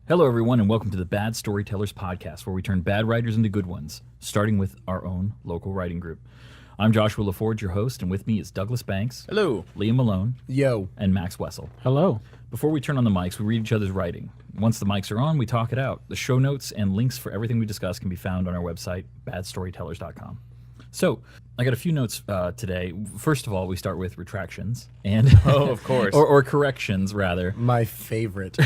Hello, everyone, and welcome to the Bad Storytellers podcast, where we turn bad writers into good ones, starting with our own local writing group. I'm Joshua LaForge, your host, and with me is Douglas Banks, Hello. Liam Malone, Yo. and Max Wessel. Hello. Before we turn on the mics, we read each other's writing. Once the mics are on, we talk it out. The show notes and links for everything we discuss can be found on our website, badstorytellers.com. So, I got a few notes today. First of all, we start with retractions and Oh, of course. or corrections, rather. My favorite.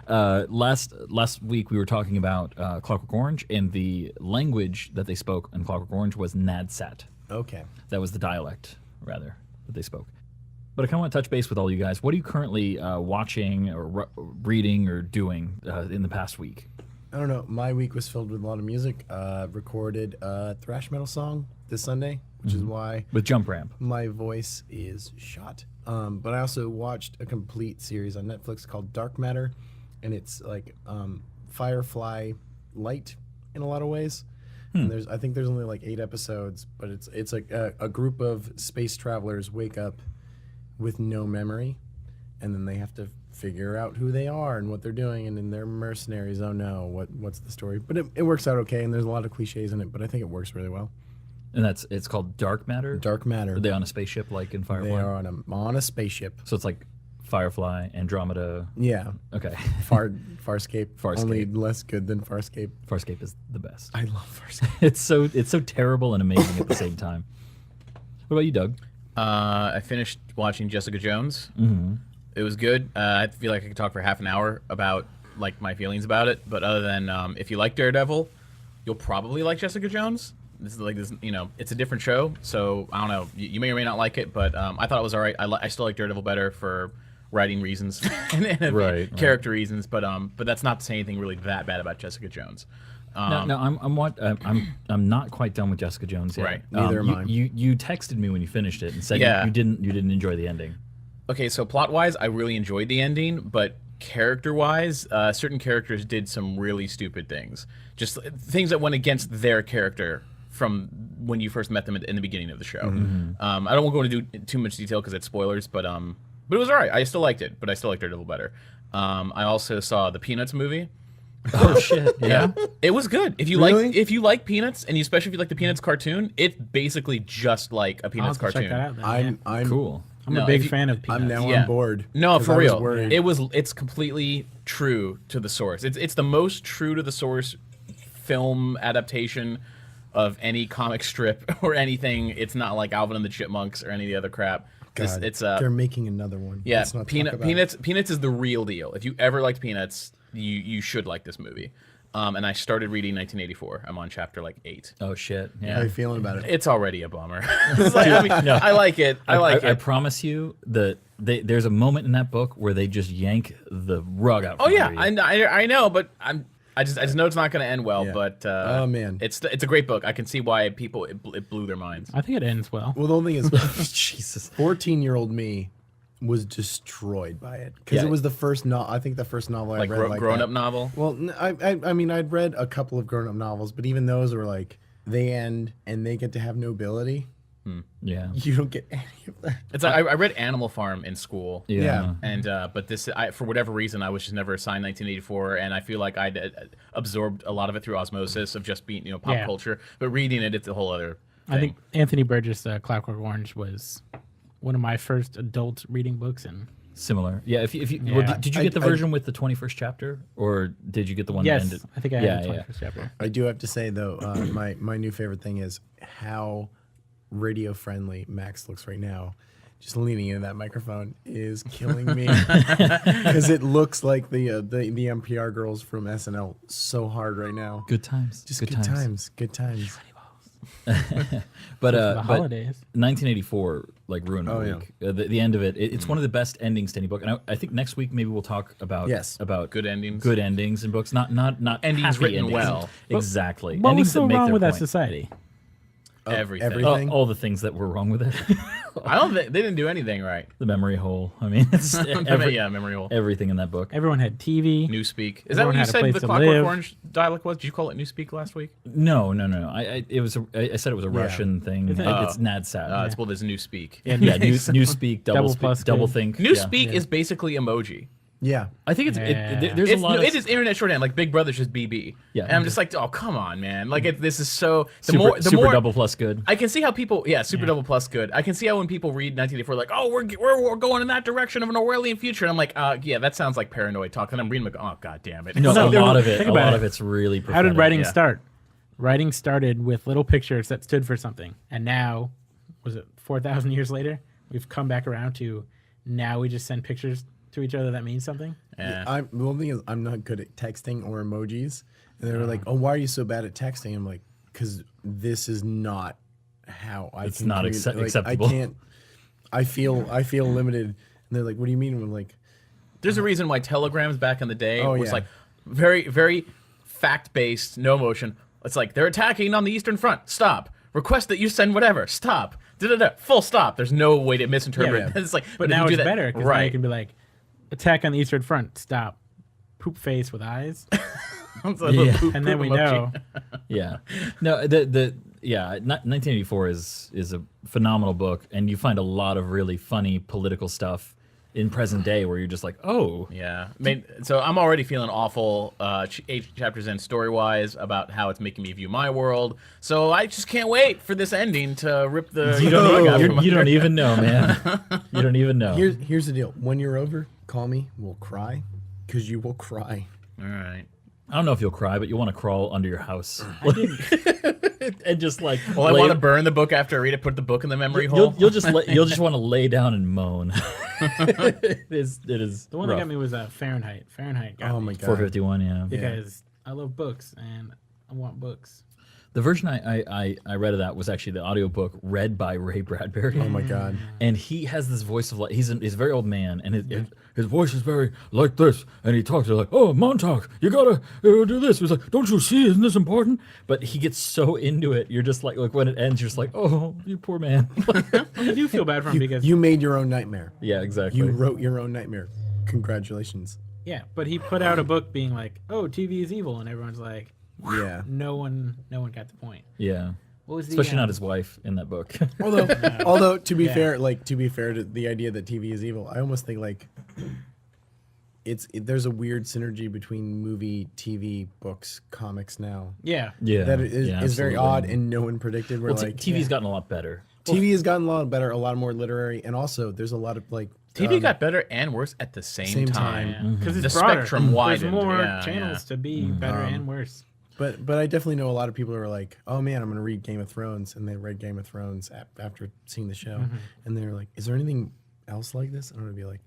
Last week we were talking about Clockwork Orange, and the language that they spoke in Clockwork Orange was Nadsat. Okay. That was the dialect, rather, that they spoke. But I kind of want to touch base with all you guys. What are you currently watching or reading or doing in the past week? I don't know. My week was filled with a lot of music. Recorded a thrash metal song this Sunday, which is why With Jump Ramp. my voice is shot. But I also watched a complete series on Netflix called Dark Matter, and it's like Firefly light in a lot of ways. And I think there's only like 8 episodes, but it's like a group of space travelers wake up with no memory, and then they have to figure out who they are and what they're doing, and then they're mercenaries. Oh no, what's the story? But it works out okay, and there's a lot of cliches in it, but I think it works really well. And it's called Dark Matter? Dark Matter. Are they on a spaceship like in Firefly? They are on a spaceship. So it's like Firefly, Andromeda. Yeah. Okay. Farscape. Farscape. Only less good than Farscape. Farscape is the best. I love Farscape. It's so terrible and amazing at the same time. What about you, Doug? I finished watching Jessica Jones. Mm-hmm. It was good. I feel like I could talk for half an hour about like my feelings about it. But other than if you like Daredevil, you'll probably like Jessica Jones. This is like this, it's a different show, so I don't know. You may or may not like it, but I thought it was all right. I still like Daredevil better for writing reasons and Right. character reasons. But that's not to say anything really that bad about Jessica Jones. No, I'm not quite done with Jessica Jones yet. Right. Neither am I. You texted me when you finished it and said Yeah. you didn't enjoy the ending. Okay, so plot-wise, I really enjoyed the ending, but character-wise, certain characters did some really stupid things. Just things that went against their character from when you first met them in the beginning of the show. Mm-hmm. I don't want to go into too much detail because it's spoilers, but it was all right. I still liked it, but I still liked Daredevil better. I also saw the Peanuts movie. Oh shit! Yeah. It was good. If you like Peanuts, and especially if you like the Peanuts cartoon, it's basically just like a I'll Peanuts have to check cartoon. that out then. I'm Cool. I'm No, a big if you- fan of Peanuts. I'm now Yeah. on board. No, 'cause for I was real. worried. It's completely true to the source. It's the most true to the source film adaptation of any comic strip or anything. It's not like Alvin and the Chipmunks or any of the other crap. God, It's they're making another one. yeah, Let's not talk about it. Peanuts is the real deal. If you ever liked Peanuts, you should like this movie. And I started reading 1984. I'm on chapter like 8. Oh shit! How Yeah. are you feeling about it? It's already a bummer. It's like, I like it. I like I it. promise you that there's a moment in that book where they just yank the rug out. Oh from yeah, under you. I know, but I just know it's not going to end well. Yeah. But Oh, man. it's a great book. I can see why it blew their minds. I think it ends well. Well, the only thing is, Jesus. 14-year-old me was destroyed by it because Yeah. it was the first I think the first novel Like I read like grown that. up novel. Well, I mean, I'd read a couple of grown-up novels, but even those were like they end and they get to have nobility. Yeah. You don't get any of that. It's like, I read Animal Farm in school. Yeah. And but for whatever reason, I was just never assigned 1984, and I feel like I'd absorbed a lot of it through osmosis of just being pop Yeah. culture. But reading it, it's a whole other thing. I think Anthony Burgess' Clockwork Orange was one of my first adult reading books, and Similar. Yeah. If you Yeah. well, did you get the I- version with the 21st chapter, or did you get the one yes, that ended? I think I Yeah, had the yeah. 21st chapter. I do have to say though, my new favorite thing is how radio friendly Max looks right now. Just leaning into that microphone is killing me because it looks like the NPR girls from SNL so hard right now. Good times. Just good times. Good times. But the but holidays. 1984 like ruined my Oh, yeah. week. The end of it. It's one of the best endings to any book, and I think next week maybe we'll talk about Yes. about Good endings. good endings in books, not Endings happy written endings. well. Exactly. What endings was so that make wrong their with that point. society? Everything. everything. All the things that were wrong with it. I don't think they didn't do anything right. The memory hole. I mean, it's Yeah, memory hole. everything in that book. Everyone had TV. Newspeak. Is that what Everyone you had a said place the to Clockwork live. Orange dialect was? Did you call it Newspeak last week? No. I said it was a Russian thing. It's Nadsat. It's well, there's Newspeak. Yeah, Yeah, Newspeak, double Double speak, plus double good. think. Newspeak yeah. is basically emoji. Yeah. I think there's It's, a lot no, of it is internet shorthand. Like Big Brother's just BB. Yeah. And I'm just like, oh come on, man. Like this is so. The super more double plus good. I can see how people, super double plus good. I can see how when people read 1984, like, oh, we're going in that direction of an Orwellian future, and I'm like, yeah, that sounds like paranoid talk. And I'm reading, like, oh god damn it. No, So- a lot of it. think A about lot it. of it's really. How did prophetic. writing yeah. start? Writing started with little pictures that stood for something, and now, was it 4,000 years later? We've come back around to now we just send pictures to each other that mean something. Yeah. The only thing is I'm not good at texting or emojis. And they were like, oh, why are you so bad at texting? I'm like, because this is not how I It's can not acceptable. I can't. I feel limited. And they're like, what do you mean? And I'm like, There's a reason why telegrams back in the day Oh, was yeah. like very, very fact-based, no emotion. It's like they're attacking on the Eastern Front. Stop. Request that you send whatever. Stop. Da-da-da. Full stop. There's no way to misinterpret. Yeah. It's like, But if now you do it's that- better because now right? you can be like, attack on the Eastern Front. Stop. Poop face with eyes. It's like a Yeah. poop And then we emoji. know. Yeah, no, 1984 is a phenomenal book, and you find a lot of really funny political stuff in present day where you're just like, oh, Yeah, I mean, so I'm already feeling awful, 8 chapters in story-wise about how it's making me view my world. So I just can't wait for this ending to rip the you rug out from don't under. even know, man. You don't even know. here's the deal. When you're over, call me. We'll cry, because you will cry. All right. I don't know if you'll cry, but you want to crawl under your house and just like. Well, I lay- want to burn the book after I read it. Put the book in the memory hole. You'll just want to lay down and moan. It is The one that got me was Fahrenheit. Fahrenheit got Oh me my god. 451. Yeah. because I love books and I want books. The version I read of that was actually the audiobook read by Ray Bradbury. Oh my god. And he has this voice of like he's a very old man, and his voice is very like this, and he talks like, "Oh, Montauk, you gotta do this." He's like, "Don't you see? Isn't this important?" But he gets so into it, you're just like when it ends, you're just like, "Oh, you poor man." I do feel bad for him because You made your own nightmare. Yeah, exactly. You wrote your own nightmare. Congratulations. yeah, but he put out a book being like, "Oh, TV is evil," and everyone's like, Yeah. no one got the point. Yeah, What was the especially not his wife in that book. Although to be Yeah. fair, to the idea that TV is evil, I almost think like there's a weird synergy between movie, TV, books, comics now. Yeah, Yeah, That is yeah, very absolutely. odd and no one predicted. Where Well, like TV's gotten a lot better. TV has gotten a lot better, a lot more literary, and also there's a lot of like TV got better and worse at the same time. time. because The it's broader. spectrum widened. There's more Yeah, channels to be better and worse. But I definitely know a lot of people who are like, oh man, I'm gonna read Game of Thrones, and they read Game of Thrones after seeing the show, and they're like, is there anything else like this? And I'm gonna be like,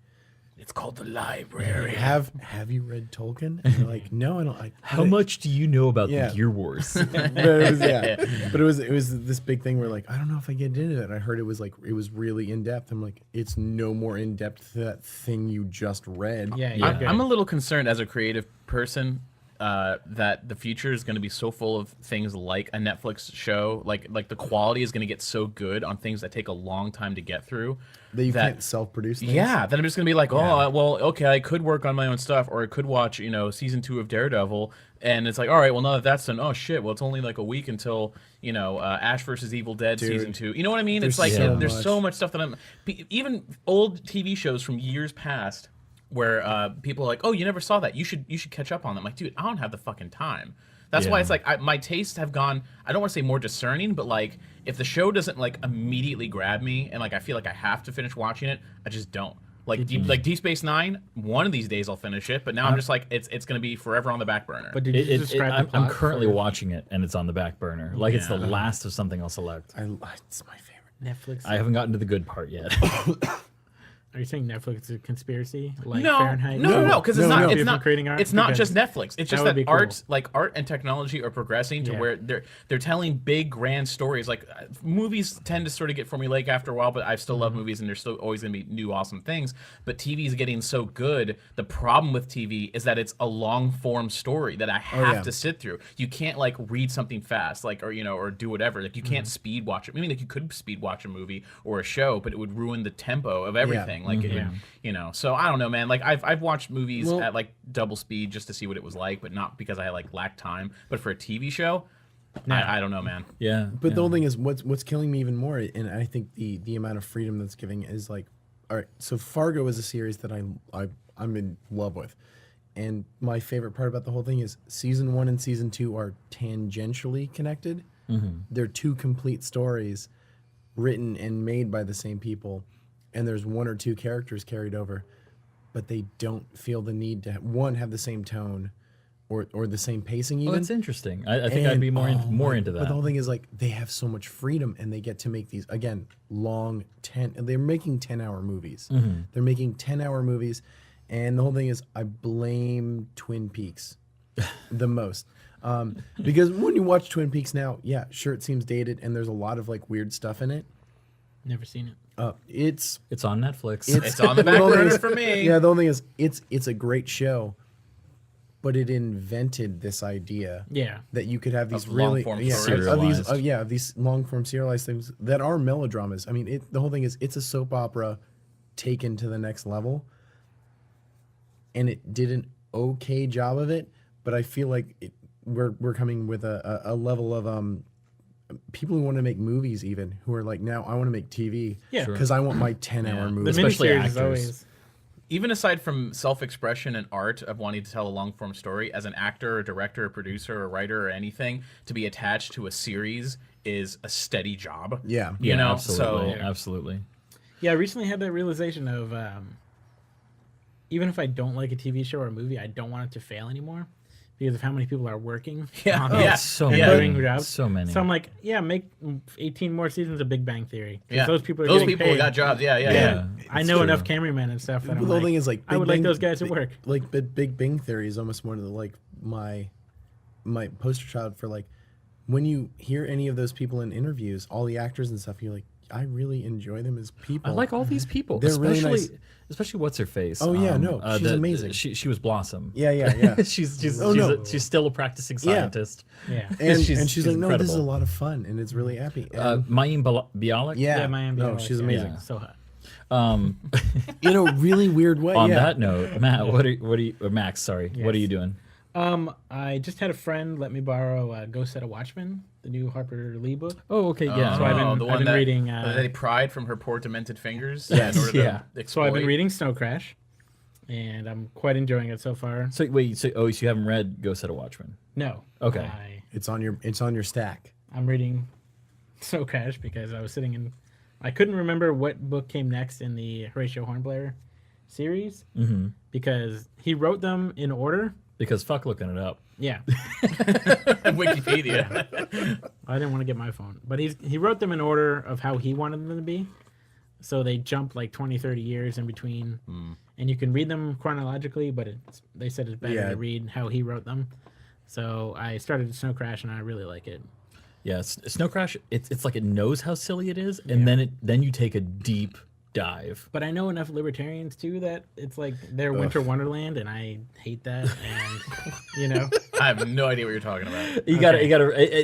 It's called the library. have you read Tolkien? And they're like, no, I don't. How much do you know about Yeah. the Gear Wars? But it was, yeah. But it was this big thing where like I don't know if I get into it. I heard it was really in depth. I'm like, it's no more in depth to that thing you just read. Yeah, Yeah. yeah. I'm a little concerned as a creative person that the future is going to be so full of things like a Netflix show, like the quality is going to get so good on things that take a long time to get through. That you can't self-produce things. Yeah, then I'm just gonna be like, oh, well, okay, I could work on my own stuff, or I could watch, season 2 of Daredevil, and it's like, all right, well, now that that's done, oh shit, well, it's only like a week until, Ash versus Evil Dead Dude, season 2. You know what I mean? It's there's like so there's much. so much stuff that even old TV shows from years past where people are like, oh, you never saw that, you should catch up on them. Like, dude, I don't have the fucking time. That's why Yeah. it's like my tastes have gone. I don't want to say more discerning, but like if the show doesn't like immediately grab me and like I feel like I have to finish watching it, I just don't. Like Deep Space Nine, one of these days I'll finish it, but now I'm just like it's gonna be forever on the back burner. But did you describe the I'm plot currently for watching it, and it's on the back burner. Like it's the Yeah. last of something I'll select. It's my favorite. Netflix? I haven't gotten to the good part yet. Are you saying Netflix is a conspiracy like no, Fahrenheit? no, because it's No, not. no. It's People not. creating art? It's not Because just Netflix. It's just would that be cool. art and technology are progressing to Yeah. where they're telling big grand stories. Like movies tend to sort of get formulaic after a while, but I still love movies, and there's still always going to be new awesome things. But TV is getting so good. The problem with TV is that it's a long form story that I have yeah. to sit through. You can't like read something fast, like or do whatever. Like you can't speed watch it. I mean, like you could speed watch a movie or a show, but it would ruin the tempo of everything. Like it would, So I don't know, man. Like I've watched movies at like double speed just to see what it was like, but not because I like lacked time. But for a TV show, I don't know, man. Yeah. But the whole thing is, what's killing me even more, and I think the amount of freedom that's giving is like, all right. So Fargo is a series that I I'm in love with. And my favorite part about the whole thing is season 1 and season 2 are tangentially connected. They're 2 complete stories written and made by the same people, and there's 1 or 2 characters carried over, but they don't feel the need to have the same tone or the same pacing even. Well, that's interesting. I think I'd be more into that. But the whole thing is like they have so much freedom and they get to make these again long they're making 10-hour movies. They're making 10-hour movies, and the whole thing is I blame Twin Peaks the most. Because when you watch Twin Peaks now, yeah, sure, it seems dated and there's a lot of like weird stuff in it. Never seen it. It's on Netflix. It's on the back burner for me. Yeah, the only thing is it's a great show, but it invented this idea that you could have these really long-form of these long form serialized things that are melodramas. I mean, the whole thing is it's a soap opera taken to the next level, and it did an okay job of it. But I feel like we're coming with a level of people who want to make movies even who are like, now I want to make TV because I want my 10-hour movie. The Especially miniseries actors. is always Even aside from self-expression and art of wanting to tell a long-form story, as an actor, a director, a producer, a writer, or anything, to be attached to a series is a steady job. Yeah. You know, absolutely, so absolutely. Yeah, I recently had that realization of even if I don't like a TV show or a movie, I don't want it to fail anymore because of how many people are working. Yeah, on yeah. it So and many. doing jobs. So many. So I'm like, yeah, make 18 more seasons of Big Bang Theory. 'Cause yeah. those people are getting paid. got jobs. Yeah. Yeah. I It's know true. enough cameramen and stuff that But I'm the whole like, thing is like I would like those guys at work. Like Big Bang Theory is almost more to the, like my poster child for like when you hear any of those people in interviews, all the actors and stuff, you're like, I really enjoy them as people. I like all these people. They're really especially, nice. especially what's her face. Oh, yeah, no, she's amazing. She was Blossom. Yeah. she's she's still a practicing Yeah. scientist. Yeah. And She's she's like, no, this is a incredible. lot of fun, and it's really happy. And, Mayim Bialik. yeah, Miami. no, she's amazing. Yeah. So hot. In a really weird way. On yeah. that note, Matt, what are you? Max, sorry, what are you doing? I just had a friend let me borrow Go Set a Watchman, the new Harper Lee book. Oh, okay, yeah. So I've been- the I've one been that, reading, that they pried from her poor demented fingers. Yes. In order Yeah. to So exploit. I've been reading Snow Crash, and I'm quite enjoying it so far. So wait, so you haven't read Go Set a Watchman? No. Okay. It's on your stack. I'm reading Snow Crash because I was sitting in. I couldn't remember what book came next in the Horatio Hornblower series because he wrote them in order. Because fuck looking it up. Yeah, Wikipedia. I didn't want to get my phone, but he wrote them in order of how he wanted them to be. So they jump like 20, 30 years in between, and you can read them chronologically, but they said it's better Yeah. to read how he wrote them. So I started Snow Crash, and I really like it. Yeah, Snow Crash. It's like it knows how silly it is, and then you take a deep dive. But I know enough libertarians too that it's like their winter wonderland, and I hate that. And you know, I have no idea what you're talking about. You gotta.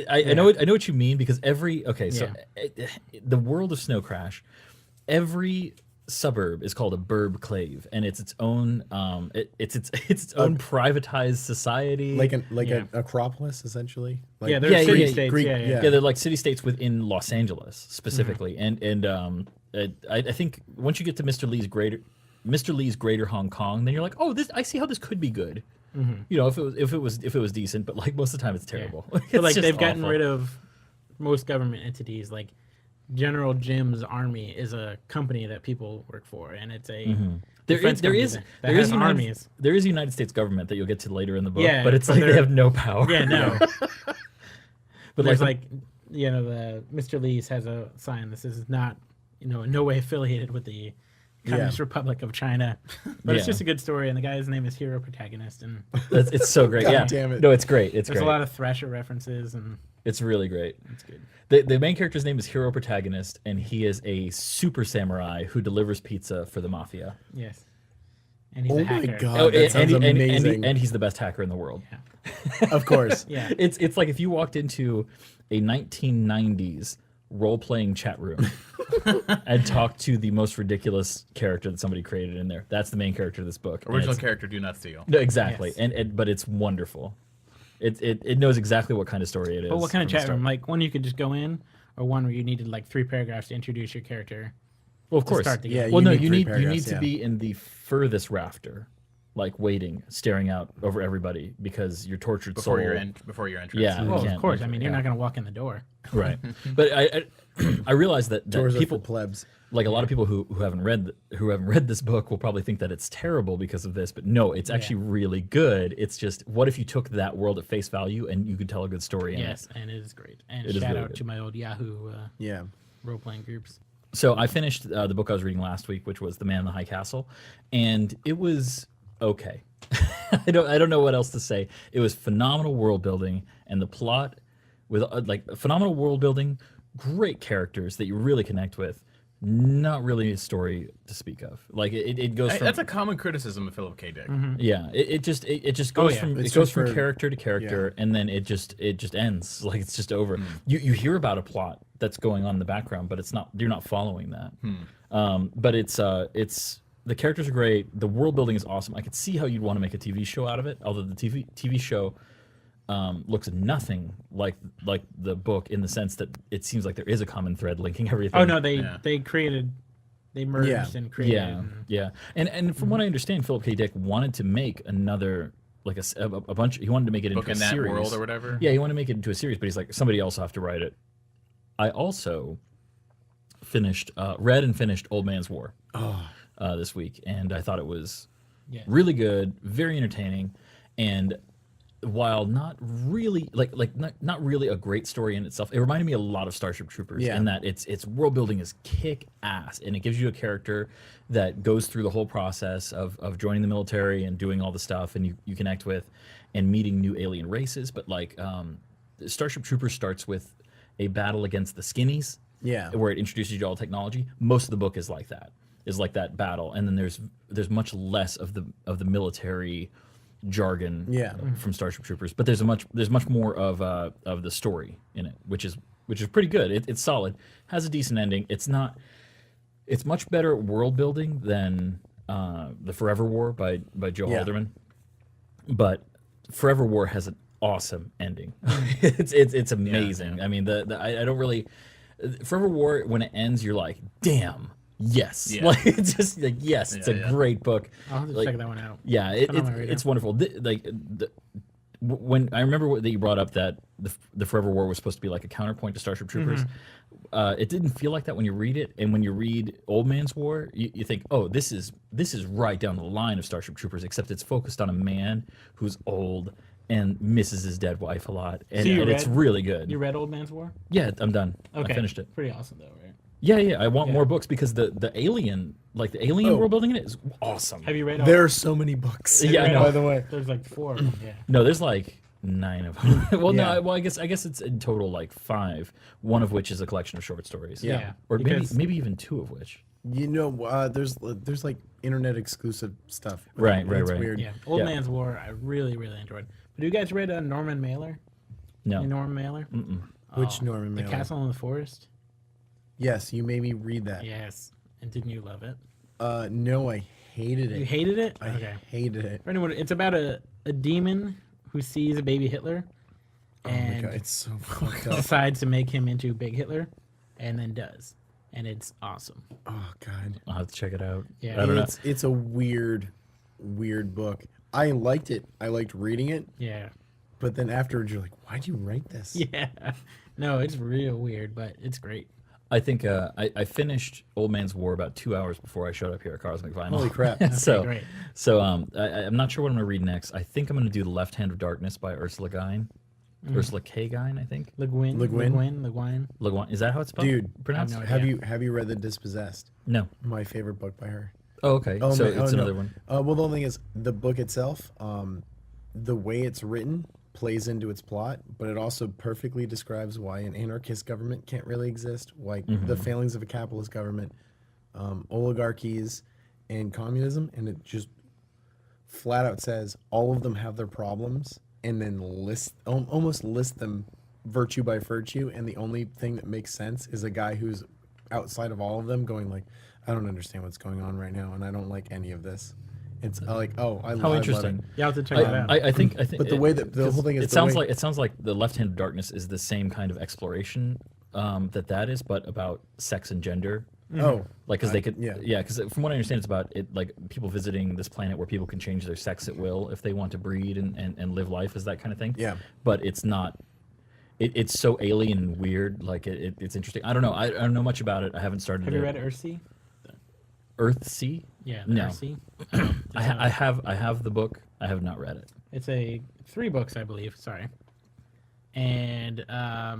I know what you mean because the world of Snow Crash, every suburb is called a burbclave, and it's its own it's its own privatized society. Like an Acropolis, essentially. Like, yeah, they're city states. Greek- yeah. Yeah, they're like city states within Los Angeles specifically, and I think once you get to Mr. Lee's Greater Hong Kong, then you're like, oh, I see how this could be good. You know, if it was decent, but like most of the time it's terrible. So It's like just they've gotten awful. rid of most government entities. Like General Jim's Army is a company that people work for, and it's a defense company that has armies. There is a United States government that you'll get to later in the book, Yeah, but it's but like they they're- have no power. Yeah, no. But There's like, the Mr. Lee's has a sign. This is not, in no way affiliated with the Communist Republic of China, but it's Yeah. just a good story. And the guy's name is Hero Protagonist, and it's so great. God Yeah, damn it. No, it's great. It's there's great. a lot of Thrasher references, and It's really great. it's good. The main character's name is Hero Protagonist, and he is a super samurai who delivers pizza for the mafia. Yes, and he's Oh a my hacker. God. that sounds amazing. and he's the best hacker in the world. Of course. Yeah, It's like if you walked into a 1990s role-playing chat room and talked to the most ridiculous character that somebody created in there. That's the main character of this book. And Original it's- character, do not steal. No, exactly. Yes. But it's wonderful. It knows exactly what kind of story it is. but what kind of from the chat room? start. Like one you could just go in, or one where you needed like 3 paragraphs to introduce your character. Well, of to course. start the Yeah, game. Well, no, need you three need paragraphs, to yeah. be in the furthest rafter. like waiting, staring out over everybody because your tortured before soul. your entrance. Yeah. Well, can't of course. enter, I mean, you're not going to walk in the door. right. But I realize that Doors people are for plebs. like a lot of people who haven't read this book will probably think that it's terrible because of this, but no, it's actually really good. It's just, what if you took that world at face value and you could tell a good story in Yes, it? and it is great. And It is shout really out good. to my old Yahoo Yeah. role-playing groups. So I finished the book I was reading last week, which was The Man in the High Castle, and it was okay. I don't know what else to say. It was phenomenal world building, and the plot with like phenomenal world building, great characters that you really connect with. Not really a story to speak of. Like it goes from That's a common criticism of Philip K. Dick. yeah. It just goes from It's it goes just from for- character to character, and then it just ends. Like it's just over. You hear about a plot that's going on in the background, but it's not. You're not following that. But it's the characters are great. The world building is awesome. I could see how you'd want to make a TV show out of it. Although the TV show looks nothing like the book in the sense that it seems like there is a common thread linking everything. Oh no, they merged Yeah. and created. Yeah, yeah. And from what I understand, Philip K. Dick wanted to make another like a bunch. He wanted to make it Book into in a that series world or whatever. Yeah, he wanted to make it into a series, but he's like, somebody else will have to write it. I also read and finished Old Man's War this week, and I thought it was Yeah. really good, very entertaining, and while not really not really a great story in itself, it reminded me a lot of Starship Troopers Yeah. in that its world building is kick ass, and it gives you a character that goes through the whole process of joining the military and doing all the stuff, and you connect with and meeting new alien races. But like Starship Troopers starts with a battle against the Skinnies, Yeah. where it introduces you to all technology. Most of the book is like that battle, and then there's much less of the military jargon Yeah. from Starship Troopers, but there's much more of the story in it, which is pretty good. It's solid, has a decent ending. It's much better at world building than the Forever War by Joe Yeah. Haldeman, but Forever War has an awesome ending. it's amazing. yeah. I mean, I don't really Forever War, when it ends, you're like, damn. Yes, Yeah. like it's just like yes, it's a Yeah. great book. I'll have to Like, check that one out. yeah, Put it on my radar. it's wonderful. When I remember that you brought up that the Forever War was supposed to be like a counterpoint to Starship Troopers, it didn't feel like that when you read it. And when you read Old Man's War, you think, oh, this is right down the line of Starship Troopers, except it's focused on a man who's old and misses his dead wife a lot, and, So you and it's read- really good. You read Old Man's War? Yeah, I'm done. Okay. I finished it. Pretty awesome though, right? Yeah. I want Yeah. more books because the alien Oh. world building in it is awesome. Have you read all There are so many books. Yeah, I know. By the way. There's like 4 of them, yeah. No, there's like 9 of them. well, Yeah. no, I guess it's in total like 5. One of which is a collection of short stories. Yeah. or Because- maybe even 2 of which. You know, there's like internet exclusive stuff. Right, It's right. weird. Yeah. Old Yeah. Man's War, I really, really enjoyed. But you guys read Norman Mailer? No, Norman Mailer? Which Oh, Norman The Mailer? Castle in the Forest? Yes, you made me read that. Yes. And didn't you love it? No, I hated You it. hated it? I Okay. hated it. For anyone, it's about a demon who sees a baby Hitler Oh my and god, it's so fucked up. decides to make him into Big Hitler, and then does. And it's awesome. Oh god. I'll have to check it out. Yeah. I don't know. It's a weird book. I liked it. I liked reading it, Yeah. but then afterwards you're like, why'd you write this? Yeah. No, it's real weird, but it's great. I think I finished Old Man's War about 2 hours before I showed up here at Cosmic Vinyl. Holy crap. so great. I'm not sure what I'm gonna read next. I think I'm gonna do The Left Hand of Darkness by Ursula Guin. Ursula K. Guin, I think. Le Guin. Le Guin? Le Guin. Is that how it's spelled? Dude, pronounced? I have no Have idea. you read The Dispossessed? No. My favorite book by her. Oh, okay. Oh, so man, it's oh, no. another one. Well, the only thing is the book itself, the way it's written plays into its plot, but it also perfectly describes why an anarchist government can't really exist, like the failings of a capitalist government, oligarchies, and communism, and it just flat out says all of them have their problems, and then almost list them virtue by virtue, and the only thing that makes sense is a guy who's outside of all of them going like, I don't understand what's going on right now, and I don't like any of this. It's like, oh, I How love interesting. it. You have to check it out. I think. But the way that the whole thing is, it sounds like The Left Hand of Darkness is the same kind of exploration that is, but about sex and gender Oh, Like, because they could, yeah. because from what I understand, it's about it, like people visiting this planet where people can change their sex at will if they want to breed and live life as that kind of thing. Yeah. But it's not. It's so alien and weird. Like it's interesting. I don't know. I don't know much about it. I haven't started. Have you read Earthsea? Earthsea? Yeah, No. Earthsea. I have the book. I have not read it. It's 3 books, I believe. Sorry. And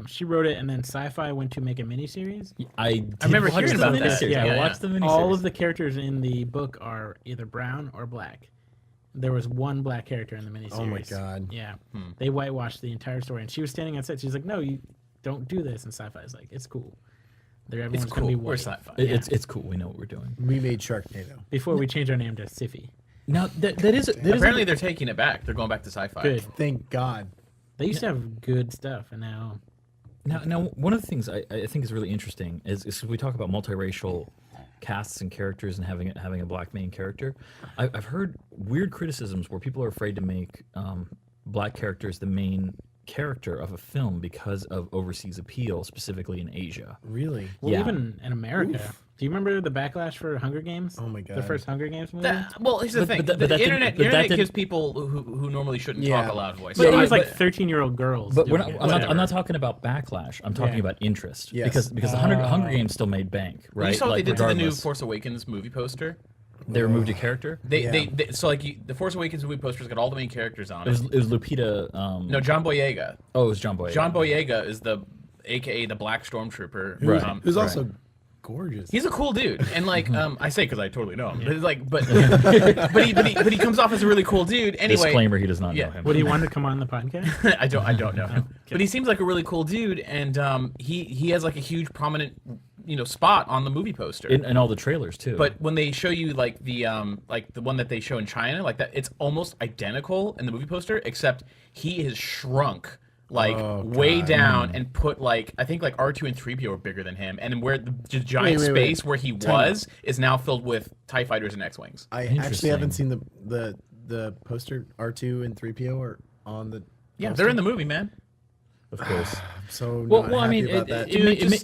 she wrote it, and then Sci-Fi went to make a miniseries. I remember watch hearing the about that. miniseries. Yeah, I yeah. watched the miniseries. All of the characters in the book are either brown or black. There was one black character in the miniseries. Oh my God. Yeah, they whitewashed the entire story, and she was standing on set. She's like, "No, you don't do this." And Sci-Fi's like, "It's cool. Everyone's It's gonna be cool. We're white." Sci-Fi. It's cool. We know what we're doing. We made Sharknado. Before we change our name to Siffy. Now that is Apparently, they're taking it back. They're going back to sci-fi. Good. Thank God. They used to have good stuff, and now Now, one of the things I think is really interesting is we talk about multiracial casts and characters and having a black main character. I've heard weird criticisms where people are afraid to make black characters the main character of a film because of overseas appeal, specifically in Asia. Really? well, Yeah. even in America. Do you remember the backlash for Hunger Games? Oh my The God. first Hunger Games movie. Well, here's the But- thing. but that- but the that didn't- internet, but that internet didn't- gives people who normally shouldn't Yeah. talk a loud voice. but it Yeah, was like but- 13-year-old girls. But we're doing not, it. I'm Whatever. not talking about backlash. I'm talking Yeah. about interest. Yes. Because the Hunger Games still made bank, right? You saw what Like, they did to the new regardless, Force Awakens movie poster? they removed a character. They so like the Force Awakens movie poster's got all the main characters on It it. was Lupita. No, John Boyega. Oh, it was John Boyega. John Boyega is the AKA the Black Stormtrooper. Right. Who's also gorgeous. He's a cool dude, and like I say because I totally know him, but like but he comes off as a really cool dude. Anyway, Disclaimer: he does not Yeah. know him. Would he want to come on the podcast? I don't know him, but he seems like a really cool dude, and he has like a huge prominent spot on the movie poster. in all the trailers too. But when they show you like the one that they show in China, like that, it's almost identical in the movie poster, except he is shrunk like way down and put like I think like R2 and 3PO are bigger than him, and where the giant Wait. space where he was is now filled with TIE fighters and X-wings. I actually haven't seen the poster. R2 and 3PO are on the. Yeah, poster. they're in the movie, man. of course. So Well, not I happy mean, about that.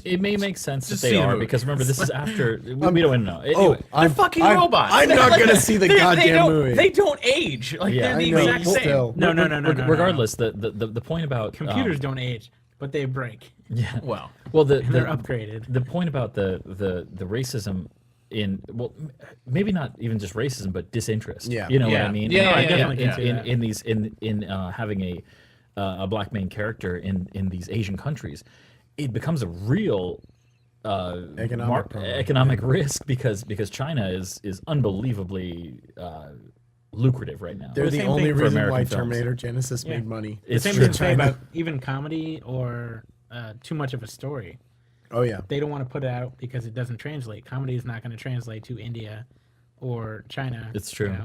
it may make sense that just they see the are movie. because remember this is after we don't know. Anyway, I'm Fucking I'm- robots. I'm not gonna see the They goddamn don't- movie. They don't age. Like Yeah, they're the I know, exact same. still. No. regardless, the point about Computers don't age, but they break. Yeah. Well, Well, And they're upgraded. The point about the racism maybe not even just racism, but disinterest. Yeah. You know what Yeah. I mean? Yeah, I yeah, definitely yeah, can see that. in having a black main character in these Asian countries, it becomes a real economic risk because China is unbelievably lucrative right now. They're the the same only thing for reason American why films. Terminator Genesis Yeah. made money. It's Same true. thing to say China. about even comedy or too much of a story. Oh yeah. They don't want to put it out because it doesn't translate. Comedy is not going to translate to India or China. It's true.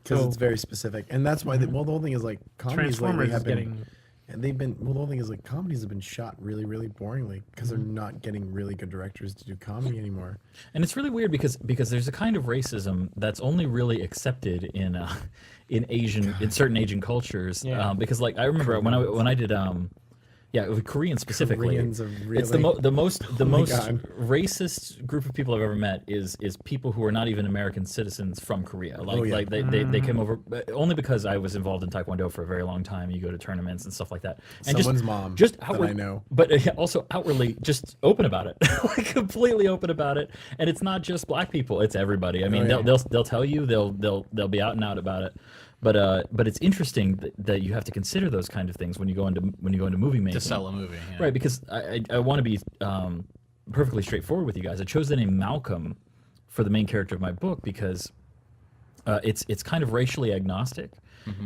Because So it's very specific, and that's why. The whole thing is like comedies lately Transformers is have been, getting. and they've been. Well, the whole thing is like comedies have been shot really, really boringly because they're not getting really good directors to do comedy anymore. And it's really weird because there's a kind of racism that's only really accepted in certain Asian cultures. Yeah. Because like I remember when I did with Korean specifically. Koreans are It's the really- most my God. racist group of people I've ever met is people who are not even American citizens from Korea. Like they came over only because I was involved in Taekwondo for a very long time. You go to tournaments and stuff like that. And Someone's mom just that I outward, know. but also outwardly just open about it, like completely open about it. And it's not just black people; it's everybody. I mean, yeah. they'll tell you they'll be out and out about it. But it's interesting that you have to consider those kind of things when you go into movie making to sell a movie. Yeah. right? Because I want to be perfectly straightforward with you guys. I chose the name Malcolm for the main character of my book because it's kind of racially agnostic,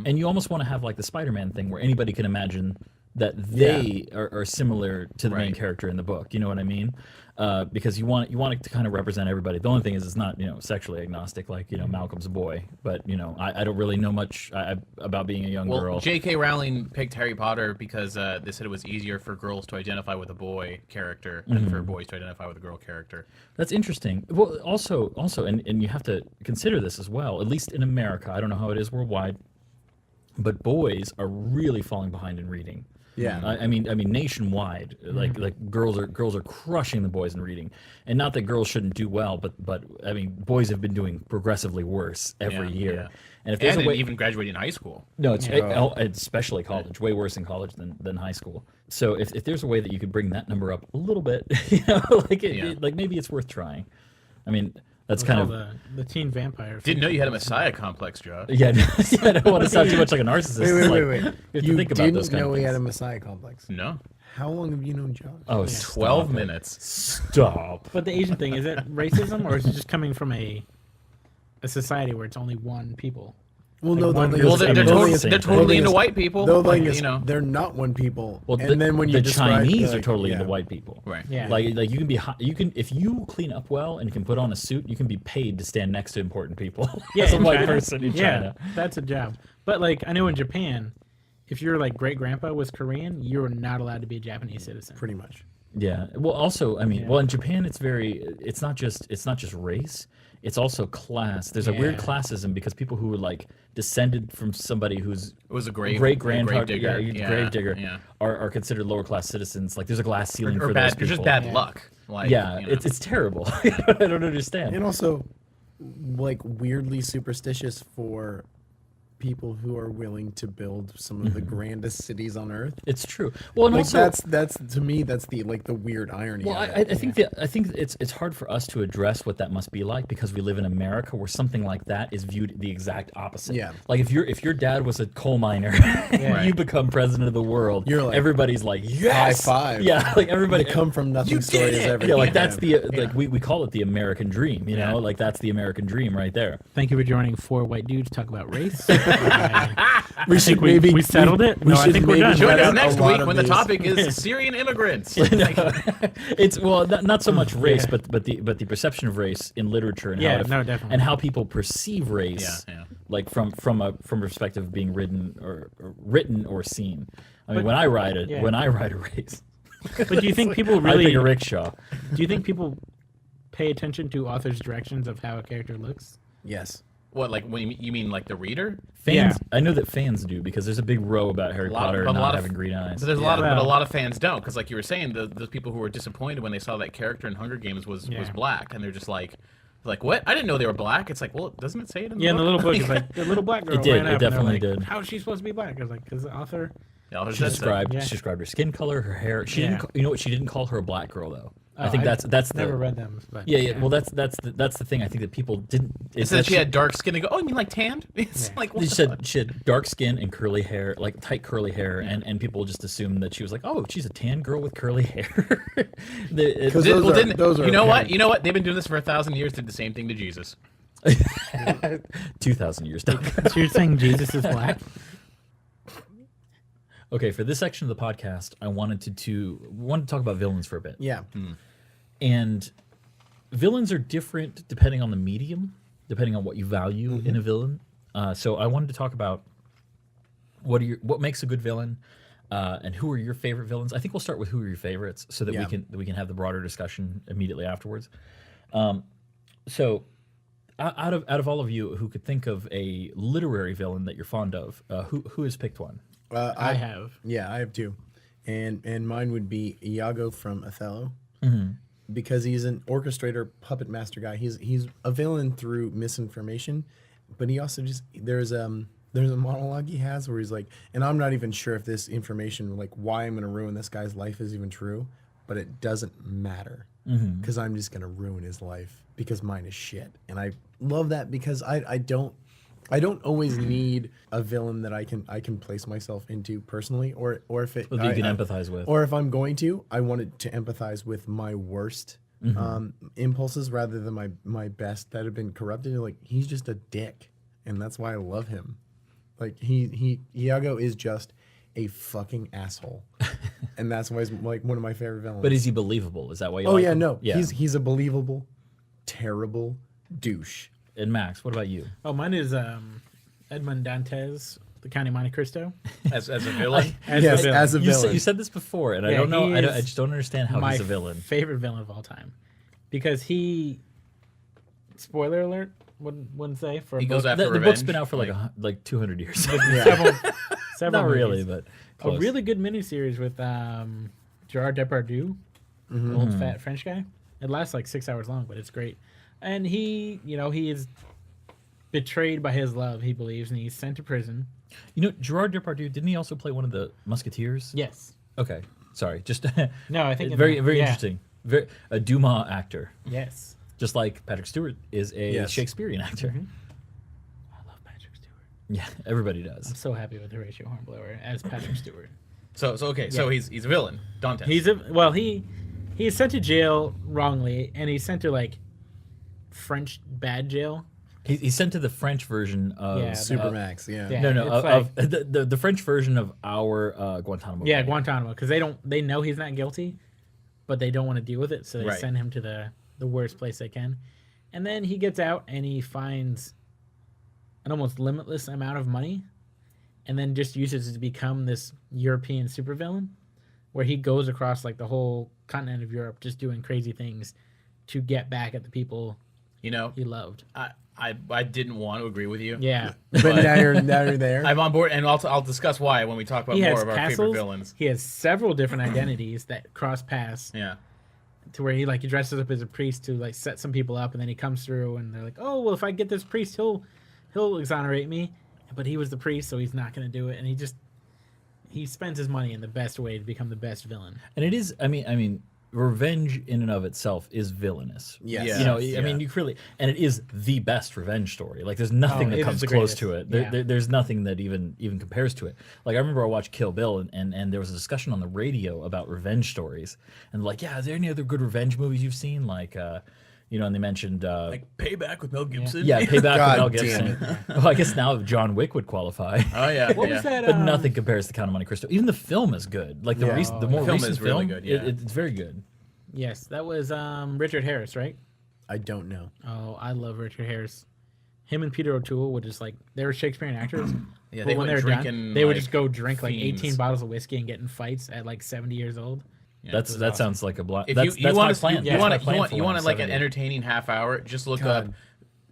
and you almost want to have like the Spider-Man thing where anybody can imagine that they are similar to the main Right. character in the book. You know what I mean? Because you want it to kind of represent everybody. The only thing is it's not sexually agnostic like Malcolm's a boy, but I don't really know much about being a young Well, girl. J.K. Rowling picked Harry Potter because they said it was easier for girls to identify with a boy character than for boys to identify with a girl character. That's interesting. Well, also, and you have to consider this as well. At least in America, I don't know how it is worldwide. but boys are really falling behind in reading. Yeah. I mean nationwide, like girls are crushing the boys in reading, and not that girls shouldn't do well, but I mean boys have been doing progressively worse every year. Yeah. And if there's And a way, even graduating high school. no, it's especially college, way worse in college than high school. So if there's a way that you could bring that number up a little bit, like maybe it's worth trying. I mean, that's kind of the teen vampire. Didn't know you had a messiah complex, Josh. yeah. I don't want to sound too much like a narcissist. It's like, Wait. You have You to think about didn't those kind know of he had a things. Messiah complex. No. How long have you known Josh? Oh, 12 minutes. Stop. But the Asian thing, is it racism or is it just coming from a society where it's only one people? Well, no, one the group. Well, thing they're, is- totally, the same they're thing. totally thing into is- white people. The Like, thing is, you know. they're not one people. Well, and then when you the describe Chinese the, are totally yeah. into white people. Right. Yeah. Like you can be you can if you clean up well and can put on a suit, you can be paid to stand next to important people. Yeah, as a in white China. person in Yeah, China. that's a job. But like I know in Japan, if your like great grandpa was Korean, you're not allowed to be a Japanese citizen. Pretty much. Yeah. Well, also, I mean, Yeah. well, in Japan, it's not just race. It's also class. There's a weird Yeah. classism because people who are like descended from somebody who's It was a great grandfather, digger. grave digger, Yeah. are considered lower class citizens. Like there's a glass ceiling Or for bad, those they're people. just bad Yeah. luck. Like, Yeah, you know. it's terrible. I don't understand. And also, like, weirdly superstitious for people who are willing to build some of the grandest cities on earth. It's true. Well, and Like also that's to me that's the weird irony. well, of I it. think it's hard for us to address what that must be like because we live in America where something like that is viewed the exact opposite. Yeah. Like if your dad was a coal miner, and Right. you become president of the world. You're like, everybody's like yes, high five. Yeah, like everybody The come from nothing you story did is it! everything. Yeah, like that's the like we call it the American dream. You know, Yeah. like that's the American dream right there. Thank you for joining four white dudes to talk about race. we should maybe we settled it? We No, I should think we're maybe done. Join cut us out a next lot week of when the these. topic is Syrian immigrants. It's well, not so much race, Yeah. but the perception of race in literature and Yeah, how no, definitely. and how people perceive race, Yeah, yeah. like from a perspective of being written or seen. I mean, But- when I write yeah. a race, But do you think people I really? think a rickshaw. Do you think people pay attention to authors' directions of how a character looks? Yes. What, like, when you mean like the reader? Fans, Yeah. I know that fans do because there's a big row about Harry Potter but not having green eyes. But there's Yeah. but a Well- lot of fans don't, because like you were saying, the people who were disappointed when they saw that character in Hunger Games was Yeah. black, and they're just like what? I didn't know they were black. It's like, well, doesn't it say it in the Yeah, in book? the little book, it's like the little black girl. It did, ran it up, and they're definitely like, did. How is she supposed to be black? I was like, because the author. Yeah, She described Yeah. she described her skin color, her hair. She Yeah. didn't. You know what? She didn't call her a black girl though. I Oh, think I've that's the never read them. But yeah. Well, that's the thing. I think that people didn't. It is said that she had dark skin. They go, oh, you mean like tanned? It's Yeah. like, what She the said fuck? she had dark skin and curly hair, like tight curly hair, and people just assumed that she was like, oh, she's a tan girl with curly hair. The- it- 'Cause Did- those well, are- didn't- those are you know what? apparent. You know what? They've been doing this for 1,000 years. Did the same thing to Jesus. 2,000 years. So you're saying Jesus is black? Okay, for this section of the podcast, I wanted to talk about villains for a bit. Yeah. And villains are different depending on the medium, depending on what you value in a villain. So I wanted to talk about what makes a good villain, and who are your favorite villains. I think we'll start with who are your favorites, so that Yeah. we can have the broader discussion immediately afterwards. So out of all of you who could think of a literary villain that you're fond of, who has picked one? I have. Yeah, I have two, and mine would be Iago from Othello, because he's an orchestrator, puppet master guy. He's a villain through misinformation, but he also just there's a monologue he has where he's like, and I'm not even sure if this information, like why I'm gonna ruin this guy's life, is even true, but it doesn't matter because I'm just gonna ruin his life because mine is shit, and I love that because I don't always need a villain that I can place myself into personally, or if it That you can empathize with. or if I'm going to, I wanted to empathize with my worst impulses rather than my best that have been corrupted. Like he's just a dick, and that's why I love him. Like Iago is just a fucking asshole, and that's why he's like one of my favorite villains. But is he believable? Is that why you oh like yeah, him? no, Yeah. he's a believable, terrible douche. And Max, what about you? Oh, mine is Edmond Dantes, the Count of Monte Cristo. As a villain. As Yes, the villain. as a villain. You said this before, and I Yeah, don't know. he I is just don't understand how my he's a villain. favorite villain of all time, because he, spoiler alert, wouldn't say for a He goes book. after The revenge. book's been out for like 200 years. several Not really, movies. but A close. really good miniseries with Gerard Depardieu, the old fat French guy. It lasts like 6 hours long, but it's great. And he is betrayed by his love, he believes, and he's sent to prison. Gerard Depardieu, didn't he also play one of the Musketeers? Yes. Okay, sorry. Just No, I think very yeah. interesting. Very a Dumas actor, Yes. just like Patrick Stewart is a Yes. Shakespearean actor. I love Patrick Stewart. Yeah, everybody does. I'm so happy with Horatio Hornblower as Patrick Stewart. So okay. So Yeah. he's a villain. Dantes. He's sent to jail wrongly, and he's sent to like French bad jail. He's sent to the French version of Yeah, Supermax, yeah. Yeah. No, it's of the French version of our Guantanamo. Yeah, Bay. Guantanamo, because they know he's not guilty, but they don't want to deal with it, so they Right. send him to the worst place they can. And then he gets out and he finds an almost limitless amount of money, and then just uses it to become this European supervillain, where he goes across like the whole continent of Europe, just doing crazy things to get back at the people You know, he loved. I didn't want to agree with you. Yeah, But now you're there. I'm on board, and I'll discuss why when we talk about he more has of our favorite castles. villains. He has several different identities that cross paths. Yeah. To where he dresses up as a priest to like set some people up, and then he comes through and they're like, oh well, if I get this priest, he'll exonerate me, but he was the priest, so he's not going to do it, and he spends his money in the best way to become the best villain. And it is. I mean, revenge in and of itself is villainous. Yes. Yeah. You know, Yeah. I mean, you really, and it is the best revenge story. Like, there's nothing it that is comes the close greatest. to it. Yeah. There's nothing that even compares to it. Like, I remember I watched Kill Bill, and there was a discussion on the radio about revenge stories, and like, yeah, is there any other good revenge movies you've seen? Like, and they mentioned Like Payback with Mel Gibson. yeah, Payback God with Mel damn Gibson. Well, I guess now John Wick would qualify. Oh yeah. What yeah. was that? But nothing compares to Count of Monte Cristo. Even the film is good. Like the Yeah. the more The film recent is really film, good, yeah. it's very good. Yes, that was Richard Harris, right? I don't know. Oh, I love Richard Harris. Him and Peter O'Toole would just they were Shakespearean actors. Yeah, but they when went they were done, drinking, they would like, just go drink like fiends. 18 bottles of whiskey and get in fights at like 70 years old. Yeah, That it was awesome. sounds like a block. If That's you my want plan. you That's want my plan for you when want I'm like an 70. entertaining half hour, just look God. up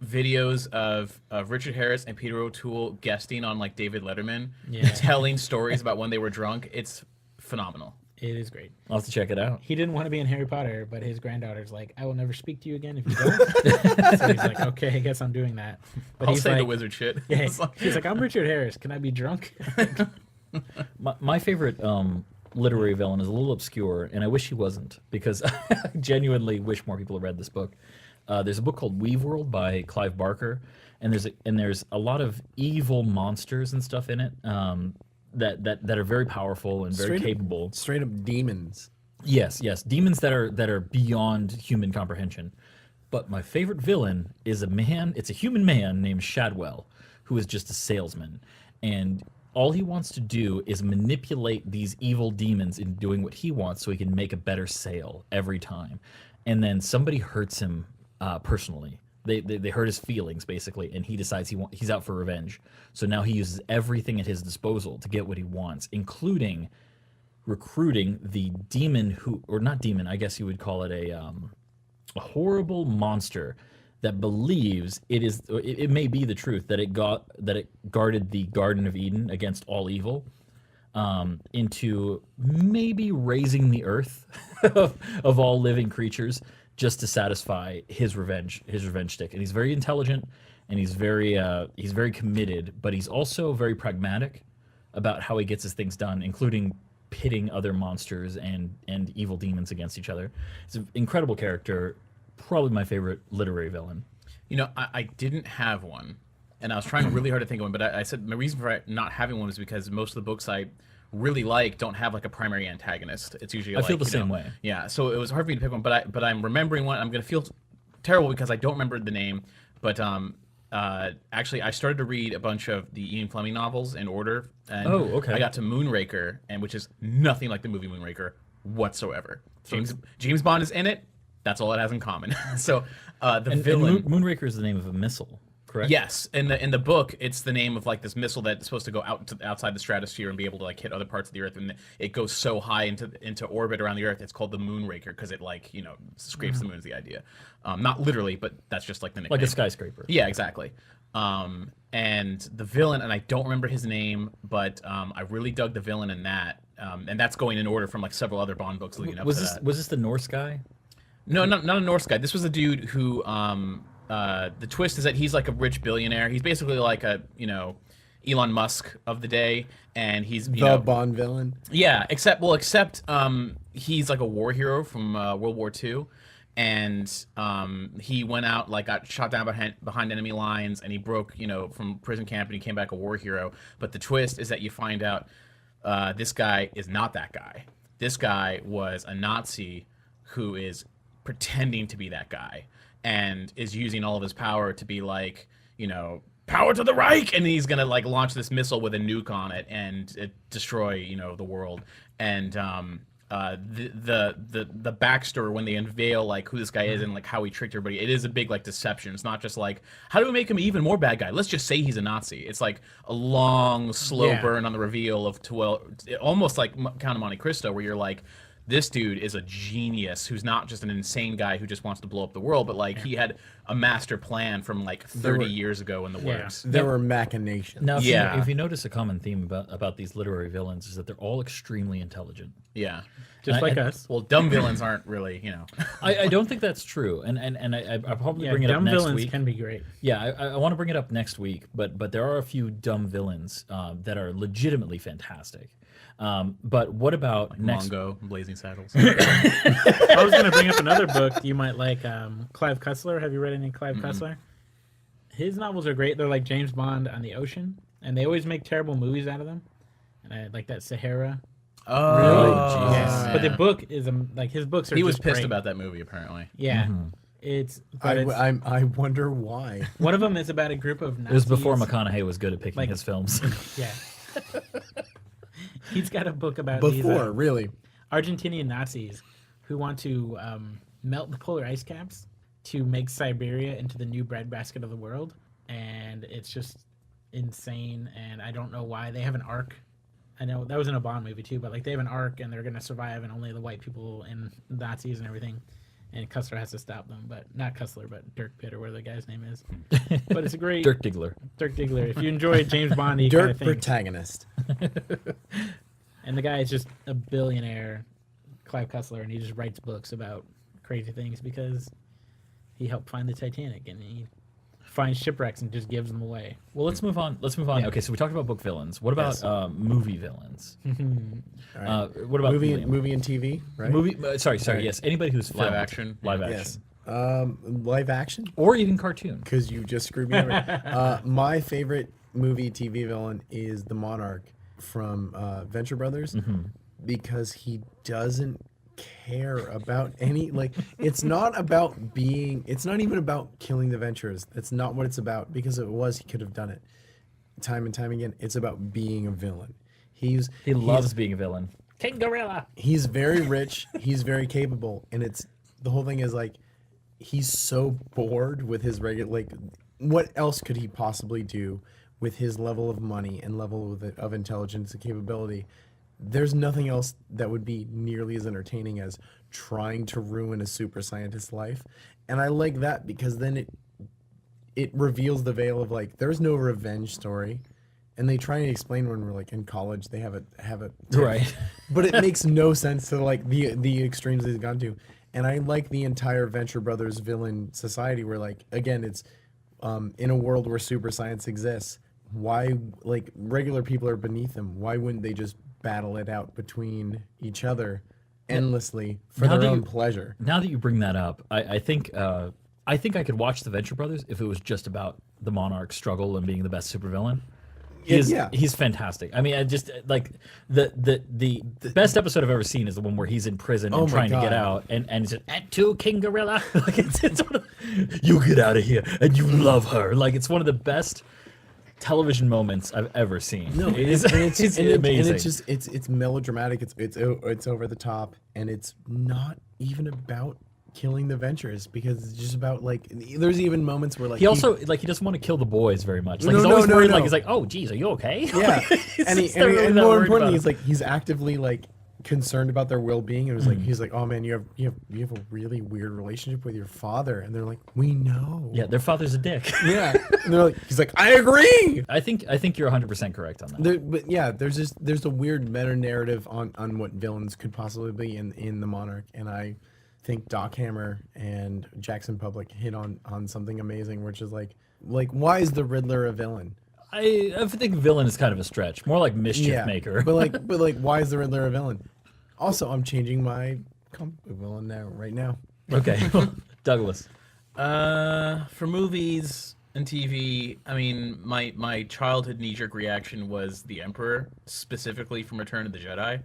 videos of Richard Harris and Peter O'Toole guesting on like David Letterman, Yeah. telling stories about when they were drunk. It's phenomenal. It is great. I'll have to check it out. He didn't want to be in Harry Potter, but his granddaughter's like, I will never speak to you again if you don't. So he's like, okay, I guess I'm doing that. But I'll he's say like, the wizard shit. yeah, It's like- he's like, I'm Richard Harris. Can I be drunk? My favorite literary villain is a little obscure, and I wish he wasn't, because I genuinely wish more people had read this book. There's a book called Weave World by Clive Barker, and there's a lot of evil monsters and stuff in it that are very powerful and very capable. Straight up demons. Yes, demons that are beyond human comprehension. But my favorite villain is a man. It's a human man named Shadwell, who is just a salesman, and all he wants to do is manipulate these evil demons into doing what he wants, so he can make a better sale every time. And then somebody hurts him personally. They hurt his feelings basically, and he decides he's out for revenge. So now he uses everything at his disposal to get what he wants, including recruiting the demon or not demon, I guess you would call it a horrible monster that believes it may be the truth that it guarded the Garden of Eden against all evil, into maybe raising the earth of all living creatures just to satisfy his revenge stick. And he's very intelligent, and he's very committed, but he's also very pragmatic about how he gets his things done, including pitting other monsters and evil demons against each other. It's an incredible character, probably my favorite literary villain. You know, I didn't have one, and I was trying really hard to think of one, but I said my reason for not having one was because most of the books I really like don't have like a primary antagonist. It's usually I feel like, the you same know, way. Yeah, so it was hard for me to pick one, but I'm remembering one. I'm gonna feel terrible because I don't remember the name, but actually I started to read a bunch of the Ian Fleming novels in order, and Oh, okay. I got to Moonraker, and which is nothing like the movie Moonraker whatsoever. James Bond is in it. That's all it has in common. So the And villain. Moonraker is the name of a missile, correct? Yes, in the book, it's the name of like this missile that's supposed to go outside the stratosphere and be able to like hit other parts of the Earth, and it goes so high into orbit around the Earth. It's called the Moonraker because it like scrapes the moon is the idea, not literally, but that's just like the nickname. Like a skyscraper. Yeah, exactly. And the villain, and I don't remember his name, but I really dug the villain in that, and that's going in order from like several other Bond books leading up to that. Was this the Norse guy? No, not a Norse guy. This was a dude who the twist is that he's like a rich billionaire. He's basically like a Elon Musk of the day, and he's the Bond villain. Yeah, except he's like a war hero from World War II, and he went out, like, got shot down behind enemy lines, and he broke from prison camp, and he came back a war hero. But the twist is that you find out this guy is not that guy. This guy was a Nazi who is pretending to be that guy and is using all of his power to be like, power to the Reich, and he's gonna like launch this missile with a nuke on it and destroy the world. And the backstory when they unveil like who this guy is and like how he tricked everybody, it is a big like deception. It's not just like, how do we make him even more bad guy? Let's just say he's a Nazi. It's like a long slow burn on the reveal of almost like Count of Monte Cristo, where you're like, this dude is a genius who's not just an insane guy who just wants to blow up the world, but like he had a master plan from like 30 years ago in the works. There were machinations. Now, Yeah. if you notice a common theme about these literary villains is that they're all extremely intelligent. Yeah. Just like and- us. Well, dumb villains aren't really, I don't think that's true, and I'll probably Yeah, bring it up dumb next villains week. can be great. Yeah, I want to bring it up next week, but there are a few dumb villains that are legitimately fantastic. But what about next? Mongo, Blazing Saddles. I was going to bring up another book you might like, Clive Cussler. Have you read any Clive Cussler? His novels are great. They're like James Bond on the ocean, and they always make terrible movies out of them. And I like that Sahara. Oh, Really? yes. But the book is like his books are. He was just pissed great. about that movie, apparently. Yeah, it's. But it's I wonder why. one of them is about a group of Nazis. It was before McConaughey was good at picking Like- his films. Yeah. He's got a book about these Before, really. Argentinian Nazis who want to melt the polar ice caps to make Siberia into the new breadbasket of the world, and it's just insane. And I don't know why. They have an arc. I know that was in a Bond movie too, but like they have an arc and they're gonna survive, and only the white people and Nazis and everything. And Cussler has to stop them, but not Cussler, but Dirk Pitt or whatever the guy's name is. But it's a great Dirk Diggler. Dirk Diggler. If you enjoy James Bondy kind Dirt of thing, protagonist. and the guy is just a billionaire, Clive Cussler, and he just writes books about crazy things because he helped find the Titanic, and he finds shipwrecks and just gives them away. Well, let's move on. Yeah. Okay, so we talked about book villains. What about Yes. movie villains? All right. What about movie Liam? and TV, right? Movie? Sorry. Right. Yes, anybody who's Live filmed. action? live Yeah. action, Yes. Live action? or even cartoon. Because you just screwed me over. My favorite movie TV villain is the Monarch from Venture Brothers, because he doesn't care about any, like, it's not even about killing the Ventures. That's not what it's about, because if it was, he could have done it time and time again. It's about being a villain. He loves being a villain. King Gorilla. He's very rich, he's very capable, and it's the whole thing is like he's so bored with his regular, like, what else could he possibly do with his level of money and level of intelligence and capability? There's nothing else that would be nearly as entertaining as trying to ruin a super scientist's life. And I like that because then it reveals the veil of like there's no revenge story. And they try and explain when we're like in college, they have a Right. but it makes no sense to like the extremes they've gone to. And I like the entire Venture Brothers villain society where, like, again, it's in a world where super science exists, why, like, regular people are beneath them? Why wouldn't they just battle it out between each other endlessly for Now their that own you- pleasure? Now that you bring that up, I think I could watch the Venture Brothers if it was just about the Monarch struggle and being the best supervillain. He's fantastic. I mean, I just like the best episode I've ever seen is the one where he's in prison Oh and my trying to get God. out, and it's just at two King Gorilla. Like it's one of, you get out of here, and you love her. Like it's one of the best television moments I've ever seen. No, it's it's amazing. And it's just it's melodramatic. It's over the top, and it's not even about killing the Venturers because it's just about like. There's even moments where like He also like he doesn't want to kill the boys very much. Like No, he's no, always no, worried. no. Like he's like, oh, geez, are you okay? yeah, He's and, just not really and that more worried about importantly, them. he's like he's actively like concerned about their well-being. It was like he's like, oh man, you have a really weird relationship with your father, and they're like, we know. Yeah, their father's a dick. Yeah, and they're like, he's like, I agree. I think you're 100% correct on that. But yeah, there's a weird meta narrative on what villains could possibly be in the Monarch, and I think Doc Hammer and Jackson Public hit on something amazing, which is like why is the Riddler a villain? I think villain is kind of a stretch. More like mischief maker. but like why is the Riddler a villain? Also, I'm changing my comic book villain right now. Okay, Douglas. For movies and TV, I mean, my childhood knee-jerk reaction was the Emperor, specifically from Return of the Jedi.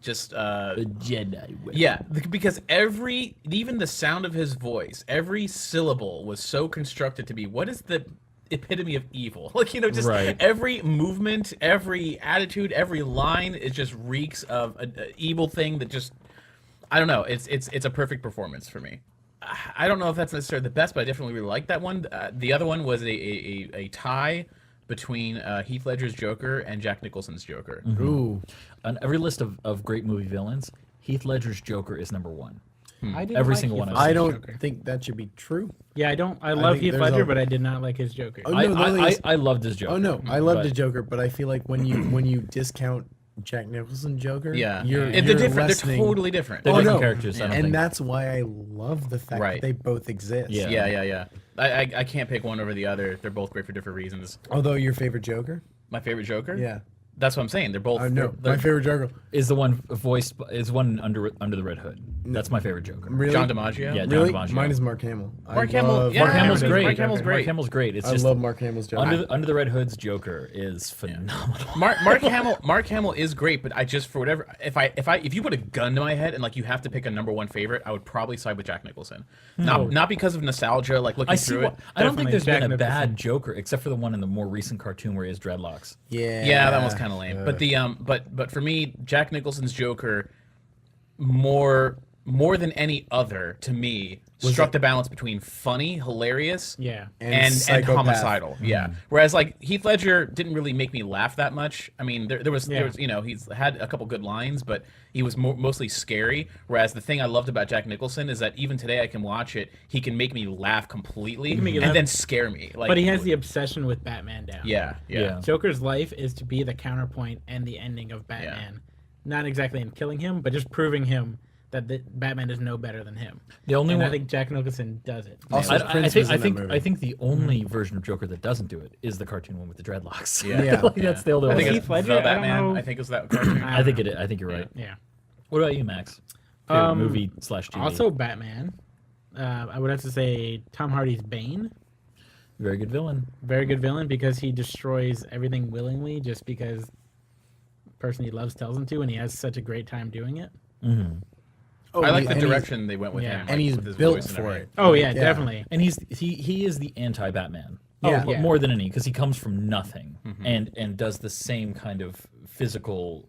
Just The Jedi. yeah, because even the sound of his voice, every syllable was so constructed to be what is the epitome of evil. Like, you know, just Right. every movement, every attitude, every line, it just reeks of an evil thing that just, I don't know. It's a perfect performance for me. I don't know if that's necessarily the best, but I definitely really like that one. The other one was a tie between Heath Ledger's Joker and Jack Nicholson's Joker. Ooh, On every list of great movie villains, Heath Ledger's Joker is number one. I didn't Every like single Heath one of I them. Ledger's don't Joker. think that should be true. Yeah, I don't. I love think Heath there's Ledger, a- but I did not like his Joker. Oh, no, the only thing is- I loved his Joker. Oh no, I love but- the Joker, but I feel like when you discount Jack Nicholson Joker, Yeah, you're And they're different. lessening- They're totally different. They're Oh, different no. characters. I don't and think. that's why I love the fact Right. that they both exist. Yeah. Yeah. I can't pick one over the other. They're both great for different reasons. Although your favorite Joker, My favorite Joker? yeah, That's what I'm saying. They're both. no, they're- my favorite Joker, is the one voiced is one under the Red Hood. That's my favorite Joker. really, John DiMaggio? Yeah, John really, DiMaggio. mine is Mark Hamill. Mark I Hamill, love yeah, Mark Hamill's Mark great. Hamill's great. Mark Hamill's great. It's I just love Mark Hamill's Joker. under the Red Hood's Joker is phenomenal. Mark Hamill is great, but I just for whatever if you put a gun to my head and like you have to pick a number one favorite, I would probably side with Jack Nicholson. Not because of nostalgia, like looking I see. through it. I don't think Definitely there's been Jack a bad Nicholson. Joker except for the one in the more recent cartoon where he has dreadlocks. yeah, Yeah, that one's kind of lame. But the but for me, Jack Nicholson's Joker more than any other to me struck the balance between funny, hilarious, Yeah. and psychopath. homicidal. Yeah. Whereas like Heath Ledger didn't really make me laugh that much. I mean, there was you know, he's had a couple good lines, but he was mostly scary. Whereas the thing I loved about Jack Nicholson is that even today I can watch it, he can make me laugh completely make you and laugh. then scare me. Like, But he has the obsession with Batman down. yeah. Joker's life is to be the counterpoint and the ending of Batman. Not exactly in killing him, but just proving him that Batman is no better than him. The only And one I think Jack Nicholson does it. Also, I Prince think was I in that think movie. I think the only version of Joker that doesn't do it is the cartoon one with the dreadlocks. Yeah. Like, that's the only I one. think Heath it's Ledger, the I don't Batman. know. I think it was that cartoon. I think it. I think you're right. Yeah. What about you, Max? Favorite movie / TV. Also, Batman. I would have to say Tom Hardy's Bane. very good villain. Very good villain because he destroys everything willingly just because the person he loves tells him to, and he has such a great time doing it. Oh, I like the and he's- direction they went with Yeah. him. and like, he's with his built voice and for everything. it. Oh yeah, Yeah. definitely. And he is the anti-Batman. Yeah. Oh, Yeah. more than any, because he comes from nothing and does the same kind of physical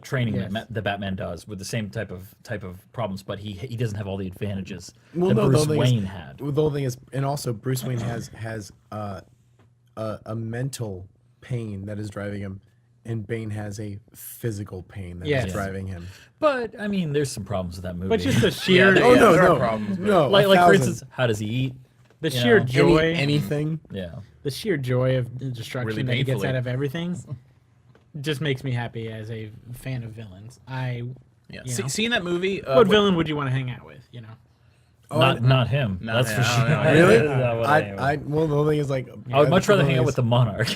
training Yes. that Batman does with the same type of problems, but he doesn't have all the advantages Well, that no, the Bruce whole thing is- Wayne had. The whole thing is, and also Bruce Wayne has a mental pain that is driving him, and Bane has a physical pain that is Yes. driving him. But I mean, there's some problems with that movie. But just the sheer, Yeah, Oh yeah, no, there are no, problems, but- no! like a for thousand. instance, how does he eat? the you sheer know, joy, anything. Yeah. the sheer joy of the destruction Really that he gets painfully. out of everything, just makes me happy as a fan of villains. Yeah. You know. Seeing that movie. What villain would you want to hang out with? You know. Oh, Not him. Not That's him. for sure. No, no, Really? That's not what I Well, the whole thing is like, I would much rather hang out with the Monarch.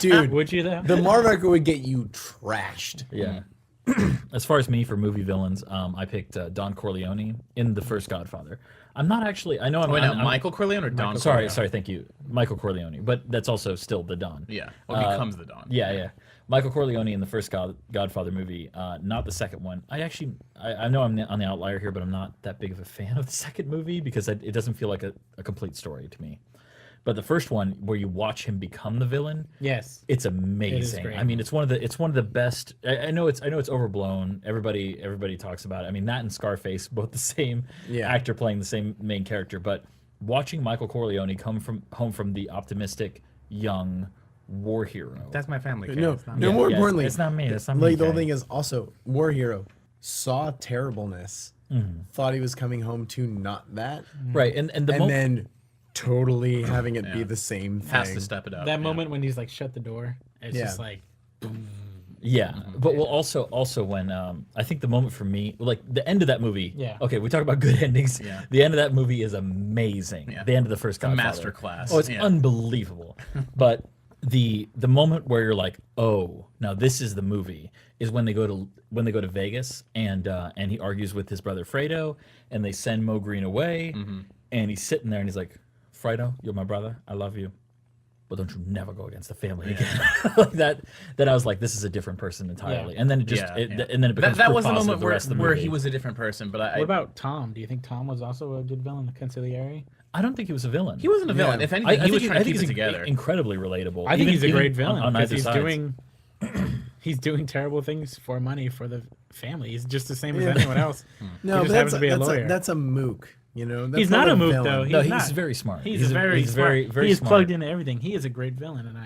dude. Would you though? The Monarch would get you trashed. Yeah. As far as me for movie villains, I picked Don Corleone in the first Godfather. I'm not actually. I know I'm. Wait, now, I'm Michael Corleone or Don? Sorry, Corleone? sorry. Thank you, Michael Corleone. But that's also still the Don. Yeah. Well, he becomes the Don. Yeah. Michael Corleone in the first Godfather movie, not the second one. I know I'm on the outlier here, but I'm not that big of a fan of the second movie because it doesn't feel like a complete story to me. But the first one where you watch him become the villain, Yes. it's amazing. great. I mean, it's one of the best. I know it's overblown. Everybody talks about it. I mean, that and Scarface, both the same actor playing the same main character. But watching Michael Corleone come home from the optimistic young war hero. That's my family. Ken. No, It's not no. me. More Yeah, importantly, it's not me. It's not me. like the whole Kay. thing is also war hero saw terribleness, thought he was coming home to not that, Right, and the and then totally having it be Yeah. the same thing. Has to step it up. That yeah. moment when he's like, shut the door. It's Yeah. just like, Yeah, but well, also when I think the moment for me, like the end of that movie. Yeah. Okay, we talk about good endings. Yeah. The end of that movie is amazing. Yeah. The end of the first a Godfather. masterclass. Oh, it's Yeah. unbelievable. But the moment where you're like, oh, now this is the movie, is when they go to Vegas and he argues with his brother Fredo, and they send Mo Green away, and he's sitting there and he's like, Fredo, you're my brother, I love you, but don't you never go against the family again. Like that. Then I was like, this is a different person entirely. Yeah. And then it just and then it becomes that proof was the positive moment the rest of the where movie. he was a different person. But I what about Tom? Do you think Tom was also a good villain, the Conciliary? I don't think he was a villain. he wasn't a villain. Yeah. If anything, he was trying to keep it he's together. incredibly relatable. I think he's a even great villain on because either he's sides. doing he's doing terrible things for money for the family. He's just the same as Yeah. anyone else. No, He but just that's happens to be a that's lawyer. that's a mook. You know, that's He's not a mook villain. though. No, He's he's not. very smart. He's very he's smart. very he is smart. plugged into everything. He is a great villain, and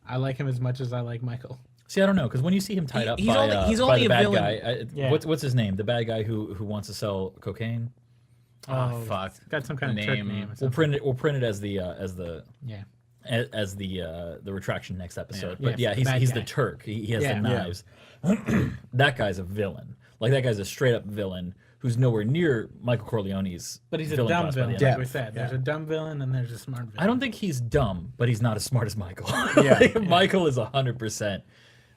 I like him as much as I like Michael. See, I don't know, because when you see him tied up He's by, he's by only the a bad villain. guy, Yeah. what's his name? The bad guy who wants to sell cocaine. Oh, fuck. Got some kind of trick Name. name. Or We'll something. print it as the Yeah. as the retraction next episode. Yeah. But yeah, Yeah, he's bad the guy. Turk. He has Yeah. the Yeah. knives. That guy's a villain. Like that guy's a straight up villain who's nowhere near Michael Corleone's. But he's a villain dumb class by the villain, end. like we Depth, said. There's yeah. a dumb villain and there's a smart villain. I don't think he's dumb, but he's not as smart as Michael. Yeah. Like, Michael is 100%.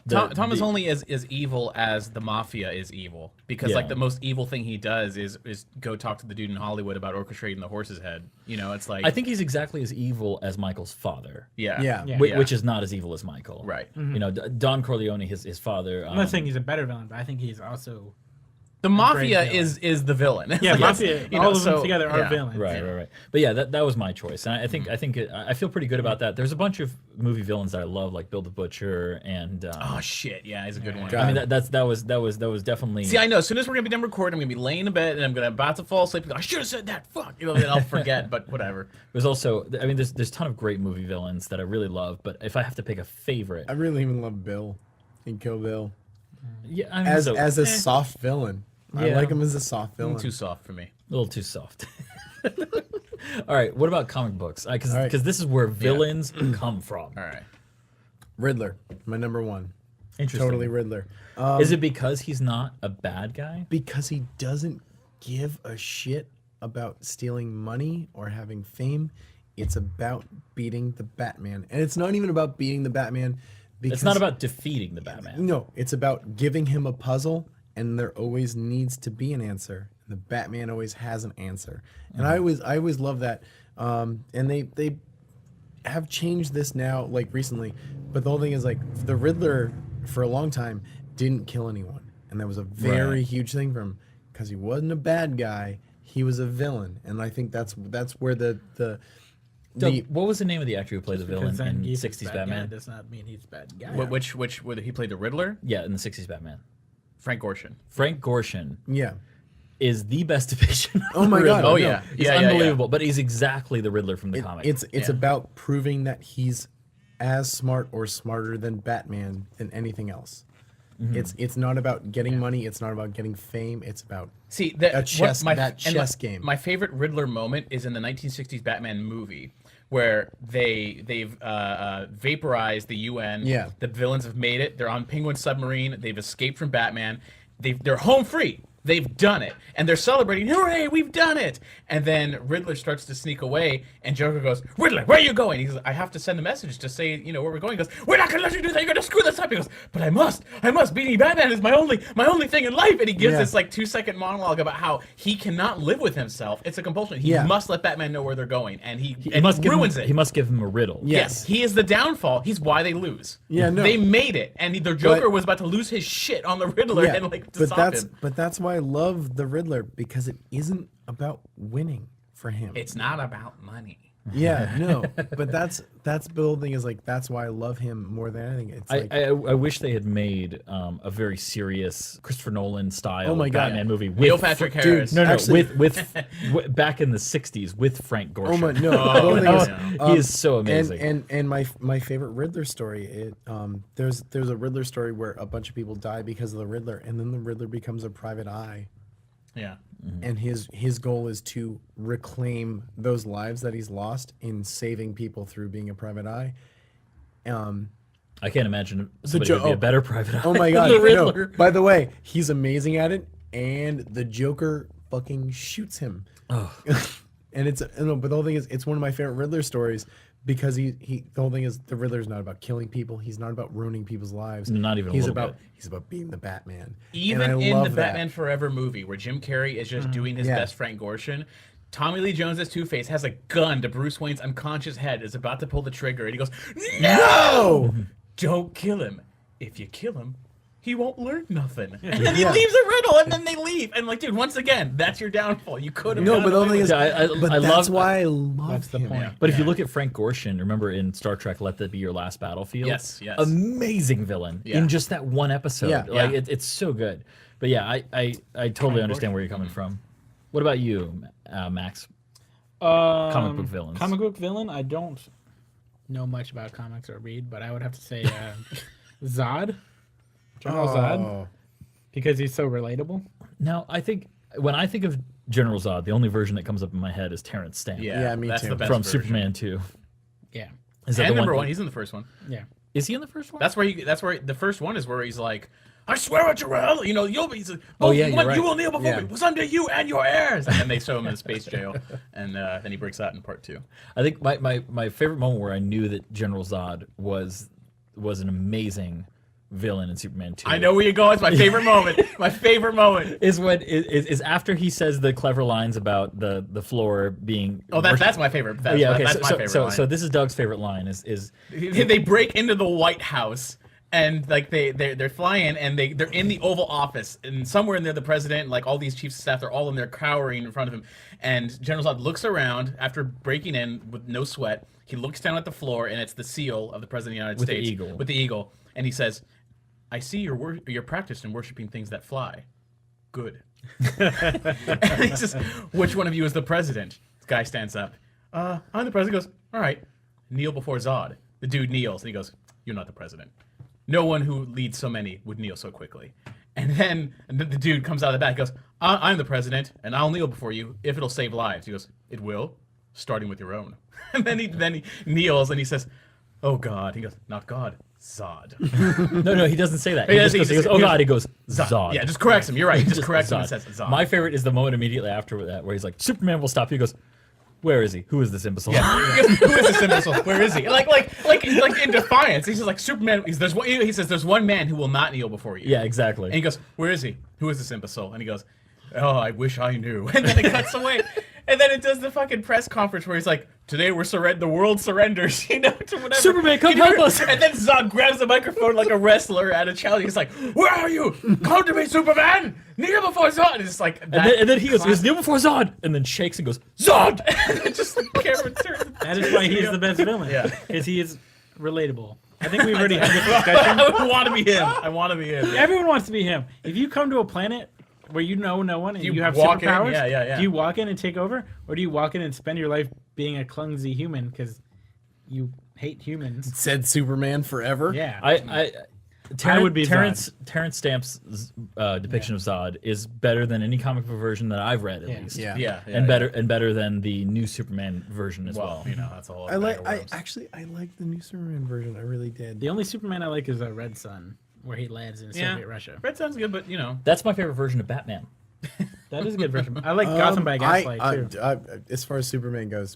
Tom is only as evil as the mafia is evil, because Yeah. like the most evil thing he does is go talk to the dude in Hollywood about orchestrating the horse's head. You know, it's like I think he's exactly as evil as Michael's father. yeah, Yeah. Yeah. Which is not as evil as Michael. Right. You know, Don Corleone, his father. I'm not saying he's a better villain, but I think he's also The mafia villain. is the villain. yeah. Like, Mafia. you All know, of them so- together are yeah. villains. Right. But yeah, that was my choice, and I think I feel pretty good about that. There's a bunch of movie villains that I love, like Bill the Butcher, and Oh shit! Yeah, he's a good one. God. I mean that was definitely. See, I know. As soon as we're gonna be done recording, I'm gonna be laying in bed and I'm gonna about to fall asleep. I should have said that. Fuck. You know, then I'll forget. But whatever. There's also, I mean, there's a ton of great movie villains that I really love, but if I have to pick a favorite, I really even love Bill in Kill Bill yeah, I mean, as so- a soft villain. I Yeah. like him as a soft villain. Too soft for me. a little too soft. All right, what about comic books? Because All right. this is where villains come from. All right. Riddler, my number one. Interesting. Totally Riddler. Is it because he's not a bad guy? Because he doesn't give a shit about stealing money or having fame. It's about beating the Batman. And it's not even about beating the Batman. Because It's not about defeating the Batman. No, it's about giving him a puzzle, and there always needs to be an answer. The Batman always has an answer, and I always love that. And they have changed this now, like recently. But the whole thing is like the Riddler for a long time didn't kill anyone, and that was a very Right. huge thing for him because he wasn't a bad guy. He was a villain, and I think that's where the Doug, what was the name of the actor who played the villain Because in Zangief's 60s bad guy Batman? does not mean he's a bad guy. Which he played the Riddler? Yeah, in the 60s Batman. Frank Gorshin. Frank Gorshin yeah. is the best depiction of Oh my the God, Riddler. I Oh know. yeah. He's yeah, yeah, unbelievable, but he's exactly the Riddler from the comic. It's Yeah. about proving that he's as smart or smarter than Batman than anything else. It's not about getting money. It's not about getting fame. It's about See, that A chess- what that chess game. My favorite Riddler moment is in the 1960s Batman movie, where they've vaporized the UN. Yeah. The villains have made it. They're on Penguin submarine. They've escaped from Batman. They're home free. They've done it, and they're celebrating. Hooray, we've done it! And then Riddler starts to sneak away, and Joker goes, "Riddler, where are you going?" He's like, "I have to send a message to say, where we're going." He goes, "We're not gonna let you do that. You're gonna screw this up." He goes, "But I must. Beating Batman is my only thing in life." And he gives Yeah. this like 2-second monologue about how he cannot live with himself. It's a compulsion. He Yeah. must let Batman know where they're going, and he must ruins give him, it. He must give him a riddle. Yes, he is the downfall. He's why they lose. Yeah, no. They made it, and the Joker But- was about to lose his shit on the Riddler, and like to stop him. But that's why I love the Riddler, because it isn't about winning for him. It's not about money. Yeah, no, but that's the whole thing is like that's why I love him more than anything. It's like I wish they had made a very serious Christopher Nolan style Oh my God. Batman movie with Neil Patrick Harris. No, Actually- with back in the '60s with Frank Gorshin. oh my no, the Oh, whole thing is, yeah. He is so amazing. And my favorite Riddler story. There's a Riddler story where a bunch of people die because of the Riddler, and then the Riddler becomes a private eye. Yeah. And his goal is to reclaim those lives that he's lost in saving people through being a private eye. I can't imagine somebody Jo- would be a oh. better private eye. Oh my than god! the No, Riddler. by the way, he's amazing at it, and the Joker fucking shoots him. Oh. And it's no, but the whole thing is, it's one of my favorite Riddler stories because the whole thing is the Riddler's not about killing people. He's not about ruining people's lives. Not even a He's little about bit. he's about being the Batman. Even and I in love the that. Batman Forever movie, where Jim Carrey is just doing his Yeah. best Frank Gorshin, Tommy Lee Jones as Two-Face has a gun to Bruce Wayne's unconscious head, is about to pull the trigger, and he goes, "No! Don't kill him. If you kill him, he won't learn nothing." And then he Yeah. leaves a riddle, and then they leave. And like, dude, once again, that's your downfall. You could have No, gotten but the away whole thing with is, it. but I that's love- why I love That's the him. point. Yeah. But if you look at Frank Gorshin, remember in Star Trek, Let That Be Your Last Battlefield? Yes, yes. Amazing villain Yeah. in just that one episode. Yeah. Like Yeah. it's so good. But yeah, I totally understand where you're coming from. What about you, Max? Comic book villains. Comic book villain. I don't know much about comics or read, but I would have to say Zod, General Zod, Oh, because he's so relatable. Now, I think when I think of General Zod, the only version that comes up in my head is Terrence Stamp Yeah, me that's too. the best from version. Superman 2. Yeah, Is that And the number one, he's in the first one. yeah. Is he in the first one? That's where the first one is where he's like, "I swear at Jarrell, you know, you'll be. Oh, yeah, you're right. You will kneel before Yeah. me. Someday you and your heirs." And then they show him in a space jail, and then he breaks out in part 2. I think my favorite moment where I knew that General Zod was an amazing villain in Superman 2. I know where you're going. It's my favorite moment. My favorite moment. Is when is after he says the clever lines about the floor being. Oh, that's my favorite. That's, yeah. Okay. that's my favorite So line. this is Doug's favorite line. Is They break into the White House. And like they're flying and they're in the Oval Office and somewhere in there the president and like all these chiefs of staff, they're all in there cowering in front of him, and General Zod looks around after breaking in with no sweat. He looks down at the floor and it's the seal of the president of the United With the States eagle. with the eagle, and he says, "I see you're practiced in worshiping things that fly. Good." And he says, "Which one of you is the president?" This guy stands up. I'm the president. Goes, "All right, kneel before Zod." The dude kneels and he goes, "You're not the president. No one who leads so many would kneel so quickly." And then the dude comes out of the back and goes, I'm the president, and I'll kneel before you if it'll save lives." He goes, "It will, starting with your own." And then he kneels and he says, "Oh God." He goes, "Not God, Zod." no, he doesn't say that. He He, does- just goes, he he goes, just- "Oh he goes, God," he goes, "Zod." Yeah, just corrects him. You're right. He just Just corrects him and Zod. says Zod. My favorite is the moment immediately after that where he's like, "Superman will stop you." He goes, "Where is he? Who is this imbecile?" Yeah. He goes, "Who is this imbecile? Where is he?" Like in defiance. He's just like, Superman. He says, "There's one man who will not kneel before you." Yeah, exactly. And he goes, "Where is he? Who is this imbecile?" And he goes, "Oh, I wish I knew." And then it cuts away. And then it does the fucking press conference where he's like, "Today the world surrenders," you know, to whatever. Superman, come You know, help us. And then Zod grabs the microphone like a wrestler at a challenge. He's like, "Where are you? Come to me, Superman! Kneel before Zod!" And it's like that. and then he goes, "Kneel before Zod," and then shakes and goes, "Zod!" And then just the camera turns. That is why he's the best villain. Yeah. Because he is relatable. I think we've already had this discussion. I want to be him. I want to be him. Everyone wants to be him. If you come to a planet where you know no one and You you have walk in? superpowers, Yeah. do you walk in and take over, or do you walk in and spend your life being a clumsy human because you hate humans? said Superman forever. Yeah, I would be Terrence Stamp's depiction of Zod is better than any comic book version that I've read, at Yeah. least. Yeah. And better than the new Superman version as well. Well, you know, that's a whole. I like. bag of worms. I like the new Superman version. I really did. The only Superman I like is a Red Sun, where he lands in Soviet Russia. Red sounds good, but you know. That's my favorite version of Batman. That is a good version. I like Gotham by Gaslight too. As far as Superman goes,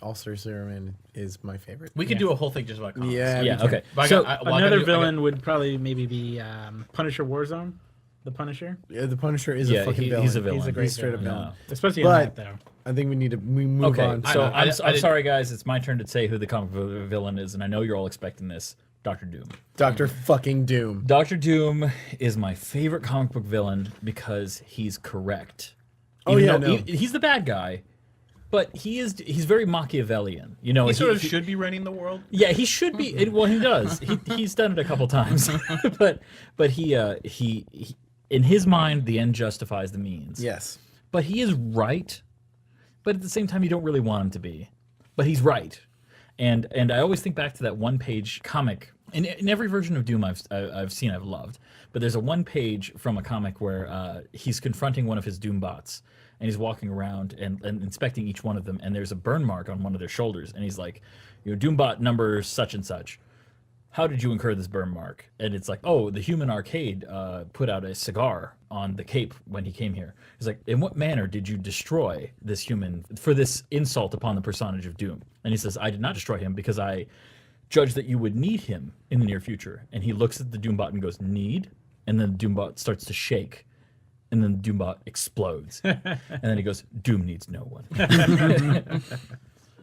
All Star Superman is my favorite. We could do a whole thing just about comics. Yeah. Yeah, we can. okay. But So Another villain would probably maybe be Punisher Warzone, the Punisher, Yeah, the Punisher is Yeah, a fucking he- villain. he's a villain. He's a great He's straight up villain. villain. especially But- in that though. I think we move okay, on. so I I'm did- sorry, guys. It's my turn to say who the comic book villain is, and I know you're all expecting this. Dr. Doom. Doctor fucking Doom. Dr. Doom is my favorite comic book villain because he's correct. Oh, Even yeah, though no. he's the bad guy, but he's very Machiavellian. You know, He sort of should be running the world. Yeah, he should be. Well, he does. He's done it a couple times, but he in his mind the end justifies the means. Yes. But he is right. But at the same time, you don't really want him to be. But he's right. And I always think back to that one-page comic. In every version of Doom I've seen, I've loved. But there's a one-page from a comic where he's confronting one of his Doom bots. And he's walking around and inspecting each one of them. And there's a burn mark on one of their shoulders. And he's like, Doombot number such and such. How did you incur this burn mark? And it's like, oh, the Human Arcade put out a cigar on the cape when he came here. He's like, in what manner did you destroy this human for this insult upon the personage of Doom? And he says, I did not destroy him because I judged that you would need him in the near future. And he looks at the Doombot and goes, need? And then the Doombot starts to shake. And then the Doombot explodes. And then he goes, Doom needs no one.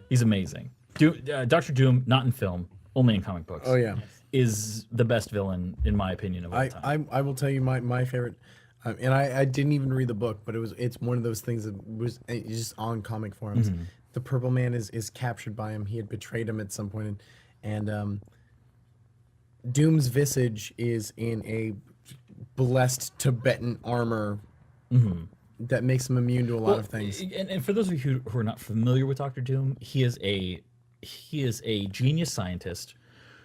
He's amazing. Dr. Doom, not in film, only in comic books. Oh yeah, is the best villain in my opinion of all time. I will tell you my favorite, and I didn't even read the book, but it's one of those things that was just on comic forums. Mm-hmm. The Purple Man is captured by him. He had betrayed him at some point, and Doom's visage is in a blessed Tibetan armor that makes him immune to a lot of things. And for those of you who are not familiar with Dr. Doom, he is a genius scientist.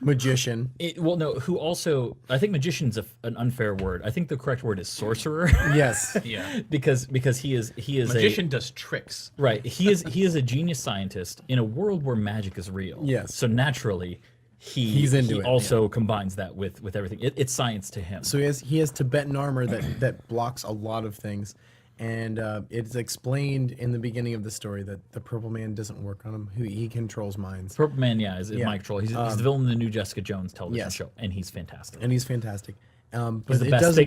Magician. Who also, I think magician's an unfair word. I think the correct word is sorcerer. Yes. Yeah. because he is Magician does tricks. Right. He is a genius scientist in a world where magic is real. Yes. So naturally he's into it. Also combines that with everything. It's science to him. So he has Tibetan armor that blocks a lot of things, and it's explained in the beginning of the story that the Purple Man doesn't work on him. He controls minds. Purple Man, is Mike Troll. He's the villain in the new Jessica Jones television yes. show, and he's fantastic. But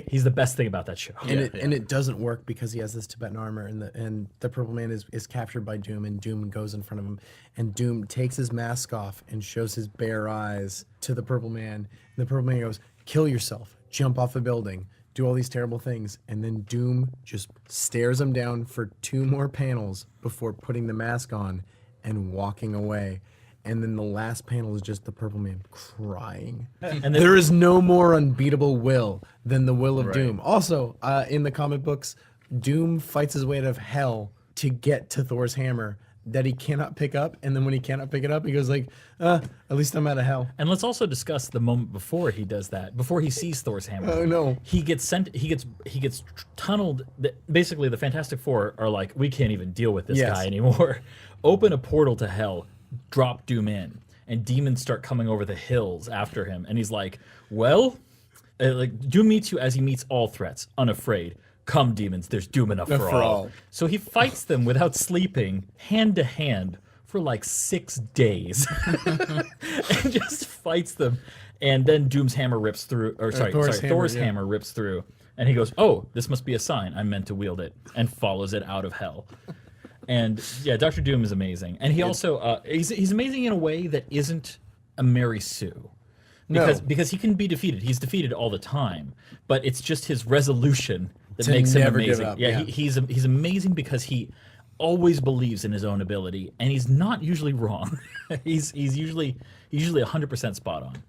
He's the best thing about that show. And it doesn't work because he has this Tibetan armor, and the Purple Man is captured by Doom, and Doom goes in front of him, and Doom takes his mask off and shows his bare eyes to the Purple Man, and the Purple Man goes, kill yourself, jump off a building, do all these terrible things, and then Doom just stares him down for 2 more panels before putting the mask on and walking away. And then the last panel is just the Purple Man crying. And there is no more unbeatable will than the will of Doom. Also, in the comic books, Doom fights his way out of hell to get to Thor's hammer that he cannot pick up. And then when he cannot pick it up, he goes like, at least I'm out of hell. And let's also discuss the moment before he does that. Before he sees Thor's hammer. Oh no. He gets tunneled. Basically, the Fantastic Four are like, we can't even deal with this guy anymore. Open a portal to hell. Drop Doom in, and demons start coming over the hills after him, and he's like, well, Doom meets you as he meets all threats, unafraid. Come, demons, there's doom enough for all. So he fights them without sleeping, hand to hand, for like 6 days. And just fights them. And then Doom's hammer rips through, Thor's hammer rips through, and he goes, oh, this must be a sign, I'm meant to wield it, and follows it out of hell. And yeah, Dr. Doom is amazing, and he also he's amazing in a way that isn't a Mary Sue, because he can be defeated. He's defeated all the time, but it's just his resolution that makes him amazing. He's amazing because he always believes in his own ability, and he's not usually wrong. he's usually 100% spot on.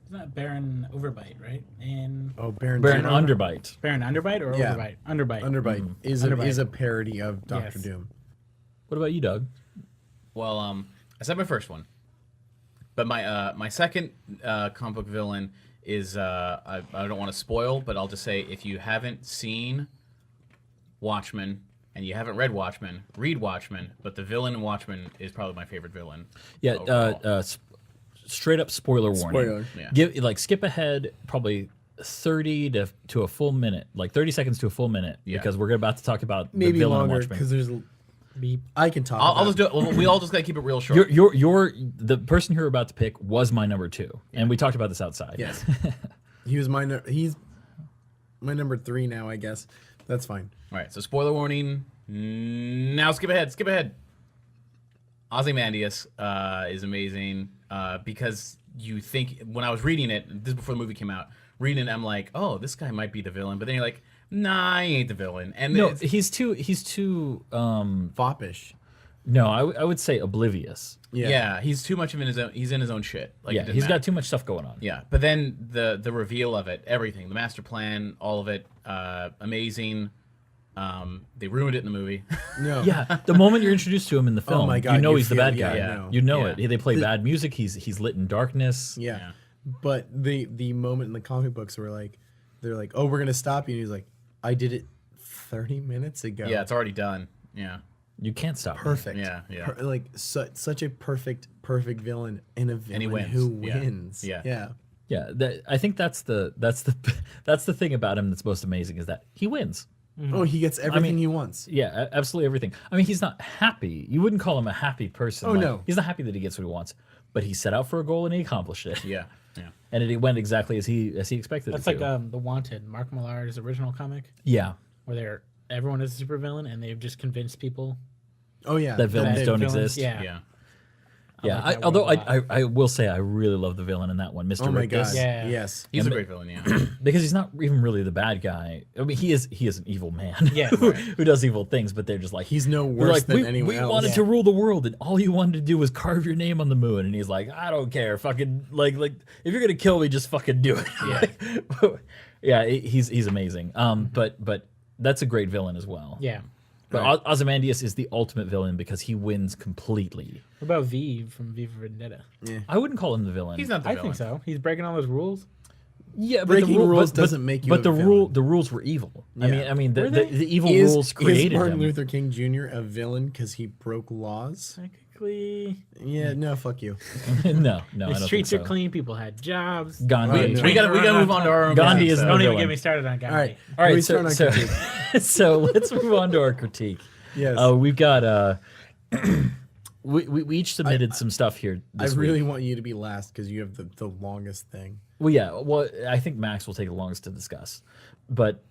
Isn't that Baron Overbite, right? And Baron Underbite. Baron Underbite or Overbite? Underbite. Underbite is a parody of Dr. Doom. What about you, Doug? Well, I said my first one, but my second comic book villain is I don't want to spoil, but I'll just say if you haven't seen Watchmen and you haven't read Watchmen, read Watchmen. But the villain in Watchmen is probably my favorite villain. Yeah. Straight up spoiler warning. Spoiler. Skip ahead probably 30 to a full minute, like 30 seconds to a full minute, because we're about to talk about maybe the villain longer in Watchmen. because there's. I can talk. I'll just do it. We all just gotta keep it real short. The person you're about to pick was my number 2, and we talked about this outside. Yes, he's my number 3 now. I guess that's fine. All right. So spoiler warning. Now skip ahead. Ozymandias is amazing because you think when I was reading it, this is before the movie came out, reading it, I'm like, oh, this guy might be the villain, but then you're like, nah, he ain't the villain. And no, he's too foppish. No, I would say oblivious. Yeah. He's too much of in his own. He's in his own shit. Like, Yeah, it didn't he's matter. got too much stuff going on. Yeah, but then the reveal of it, everything, the master plan, all of it, amazing. They ruined it in the movie. No. Yeah, the moment you're introduced to him in the film, my God, you know you he's the feel- bad yeah, guy. I know. You know Yeah. it. They play bad music. He's lit in darkness. Yeah. Yeah. But the moment in the comic books where like they're like, "Oh, we're gonna stop you," and he's like, "I did it 30 minutes ago." Yeah, it's already done. Yeah, You can't stop. him. perfect. Yeah, yeah. Like such a perfect villain and a villain he wins. who Yeah. wins. Yeah. Yeah. Yeah, I think that's the that's the thing about him that's most amazing is that he wins. Oh, he gets everything he wants. Yeah, absolutely everything. I mean, he's not happy. You wouldn't call him a happy person. Oh, no. He's not happy that he gets what he wants, but he set out for a goal and he accomplished it. yeah, yeah. And it went exactly as he expected That's it like to. The Wanted, Mark Millar's original comic, Yeah, where everyone is a supervillain and they've just convinced people. Oh yeah. that villains that don't villains- exist. Yeah. Yeah. Yeah, like that although one a lot. I will say I really love the villain in that one, Mr. Oh my Rictus, God. Yeah. Yes. He's a And- great villain. Yeah, because he's not even really the bad guy. I mean, he is an evil man, Yeah, who, right. who does evil things. But they're just like He's no they're worse like, than we, anyone we else. wanted Yeah. to rule the world, and all you wanted to do was carve your name on the moon. And he's like, I don't care, fucking like if you're gonna kill me, just fucking do it. Yeah. Yeah, he's amazing. But that's a great villain as well. Yeah. But Ozymandias is the ultimate villain because he wins completely. What about V from V for Vendetta? I wouldn't call him the villain. he's not the I villain. think so. He's breaking all those rules. Yeah, but Breaking the rules doesn't make you But a the villain. the rules were evil. Yeah. I mean, Were the they? evil rules created Martin them. Luther King Jr. a villain because he broke laws? Technically, Yeah. No. Fuck you. no, I the don't think streets so. are clean. People had jobs. Gandhi. no. We gotta move on to our own. Gandhi business, is though. no Don't even villain. get me started on Gandhi. All right. All right, We so start on critique. so let's move on to our critique. Yes. We've got we each submitted some stuff here I this really week. want you to be last because you have the longest thing. Well, yeah. Well, I think Max will take the longest to discuss, but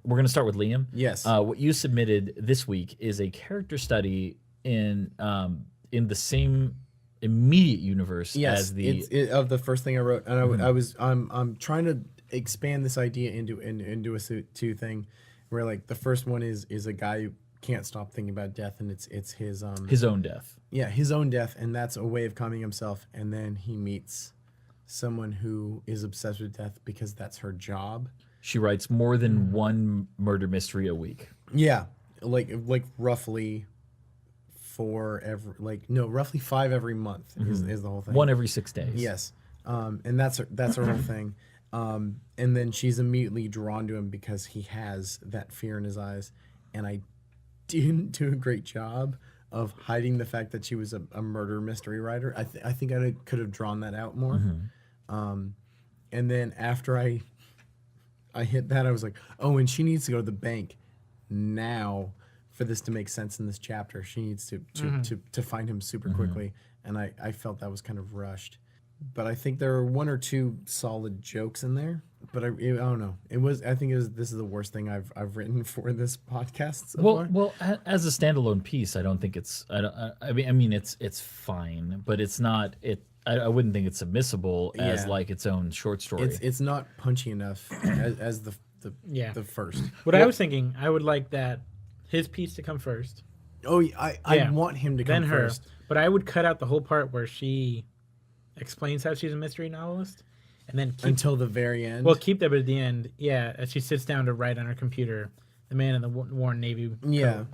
we're going to start with Liam. Yes. What you submitted this week is a character study in the same immediate universe Yes. as the Of the first thing I wrote, and I'm trying to expand this idea into a two thing, where like the first one is a guy who can't stop thinking about death, and it's his own death. yeah, his own death, and that's a way of calming himself. And then he meets someone who is obsessed with death because that's her job. She writes more than one murder mystery a week. Yeah, like roughly roughly 5 every month is the whole thing. One every 6 days. Yes, and that's her whole thing. And then she's immediately drawn to him because he has that fear in his eyes, and I didn't do a great job of hiding the fact that she was a murder mystery writer. I think I could have drawn that out more. And then after I hit that, I was like, oh, and she needs to go to the bank now for this to make sense in this chapter. She needs to find him super quickly, and I felt that was kind of rushed. But I think there are 1 or 2 solid jokes in there. But I don't know. This is the worst thing I've written for this podcast so far. Well, as a standalone piece, I don't think it's. I mean, it's fine, but it's not. I wouldn't think it's submissible as Yeah. like its own short story. It's not punchy enough as the first. What I was thinking, I would like that his piece to come first, Oh, I Yeah. want him to come then her. first. But I would cut out the whole part where she explains how she's a mystery novelist, and then keep Until the very end. keep that. But at the end, yeah, as she sits down to write on her computer, the man in the Warren Navy. yeah.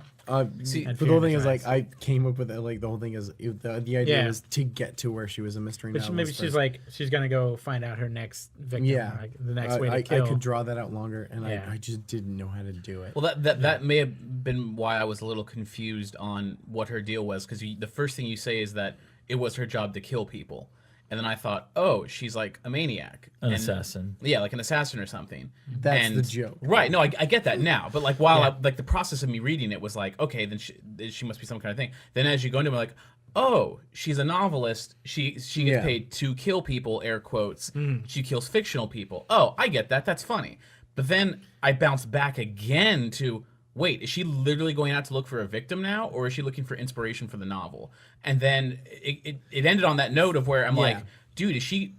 See, But fear the whole in thing his is like eyes. I came up with it. Like the whole thing is the idea Yeah. was to get to where she was a mystery But novelist. maybe she's first. like she's gonna go find out her next victim. Yeah. like the next way to I kill. could draw that out longer, and Yeah. I just didn't know how to do it. Well, that may have been why I was a little confused on what her deal was, because the first thing you say is that it was her job to kill people, and then I thought, oh, she's like a maniac, An And- assassin. yeah, like an assassin or something. That's And- the joke. right? No, I get that now, but like while Yeah. like the process of me reading it was like, okay, then she must be some kind of thing. Then as you go into it, like, oh, she's a novelist. She gets Yeah. paid to kill people, air quotes. She kills fictional people. Oh, I get that. That's funny. But then I bounce back again to, wait, is she literally going out to look for a victim now, or is she looking for inspiration for the novel? And then it ended on that note of where I'm like, dude,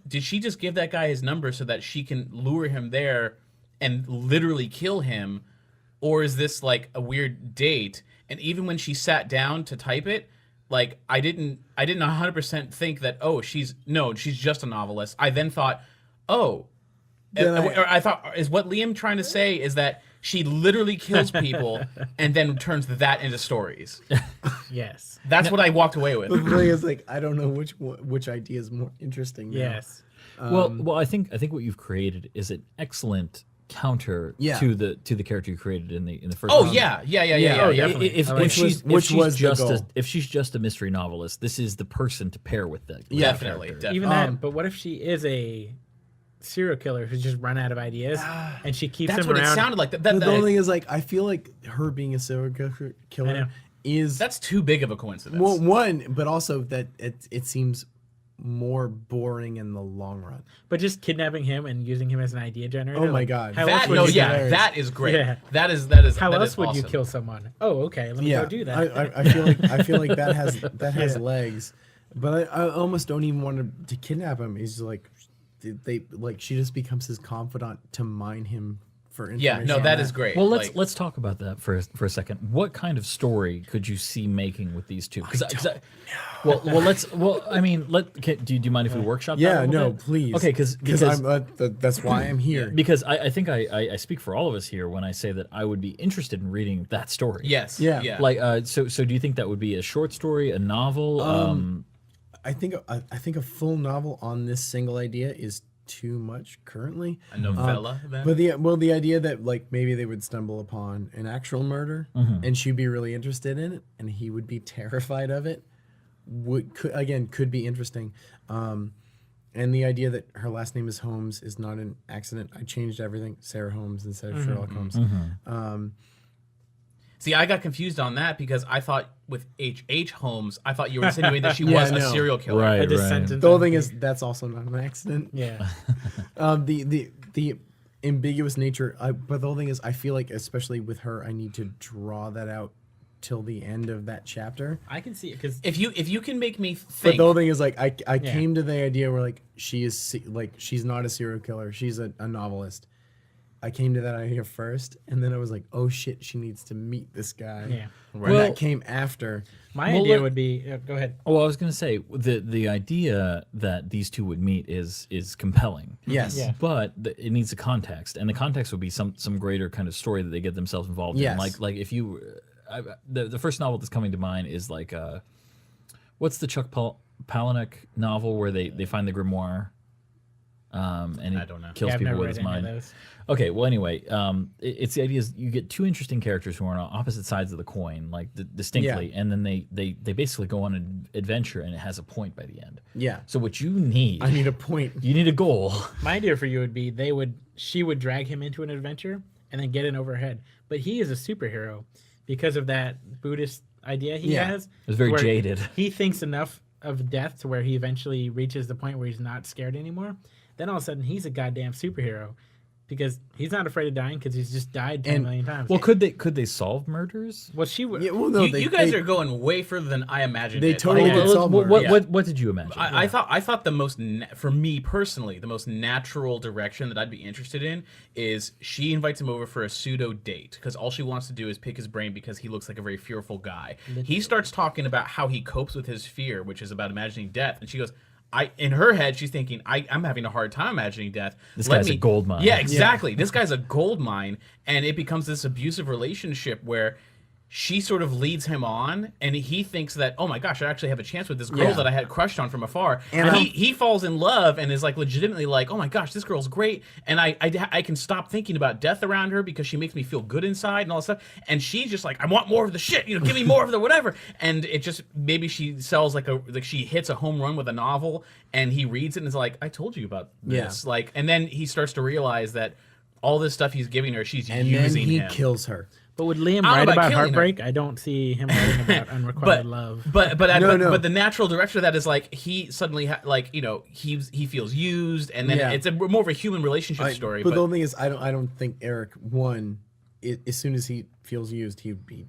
did she just give that guy his number so that she can lure him there and literally kill him or is this like a weird date? And even when she sat down to type it, like I didn't 100% think that she's just a novelist. I then thought, or I thought, is what Liam trying to say is that she literally kills people and then turns that into stories. Yes. That's what I walked away with. The thing is, like, I don't know which idea is more interesting. Now. Yes. Well, I think what you've created is an excellent counter to the character you created in the first. Oh round. yeah. Oh, definitely. If she's just a mystery novelist, this is the person to pair with that. Definitely. Even that. But what if she is a serial killer who's just run out of ideas and she keeps That's him what around? it sounded like. The only thing is, like, I feel like her being a serial killer is that's too big of a coincidence. Well, one, but also that it seems more boring in the long run. But just kidnapping him and using him as an idea generator. Oh my god, how else would you that is great. Yeah. That is. How that else is would you awesome. kill someone? Oh, okay. Let me go do that. I feel like that has legs, but I almost don't even want to kidnap him. He's like, she just becomes his confidant to mine him for information. Yeah, no, that is great. Well, let's talk about that for a second. What kind of story could you see making with these two? Do you mind if we workshop that? Yeah, a little no, bit? please. Okay, because that's why I'm here. Because I think I speak for all of us here when I say that I would be interested in reading that story. Yes. Yeah. Like, so do you think that would be a short story, a novel? I think a full novel on this single idea is too much currently. A novella, then? But the idea that, like, maybe they would stumble upon an actual murder and she'd be really interested in it and he would be terrified of it could be interesting. And the idea that her last name is Holmes is not an accident. I changed everything, Sarah Holmes instead of Sherlock Holmes. See, I got confused on that because I thought with H.H. Holmes, I thought you were insinuating that she was a serial killer. Right. The whole thing is that's also not an accident. Yeah. The ambiguous nature, but the whole thing is, I feel like, especially with her, I need to draw that out till the end of that chapter. I can see it because If you can make me But think, the whole thing is, like, I came to the idea where, like, she's not a serial killer, she's a novelist. I came to that idea first, and then I was like, oh shit, she needs to meet this guy. Yeah. And that came after. my idea would be go ahead. Well, I was going to say the idea that these two would meet is compelling. Yes. Yeah. But it needs a context, and the context would be some greater kind of story that they get themselves involved in. Yes. Like if you, the first novel that's coming to mind is like, what's the Chuck Palahniuk novel where they find the grimoire, and I don't know. kills I've people never with read his any of mind. those. Okay, well, anyway, it's the idea is you get two interesting characters who are on opposite sides of the coin, like distinctly, and then they basically go on an adventure, and it has a point by the end. Yeah. So what you need, I need a point. you need a goal. My idea for you would be she would drag him into an adventure and then get in over her head. But he is a superhero because of that Buddhist idea he has. It's very where jaded. He thinks enough of death to where he eventually reaches the point where he's not scared anymore. Then all of a sudden he's a goddamn superhero because he's not afraid of dying because he's just died 10 million times. Well, could they solve murders? Well, she would. Yeah, well, no, you guys are going way further than I imagined. They it. totally Like, did solve What, murders. what did you imagine? I thought the most for me personally, the most natural direction that I'd be interested in is she invites him over for a pseudo date because all she wants to do is pick his brain because he looks like a very fearful guy. He starts talking about how he copes with his fear, which is about imagining death, and she goes, in her head, she's thinking, I'm having a hard time imagining death. This guy's a gold mine. Yeah, exactly. This guy's a gold mine, and it becomes this abusive relationship where she sort of leads him on, and he thinks that, oh my gosh, I actually have a chance with this girl that I had crushed on from afar. And he falls in love and is like legitimately like, oh my gosh, this girl's great, and I can stop thinking about death around her because she makes me feel good inside and all that stuff. And she's just like, I want more of the shit, give me more of the whatever. And it just, maybe she sells like she hits a home run with a novel, and he reads it and is like, I told you about this. Like, and then he starts to realize that all this stuff he's giving her, she's And using then he him. kills her. But would Liam I write don't know about about killing her. heartbreak? I don't see him writing about unrequited love. But No. the natural direction of that is like he suddenly he feels used, and then it's more of a human relationship story. But the only thing is, I don't think Eric as soon as he feels used, he'd be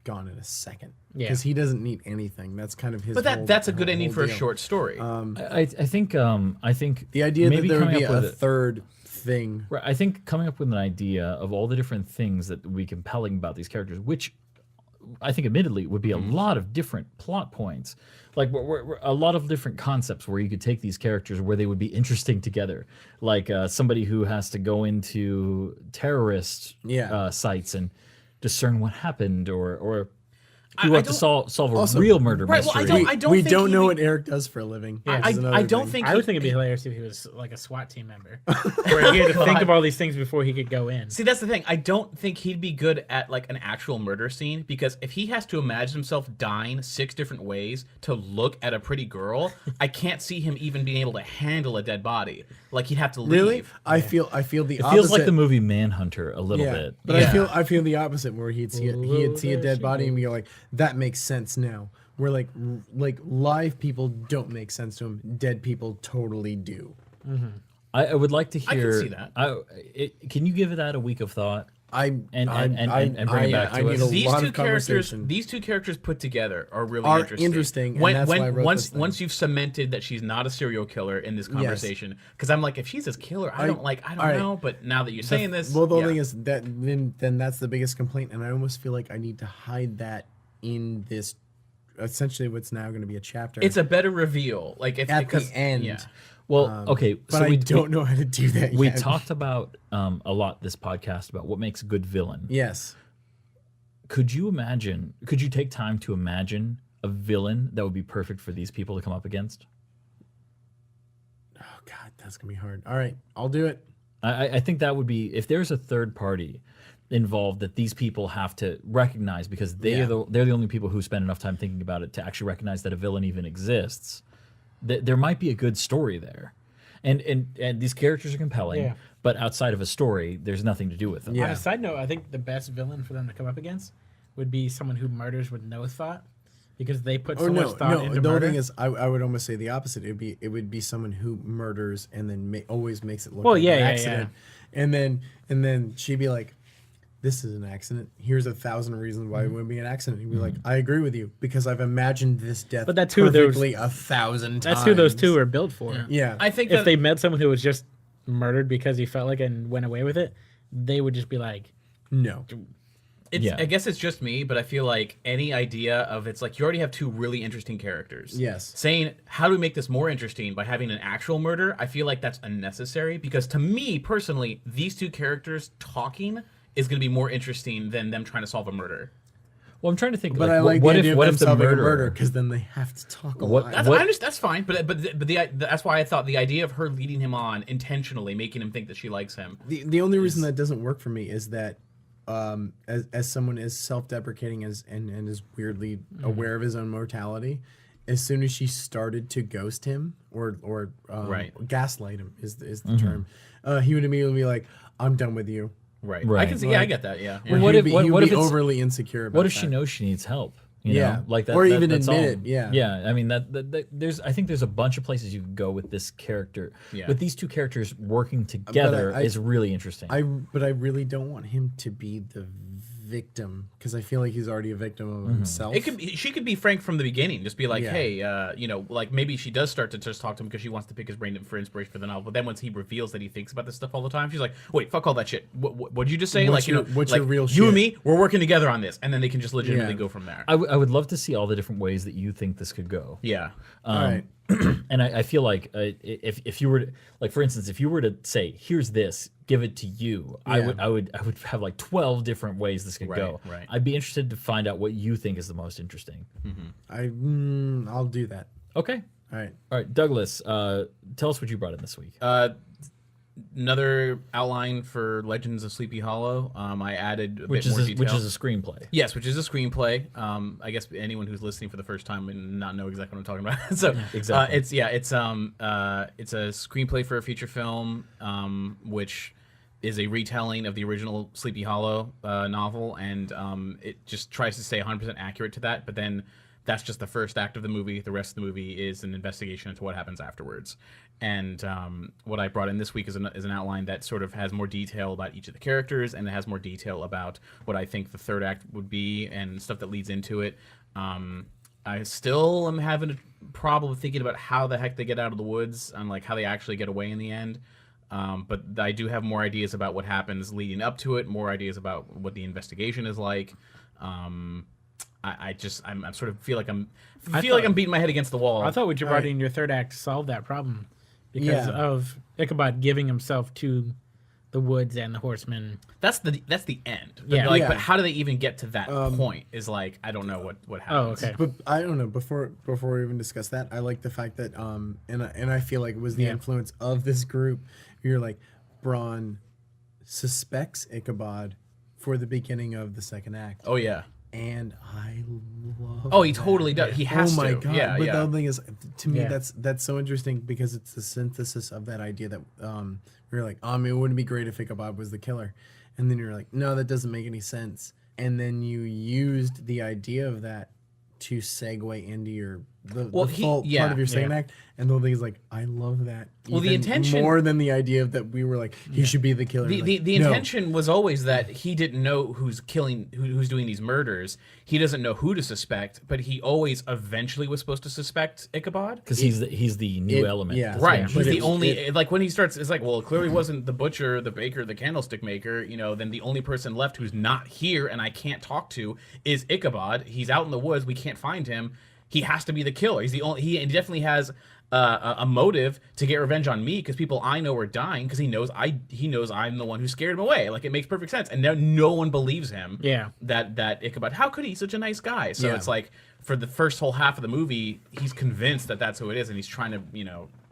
gone in a second. Yeah. Because he doesn't need anything. That's kind of his. But that's a good ending for a deal. short story. I think The idea that maybe there would coming be up a with it- third thing. Right, I think coming up with an idea of all the different things that would be compelling about these characters, which I think admittedly would be a lot of different plot points, like a lot of different concepts where you could take these characters where they would be interesting together, like somebody who has to go into terrorist sites and discern what happened, or who have to solve a also- real murder Right, well, mystery. I don't we think don't he'd know be- what Eric does for a living. Yeah. Which is another I don't thing. think I would think it'd be hilarious if he was like a SWAT team member, where he had to think of all these things before he could go in. See, that's the thing. I don't think he'd be good at like an actual murder scene, because if he has to imagine himself dying 6 different ways to look at a pretty girl, I can't see him even being able to handle a dead body. Like he'd have to leave. Really, I feel the It opposite. feels like the movie Manhunter a little bit. But Yeah. I feel the opposite, where he'd see a dead body and be like, that makes sense now. Where like live people don't make sense to him, dead people totally do. I would like to can hear. see that. Can you give that a week of thought? And bring it back to us. need a These lot two of characters, conversation. these two characters put together are really Are interesting. interesting, and When, that's when why I wrote once this thing. once you've cemented that she's not a serial killer in this conversation, because I'm like, if she's a killer, I don't alright. know. But now that you're saying this, Well, the yeah. thing is that then that's the biggest complaint, and I almost feel like I need to hide that in this. Essentially, what's now going to be a chapter. It's a better reveal. Like if at because, the end. Yeah. Well, okay, But so I don't know how to do that We yet. talked about a lot this podcast about what makes a good villain. Yes. Could you imagine? Could you take time to imagine a villain that would be perfect for these people to come up against? Oh God, that's gonna be hard. All right, I'll do it. I think that would be, if there's a third party involved that these people have to recognize, because they're the only people who spend enough time thinking about it to actually recognize that a villain even exists. There might be a good story there, and these characters are compelling. Yeah. But outside of a story, there's nothing to do with them. Yeah. On a side note, I think the best villain for them to come up against would be someone who murders with no thought, because they put so much thought into The murder. only thing is, I would almost say the opposite. It would be someone who murders and then always makes it look Well, like yeah, an yeah, accident, and then she'd be like, "This is an accident. Here's 1,000 reasons why it wouldn't be an accident." You'd be like, "I agree with you because I've imagined this death But that's who those- perfectly 1,000 times." That's who those two are built for. Yeah, I think If that they met someone who was just murdered because he felt like it and went away with it, they would just be like, no. Yeah. I guess it's just me, but I feel like any idea of, it's like you already have 2 really interesting characters. Yes. Saying, how do we make this more interesting by having an actual murder? I feel like that's unnecessary, because to me personally, these 2 characters talking is going to be more interesting than them trying to solve a murder. Well, I'm trying to think. But like, I like what the if idea what of if them the solving a murderer? murder because then they have to talk a What- lot. That's, What- I understand, that's fine, but that's why I thought the idea of her leading him on intentionally, making him think that she likes him. The only reason that doesn't work for me is that as someone as self-deprecating as and is weirdly aware of his own mortality, as soon as she started to ghost him or Right. gaslight him is the term, he would immediately be like, "I'm done with you." Right. Right. I can see. Yeah, I get that. Yeah. Or What he'd if- be, what- he'd what be if it's- overly insecure about What if she that. knows she needs help? You Yeah. know, like that, Or that- even that's admit all. it, yeah. Yeah. I mean that there's, I think there's a bunch of places you could go with this character. Yeah. With these 2 characters working together I- is really interesting. But I really don't want him to be the victim because I feel like he's already a victim of himself. It could be, she could be frank from the beginning, just be like, Yeah. hey, like maybe she does start to just talk to him because she wants to pick his brain for inspiration for the novel. But then once he reveals that he thinks about this stuff all the time, she's like, wait, fuck all that shit. What'd you just say? What's Like, you your- know, what's like, your real you shit? and me, we're working together on this, and then they can just legitimately Yeah. go from there. I would love to see all the different ways that you think this could go. Yeah. All right. And I feel like if you were to, like, for instance, if you were to say, here's this, give it to you, I would have like 12 different ways this could go. Right. I'd be interested to find out what you think is the most interesting. I'll do that. Okay. All right. All right, Douglas, tell us what you brought in this week. Another outline for Legends of Sleepy Hollow. I added a Which bit more is detail. which is a screenplay. Yes, which is a screenplay. I guess anyone who's listening for the first time would not know exactly what I'm talking about. So exactly. it's a screenplay for a feature film, which is a retelling of the original Sleepy Hollow novel, and it just tries to stay 100% accurate to that, but then that's just the first act of the movie. The rest of the movie is an investigation into what happens afterwards. And what I brought in this week is an outline that sort of has more detail about each of the characters, and it has more detail about what I think the third act would be and stuff that leads into it. I still am having a problem thinking about how the heck they get out of the woods and like how they actually get away in the end. But I do have more ideas about what happens leading up to it, more ideas about what the investigation is like. I'm sort of feel like I'm beating my head against the wall. I thought what you brought in your third act solved that problem because of Ichabod giving himself to the woods and the horsemen. That's the end. But but how do they even get to that point? Is like I don't know what happens. Oh, okay. But I don't know. Before we even discuss that, I like the fact that and I feel like it was the influence of this group. You're like, Bronn suspects Ichabod for the beginning of the second act. Oh yeah. And I love. Oh, he totally does. He has to. Oh my god! Yeah, but yeah. the other thing is, to me, that's so interesting because it's the synthesis of that idea that we're like, it wouldn't be great if Ichabod was the killer, and then you're like, no, that doesn't make any sense. And then you used the idea of that to segue into your the full part of your second act. And the whole thing is like, I love that. Well, the intention more than the idea of that we were like, he should be the killer. The intention was always that he didn't know who's killing, who's doing these murders. He doesn't know who to suspect, but he always eventually was supposed to suspect Ichabod because he's the new element. Yeah, right. He's the only like when he starts. It's like, well, it clearly wasn't the butcher, the baker, the candlestick maker. You know, then the only person left who's not here and I can't talk to is Ichabod. He's out in the woods. We can't find him. He has to be the killer. He's the only. He definitely has a motive to get revenge on me because people I know are dying because he knows I'm the one who scared him away. Like it makes perfect sense, and now no one believes him. Yeah. That Ichabod. How could he? He's such a nice guy. So it's like for the first whole half of the movie, he's convinced that that's who it is, and he's trying to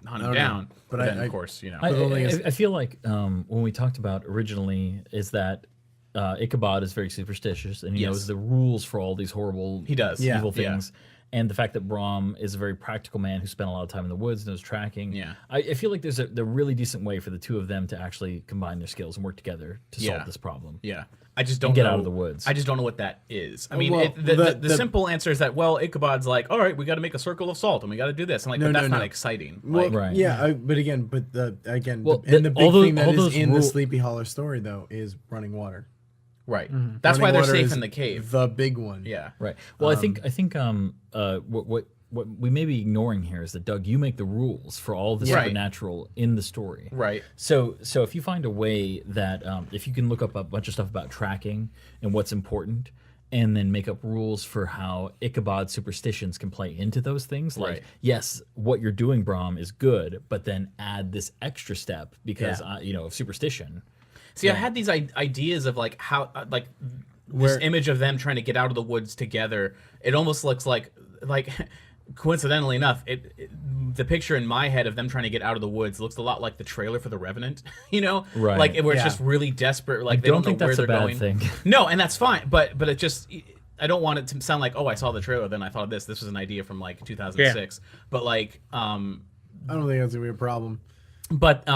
hunt him down. But then, of course, I feel like when we talked about originally is that. Ichabod is very superstitious, and he knows the rules for all these horrible, evil things. Yeah. And the fact that Brom is a very practical man who spent a lot of time in the woods, knows tracking. Yeah, I feel like there's a really decent way for the two of them to actually combine their skills and work together to solve this problem. Yeah, I just don't get out of the woods. I just don't know what that is. I mean, the simple answer is that Ichabod's like, all right, we got to make a circle of salt and we got to do this. I'm like, but that's not exciting. Well, like, right. Yeah, the big thing that is in the Sleepy Hollow story though is running water. Right. Mm-hmm. That's why they're safe in the cave. The big one. Yeah. Right. Well, I think what we may be ignoring here is that Doug, you make the rules for all the supernatural in the story. Right. So if you find a way that if you can look up a bunch of stuff about tracking and what's important, and then make up rules for how Ichabod superstitions can play into those things. Like, yes, what you're doing, Brom, is good, but then add this extra step because of superstition. See, I had these ideas of like how this image of them trying to get out of the woods together. It almost looks like coincidentally enough, the picture in my head of them trying to get out of the woods looks a lot like the trailer for The Revenant. Right? Like where it's just really desperate. Like they don't know where they're going. Thing. No, and that's fine. But it just. I don't want it to sound like, oh, I saw the trailer, then I thought of this. This was an idea from like 2006. Yeah. But like, I don't think that's gonna be a problem. But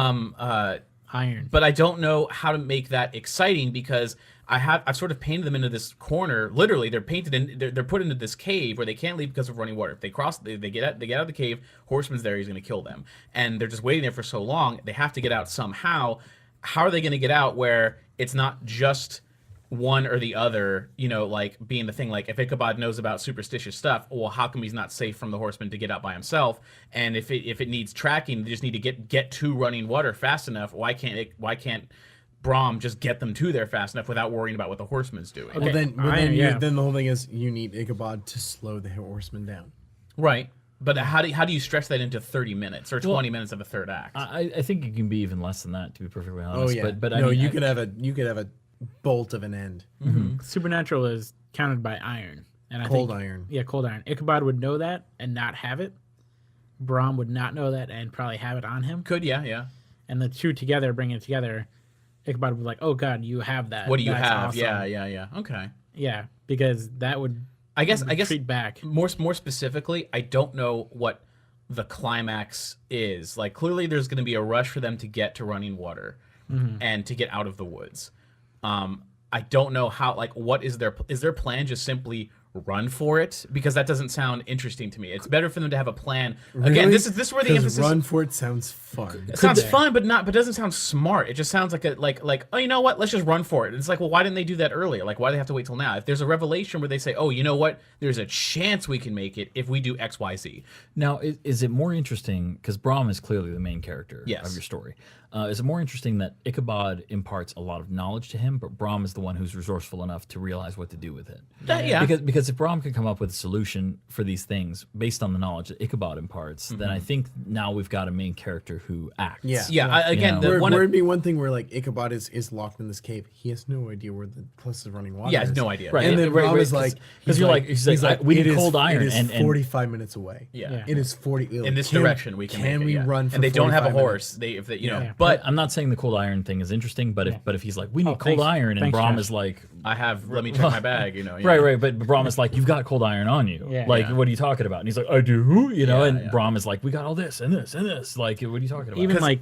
Iron. But I don't know how to make that exciting because I've sort of painted them into this corner. Literally, they're painted in. They're put into this cave where they can't leave because of running water. If they cross, they get out of the cave. Horseman's there. He's going to kill them, and they're just waiting there for so long. They have to get out somehow. How are they going to get out where it's not just one or the other, like being the thing. Like if Ichabod knows about superstitious stuff, well, how come he's not safe from the horseman to get out by himself? And if it needs tracking, they just need to get to running water fast enough. Why can't Brom just get them to there fast enough without worrying about what the horseman's doing? Okay. Then the whole thing is you need Ichabod to slow the horseman down. Right. But how do you stretch that into 30 minutes or 20 minutes of a third act? I think it can be even less than that, to be perfectly honest. Oh yeah. But no, you could have a bolt of an end. Mm-hmm. Supernatural is counted by iron, and I think iron. Yeah, cold iron. Ichabod would know that and not have it. Brom would not know that and probably have it on him. Could, yeah. And the two together, bringing it together, Ichabod would be like, "Oh God, you have that. What do you have? Awesome." Yeah. Okay. Yeah, because that would. I guess back more specifically, I don't know what the climax is. Like clearly, there's going to be a rush for them to get to running water and to get out of the woods. I don't know how. Like, what is their plan? Just simply run for it, because that doesn't sound interesting to me. It's better for them to have a plan. Really? Again, this is where the 'Cause emphasis. run for it sounds fun. It sounds fun, but doesn't sound smart. It just sounds like oh, you know what? Let's just run for it. It's like, well, why didn't they do that earlier? Like, why do they have to wait till now? If there's a revelation where they say, oh, you know what? There's a chance we can make it if we do X, Y, Z. Now, is it more interesting, because Brahm is clearly the main character Yes. of your story, is it more interesting that Ichabod imparts a lot of knowledge to him, but Brahm is the one who's resourceful enough to realize what to do with it? Yeah. Because if Brahm can come up with a solution for these things based on the knowledge that Ichabod imparts, then I think now we've got a main character who acts. Yeah. Again, You know, Where it'd be one thing where like Ichabod is locked in this cave. He has no idea where the closest running water Yeah, is. has no idea. Right. And then Brahm is like, because you're like, he's like, we "It need is- cold iron, It is and 45 minutes away. Yeah. It is 40. In this direction, we can make it, we yeah. run? For and they don't have a 45 horse. minutes? They Yeah. But I'm not saying the cold iron thing is interesting, but if he's like, we need cold thanks. iron, and Thanks, Brahm Josh. is like, I have. Let me check my bag. Yeah. right, but Brahm is like, you've got cold iron on you. Yeah. Like, Yeah. what are you talking about? And he's like, I do, and yeah. Brahm is like, we got all this and this and this. Like, what are you talking about? Even like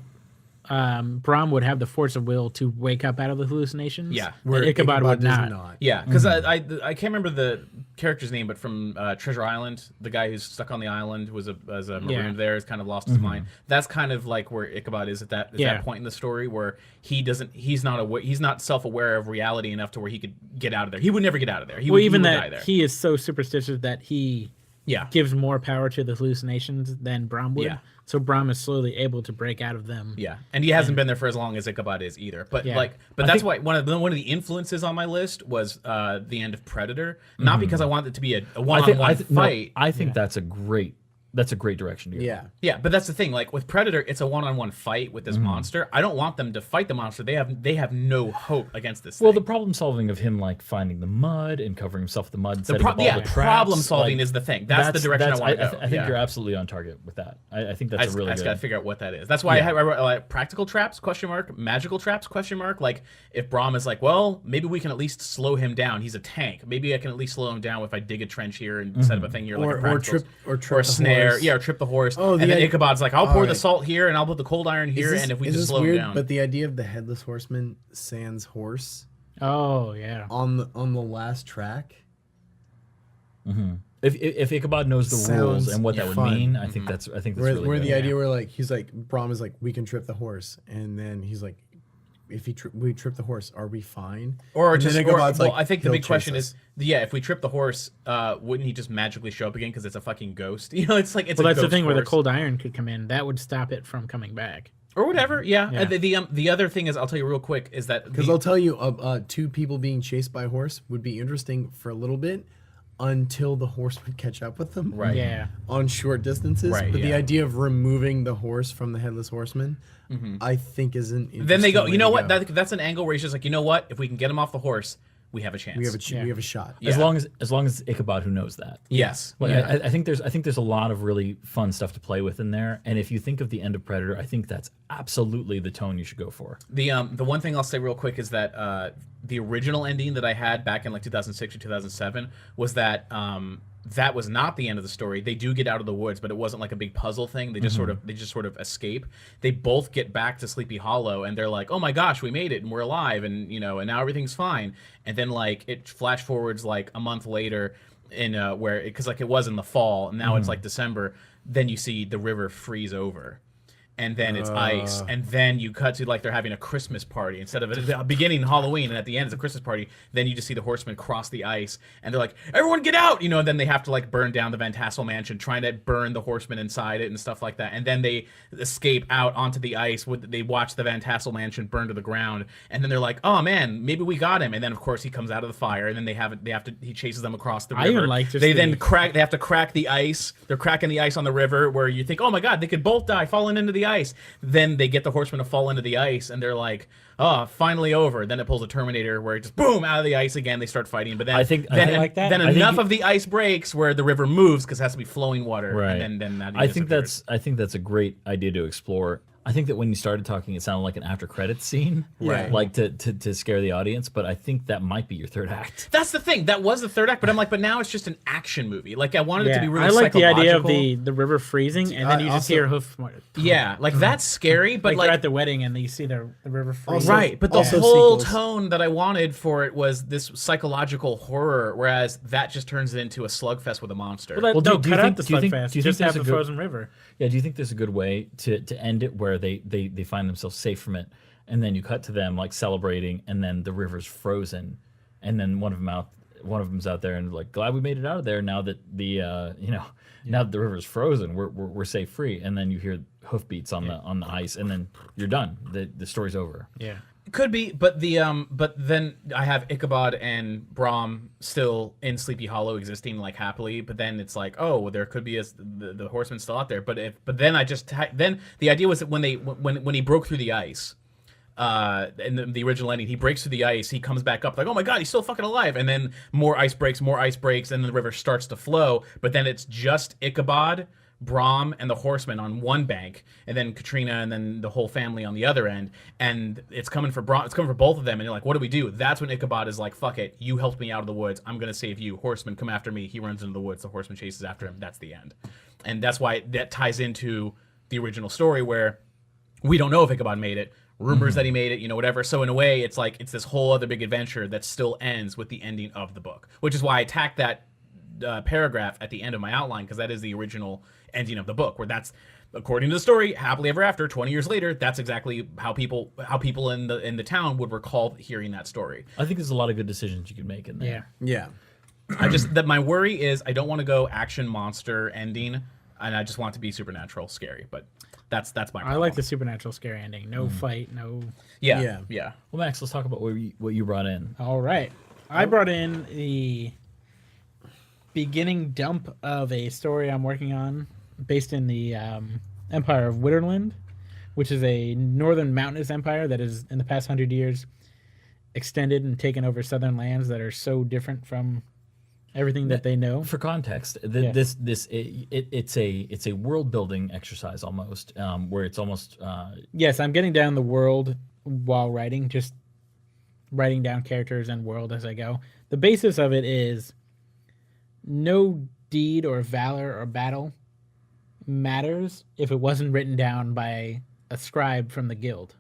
Brahm would have the force of will to wake up out of the hallucinations. Yeah. where Ichabod would does not. Yeah, because I can't remember the character's name, but from Treasure Island, the guy who's stuck on the island was a marooned Yeah. there, has kind of lost his mind. That's kind of like where Ichabod is at that Yeah. that point in the story where he's not self-aware of reality enough to where he could get out of there. He would never get out of there. He Well, would, even he would die that there. he is so superstitious that he Yeah. gives more power to the hallucinations than Brahm would. Yeah. So Brahm is slowly able to break out of them. Yeah, and he hasn't been there for as long as Ichabod is either. But Yeah. that's why one of the influences on my list was the end of Predator. Not because I want it to be a one-on-one fight. I think that's a great direction to go. Yeah. Yeah, but that's the thing. Like with Predator, it's a one-on-one fight with this monster. I don't want them to fight the monster. They have no hope against this. Well, thing. the problem solving of him like finding the mud and covering himself with the mud, and setting up all yeah, the traps, problem solving like, is the thing. That's the direction I want to go. I think you're absolutely on target with that. I think that's a really I just good. got to figure out what that is. That's why I wrote like practical traps ? Magical traps ? Like if Brahm is like, well, maybe we can at least slow him down. He's a tank. Maybe I can at least slow him down if I dig a trench here and set up a thing here, like a practical, or trip or a the snare. horse. Yeah, or trip the horse. Oh, and then the- Ichabod's like, I'll pour the Alright. salt here and I'll put the cold iron here, and if we is just this slow weird, him down. But the idea of the headless horseman sans horse Oh yeah. on the last track. If Ichabod knows the rules Sounds and what that would fun. mean, I think that's Where, really where good. the idea where like he's like Brahm is like, we can trip the horse, and then he's like, if we trip the horse, are we fine? Or And just, then or, Ichabod's well, like, I think the "He'll big chase question us." is, yeah, if we trip the horse, wouldn't he just magically show up again because it's a fucking ghost? You know, it's like it's. Well, a that's the ghost thing where the horse. cold iron could come in. That would stop it from coming back. or whatever. Yeah. Yeah. The other thing is, I'll tell you real quick, is that Because I'll tell you, two people being chased by a horse would be interesting for a little bit until the horse would catch up with them. Right. Yeah. On short distances. Right, But the yeah. idea of removing the horse from the headless horseman, I think is an then they go, interesting you know way what? to go. That's an angle where he's just like, you know what? If we can get him off the horse, we have a chance. we Yeah. have a shot. Yeah. As long as Ichabod who knows that. Yes. Well, Yeah. I think there's a lot of really fun stuff to play with in there, and if you think of the end of Predator, I think that's absolutely the tone you should go for. The one thing I'll say real quick is that the original ending that I had back in like 2006 or 2007 was that that was not the end of the story. They do get out of the woods, but it wasn't like a big puzzle thing. They just sort of escape. They both get back to Sleepy Hollow, and they're like, "Oh my gosh, we made it, and we're alive, and and now everything's fine." And then like it flash forwards like a month later, in where because like it was in the fall, and now it's like December. Then you see the river freeze over. And then it's ice, and then you cut to like they're having a Christmas party instead of a beginning Halloween, and at the end it's a Christmas party. Then you just see the horsemen cross the ice, and they're like, "Everyone get out!" And then they have to like burn down the Van Tassel mansion, trying to burn the horsemen inside it and stuff like that. And then they escape out onto the ice. They watch the Van Tassel mansion burn to the ground, and then they're like, "Oh man, maybe we got him." And then of course he comes out of the fire, and then he chases them across the river. I even like just they the- then they have to crack the ice. They're cracking the ice on the river where you think, oh my god, they could both die falling into the ice. Then they get the horsemen to fall into the ice, and they're like, oh, finally over. Then it pulls a Terminator where it just boom out of the ice again. They start fighting, but then I think like that. then I think enough you- of the ice breaks where the river moves because it has to be flowing water. Right. And then that I think disappears. that's a great idea to explore. I think that when you started talking, it sounded like an after credits scene, Right. Like to scare the audience. But I think that might be your third act. That's the thing. That was the third act, but I'm like, but now it's just an action movie. Like I wanted it to be really I like the idea of psychological. the river freezing, and then you just also- hear hoof marks. Yeah, like that's scary, but Like, like they're at the wedding, and you see the river freezing. right, but the also whole sequels. tone that I wanted for it was this psychological horror, whereas that just turns it into a slugfest with a monster. Well, Well, do- no, do you cut think- out the do you think- slugfest. do you think Just have there's a the good- frozen river. Yeah, do you think there's a good way to end it where they find themselves safe from it, and then you cut to them like celebrating, and then the river's frozen, and then one of them's out there and like, glad we made it out of there. Now that the now that the river's frozen, we're safe free, and then you hear hoofbeats on the ice, and then you're done. The story's over. Yeah. Could be, but but then I have Ichabod and Brahm still in Sleepy Hollow existing like happily, but then it's like, oh, well, there could be the horseman still out there, but then then the idea was that when he broke through the ice, in the original ending, he breaks through the ice, he comes back up like, oh my god, he's still fucking alive, and then more ice breaks, and then the river starts to flow, but then it's just Ichabod, Brahm, and the horsemen on one bank, and then Katrina, and then the whole family on the other end, and it's coming for it's coming for both of them, and you're like, what do we do? That's when Ichabod is like, fuck it, you helped me out of the woods, I'm gonna save you, horsemen, come after me. He runs into the woods, the horseman chases after him. That's the end, and that's why that ties into the original story where we don't know if Ichabod made it. Rumors that he made it, whatever. So in a way, it's like it's this whole other big adventure that still ends with the ending of the book, which is why I tacked that paragraph at the end of my outline, because that is the original ending of the book, where that's, according to the story, happily ever after. 20 years later, that's exactly how people in the town would recall hearing that story. I think there's a lot of good decisions you could make in there. Yeah. Yeah. My worry is I don't want to go action monster ending, and I just want it to be supernatural scary. But that's my problem. I like the supernatural scary ending. No fight, no. yeah. Well, Max, let's talk about what you brought in. All right. I brought in the beginning dump of a story I'm working on based in the Empire of Witterland, which is a northern mountainous empire that has, in the past 100 years, extended and taken over southern lands that are so different from everything that they know. For context, Yes. it's a world building exercise almost, where it's almost Yes, I'm getting down the world while writing, just writing down characters and world as I go. The basis of it is no deed or valor or battle matters if it wasn't written down by a scribe from the guild.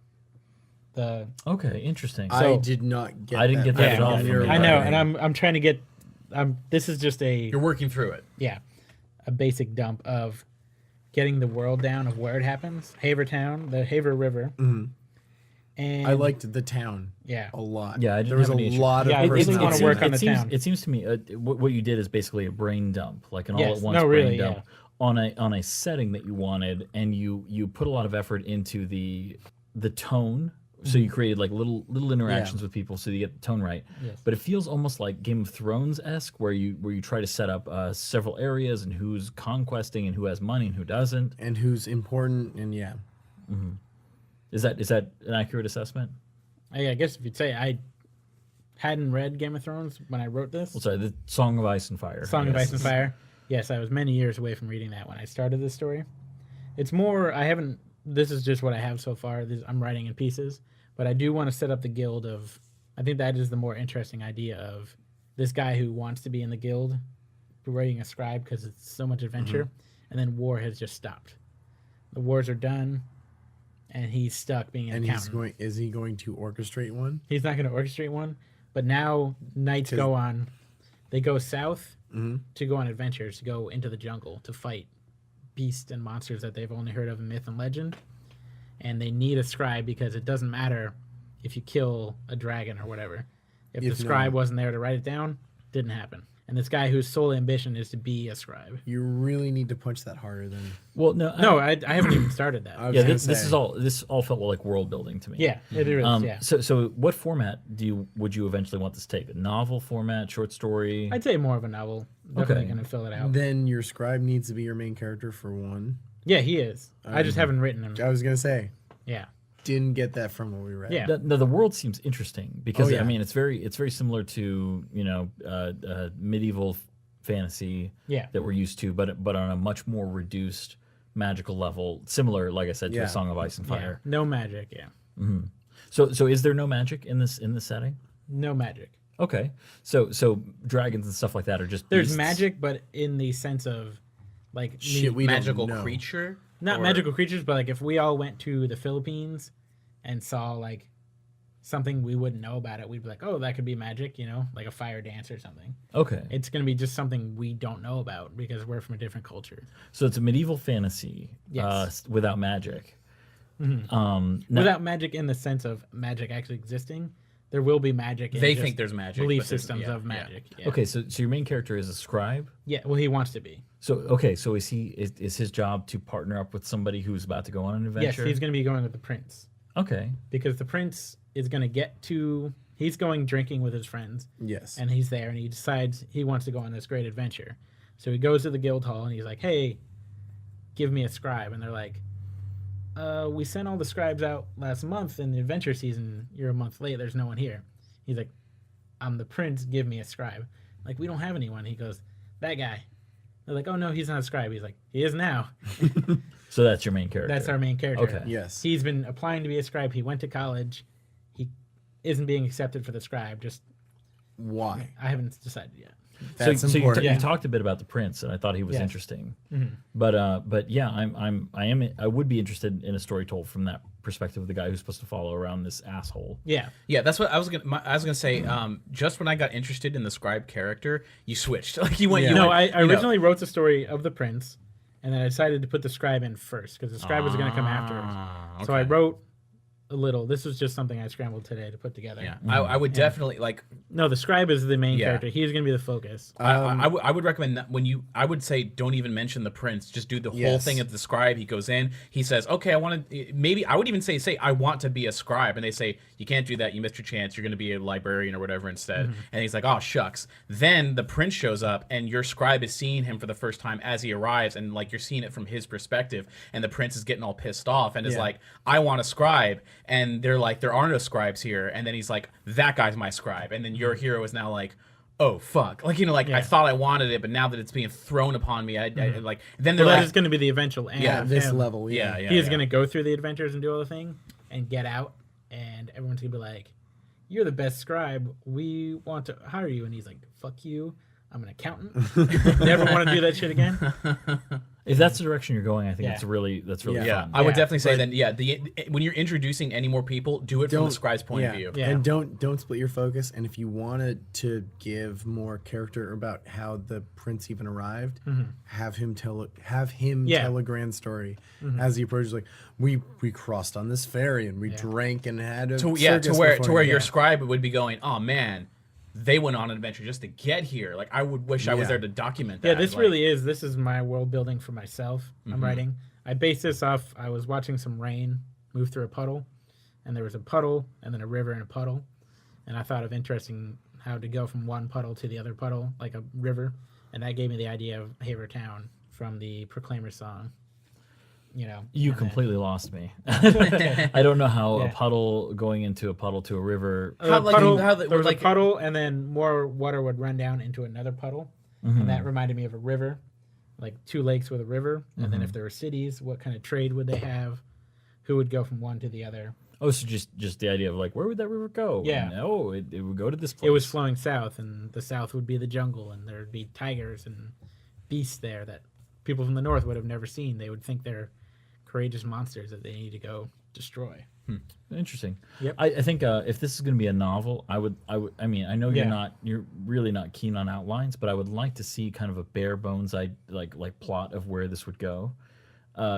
okay, interesting. I did not get I didn't get that at all from from your you. I know, writing. and I'm trying to get. This is just You're working through it. a basic dump of getting the world down of where it happens. Havertown, the Haver River, and I liked the town yeah. a lot. Yeah, I didn't there was have a any issue. lot Yeah, I of really personality. wanna work on the seems, town. It seems to me what you did is basically a brain dump, like an all Yes, at once no, brain really, dump on a setting that you wanted, and you put a lot of effort into the tone. So you created like little interactions with people, so you get the tone right. Yes. But it feels almost like Game of Thrones esque, where you try to set up several areas and who's conquesting and who has money and who doesn't. and who's important, and yeah. Is that an accurate assessment? I guess if you'd say I hadn't read Game of Thrones when I wrote this. Well, sorry, the Song of Ice and Fire. Song I of guess. Ice and Fire. Yes, I was many years away from reading that when I started this story. It's more, I haven't, this is just what I have so far. I'm writing in pieces, but I do want to set up the guild of, I think that is the more interesting idea of this guy who wants to be in the guild, writing a scribe because it's so much adventure, and then war has just stopped. The wars are done, and he's stuck being an And accountant. is he going to orchestrate one? He's not going to orchestrate one, but now knights go on. They go south to go on adventures, to go into the jungle to fight beasts and monsters that they've only heard of in myth and legend. And they need a scribe because it doesn't matter if you kill a dragon or whatever. If the scribe wasn't there to write it down, didn't happen. And this guy whose sole ambition is to be a scribe. You really need to punch that harder than. Well, no, No, I haven't even started that. I was yeah, gonna this all felt like world building to me. Yeah, it is. Yeah. So what format would you eventually want this to take? A novel format, short story? I'd say more of a novel. Definitely Okay. going to fill it out. Then your scribe needs to be your main character for one. Yeah, he is. I just haven't written him. I was gonna say, Yeah. didn't get that from what we read. Yeah. The world seems interesting because Oh, yeah. I mean it's very similar to medieval fantasy Yeah. that we're used to, but on a much more reduced magical level, similar, like I said, to Yeah. A Song of Ice and Yeah. Fire. No magic. Yeah. So is there no magic in this setting? No magic. Okay, so dragons and stuff like that are just There's beasts. magic, but in the sense of like Shit, we don't Magical know. creature. not Or- magical creatures, but like if we all went to the Philippines and saw like something we wouldn't know about it, we'd be like, oh, that could be magic, you know, like a fire dance or something. Okay, It's going to be just something we don't know about because we're from a different culture. so it's a medieval fantasy Yes. without magic. Now- Without magic in the sense of magic actually existing, there will be magic in They just think there's magic. belief but there's- systems yeah, of yeah. magic. Yeah. Okay, so your main character is a scribe. Yeah, well, he wants to be. So okay, so is his job to partner up with somebody who's about to go on an Yes, adventure? he's going to be going with the prince Okay, because the prince is going to get to. He's going drinking with his friends, Yes. and he's there, and he decides he wants to go on this great adventure. So he goes to the guild hall, and he's like, "Hey, give me a scribe." And they're like, "We sent all the scribes out last month in the adventure season. You're a month late. There's no one here." He's like, "I'm the prince. Give me a scribe." Like, we don't have anyone. He goes, "That guy." They're like, "Oh no, he's not a scribe." He's like, "He is now." so that's your main character. That's our main character. Okay. Yes. He's been applying to be a scribe. He went to college. He isn't being accepted for the scribe. Just Why? I haven't decided yet. That's so important. you talked a bit about the prince, and I thought he was Yes. interesting. Mm-hmm. But yeah, I would be interested in a story told from that perspective of the guy who's supposed to follow around this asshole. Yeah. Yeah, that's what I was gonna say. Just when I got interested in the scribe character, you switched. Like you went. Yeah. You No, went, I you know- originally wrote the story of the prince, and then I decided to put the scribe in first because the scribe was going to come afterwards. Ah, So I okay. wrote a little. This was just something I scrambled today to put together. Yeah, I would definitely like. No, the scribe is the main Yeah. character. He is going to be the focus. I would recommend that when I would say don't even mention the prince. Just do the whole Yes. thing of the scribe. He goes in. He says, "Okay, I want to." Maybe I would even say I want to be a scribe, and they say you can't do that. You missed your chance. You're going to be a librarian or whatever instead. And he's like, "Oh shucks." Then the prince shows up, and your scribe is seeing him for the first time as he arrives, and like you're seeing it from his perspective. And the prince is getting all pissed off, and is Yeah. like, "I want a scribe," and they're like, "There are no scribes here." And then he's like, "That guy's my scribe," and then your hero is now like, oh fuck, like, you know, like Yeah. I thought I wanted it, but now that it's being thrown upon me, I like, then So they're that like, is going to be the eventual end. Yeah, of This him. level. yeah, yeah, He is yeah. going to go through the adventures and do all the thing and get out, and everyone's going to be like, "You're the best scribe. We want to hire you." And he's like, "Fuck you. I'm an accountant. Never want to do that shit again." If that's the direction you're going, I think Yeah. that's really Yeah. Yeah, fun. I would Yeah, definitely say but- then, yeah, when you're introducing any more people, do it from the Don't- scribe's point of view. Yeah. And don't split your focus. And if you wanted to give more character about how the prince even arrived, have him tell Yeah. tell a grand story as he approaches. Like we crossed on this ferry and we Yeah. drank and had a To circus where before you." your scribe would be going, oh man, they went on an adventure just to get here. Like I would wish I was Yeah. there to document that. Yeah, this like, really is. This is my world building for myself. Mm-hmm. I'm writing. I based this off. I was watching some rain move through a puddle, and there was a puddle, and then a river and a puddle, and I thought of interesting how to go from one puddle to the other puddle, like a river, and that gave me the idea of Haver Town from the Proclaimer song. You know, You and then- completely lost me. I don't know how a Yeah. puddle going into a puddle to a river. How, like, puddle, how the- there was like- a puddle, and then more water would run down into another puddle, and that reminded me of a river, like two lakes with a river. And then if there were cities, what kind of trade would they have? Who would go from one to the other? Oh, so just the idea of like, where would that river go? Yeah. And, oh, it would go to this place. It was flowing south, and the south would be the jungle, and there'd be tigers and beasts there that people from the north would have never seen. They would think they're courageous monsters that they need to go destroy. Interesting. Yep. I think if this is going to be a novel, I mean, I know Yeah. you're really not keen on outlines, but I would like to see kind of a bare bones, like plot of where this would go,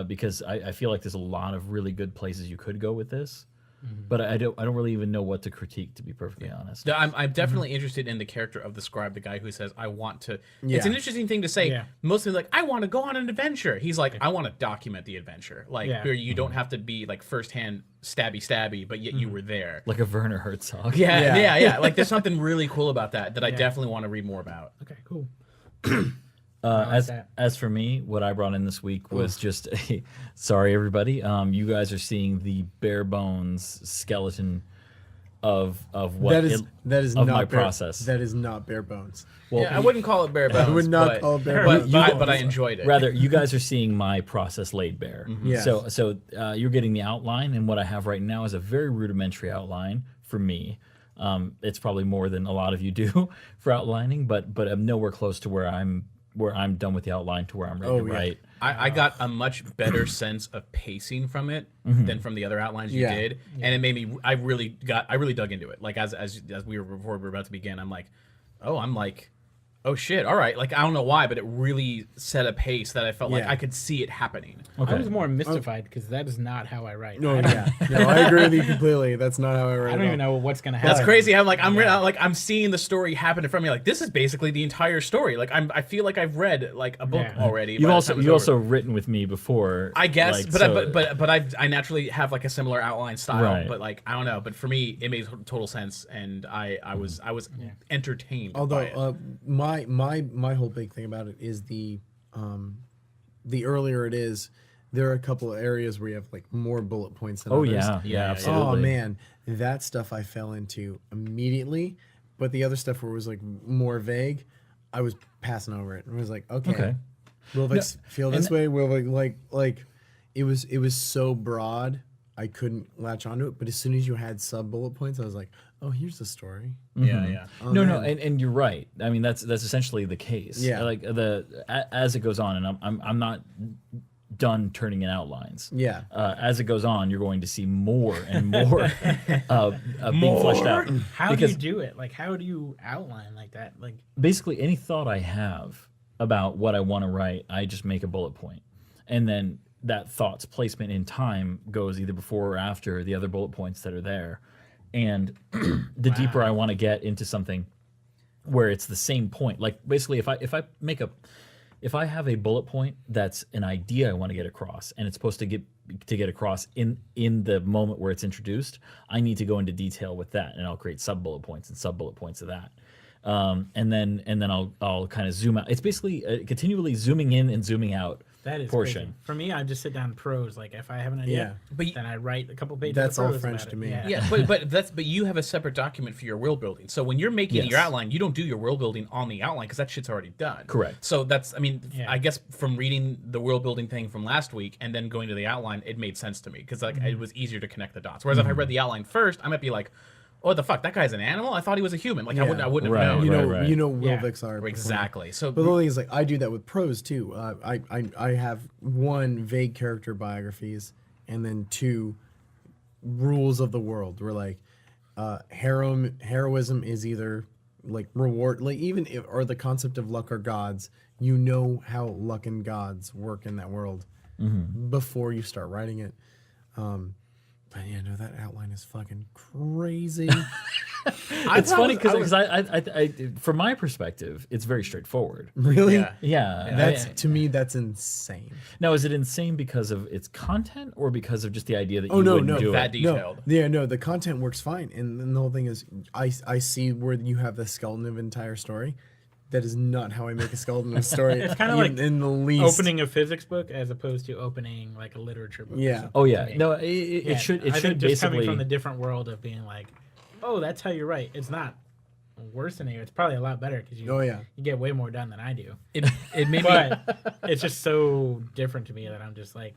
because I feel like there's a lot of really good places you could go with this, but I don't really even know what to critique, to be perfectly honest. I'm definitely interested in the character of the scribe, the guy who says, I want to. Yeah. It's an interesting thing to say. Yeah. Mostly like, I want to go on an adventure. He's like, I want to document the adventure. Like, Yeah. where you don't have to be like firsthand stabby, but yet you were there. Like a Werner Herzog. Yeah. Like, there's something really cool about that I definitely want to read more about. Okay, cool. As that. as for me, what I brought in this week was just a sorry everybody. You guys are seeing the bare bones skeleton of what that is of not my bare, process. That is not bare bones. Well, Yeah, I wouldn't call it bare bones. I would not but, call it bare but, bones. but I enjoyed it. rather, you guys are seeing my process laid bare. Yeah. So you're getting the outline, and what I have right now is a very rudimentary outline for me. It's probably more than a lot of you do for outlining, but I'm nowhere close to where I'm done with the outline to where I'm ready to write. I got a much better sense of pacing from it than from the other outlines you did, and it made me. I really dug into it. Like as we were before we were about to begin, I'm like, oh shit, all right. Like I don't know why, but it really set a pace that I felt like Yeah. I could see it happening. I was more mystified because that is not how I write. No, I don't, yeah, no, I agree with you completely. That's not how I write. I don't even know what's gonna happen. That's crazy. I'm seeing the story happen in front of me. Like this is basically the entire story. Like I feel like I've read like a book Yeah. already. You've by the also time it's you over. also written with me before, I guess, like, but so- I naturally have like a similar outline style. Right. But like I don't know. But for me, it made total sense, and I was entertained. by it. Although my whole big thing about it is the earlier it is, there are a couple of areas where you have like more bullet points than oh others. yeah, Yeah. absolutely. Oh man, that stuff I fell into immediately, but the other stuff where it was like more vague, I was passing over it. And I was like, okay. Will Vix feel this way? Will Vix, like it was so broad, I couldn't latch onto it. But as soon as you had sub bullet points, I was like, oh, here's the story. Yeah. Oh, no, man. and you're right. I mean, that's essentially the case. Yeah. Like as it goes on, and I'm not done turning in outlines. Yeah. As it goes on, you're going to see more and more being fleshed out. How do Because you do it? Like, how do you outline like that? Like, basically, any thought I have about what I want to write, I just make a bullet point, and then that thought's placement in time goes either before or after the other bullet points that are there. And the deeper I want to get into something where it's the same point, like basically if I have a bullet point that's an idea I want to get across and it's supposed to get across in the moment where it's introduced, I need to go into detail with that, and I'll create sub bullet points and sub bullet points of that. And then I'll kind of zoom out. It's basically continually zooming in and zooming out. that is portion. crazy. For me, I just sit down prose. Like, if I have an idea, But then I write a couple pages. That's of all prose French about to it. me. Yeah. Yeah, but you have a separate document for your world building. So when you're making Yes. your outline, you don't do your world building on the outline because that shit's already done. Correct. So that's, I mean, Yeah. I guess from reading the world building thing from last week and then going to the outline, it made sense to me because like it was easier to connect the dots. Whereas if I read the outline first, I might be like, "Oh, the fuck, that guy's an animal? I thought he was a human." Like I Yeah. wouldn't Right, have known. right. You know, Will Yeah. Vix are Exactly. So But the only thing is, like, I do that with prose too. I have one vague character biographies, and then two rules of the world. Where like, heroism is either like reward, like even if, or the concept of luck or gods. You know how luck and gods work in that world before you start writing it. But yeah, no, that outline is fucking crazy. It's funny because I from my perspective, it's very straightforward. Really? yeah. Yeah, That's to me, that's insane. now, is it insane because of its content or because of just the idea that Oh, you no, wouldn't no, do that it? detailed. No, yeah, no, the content works fine, and then the whole thing is, I see where you have the skeleton of an entire story. That is not how I make a skeleton of a story. It's kinda like in the least. Opening a physics book as opposed to opening like a literature book. or Yeah. something Oh to yeah, me. no, Yeah, it should I think just coming basically from the different world of being like, oh, that's how you write. It's not worse than you. It's probably a lot better because you Oh, yeah. you get way more done than I do. It made me. But it's just so different to me that I'm just like,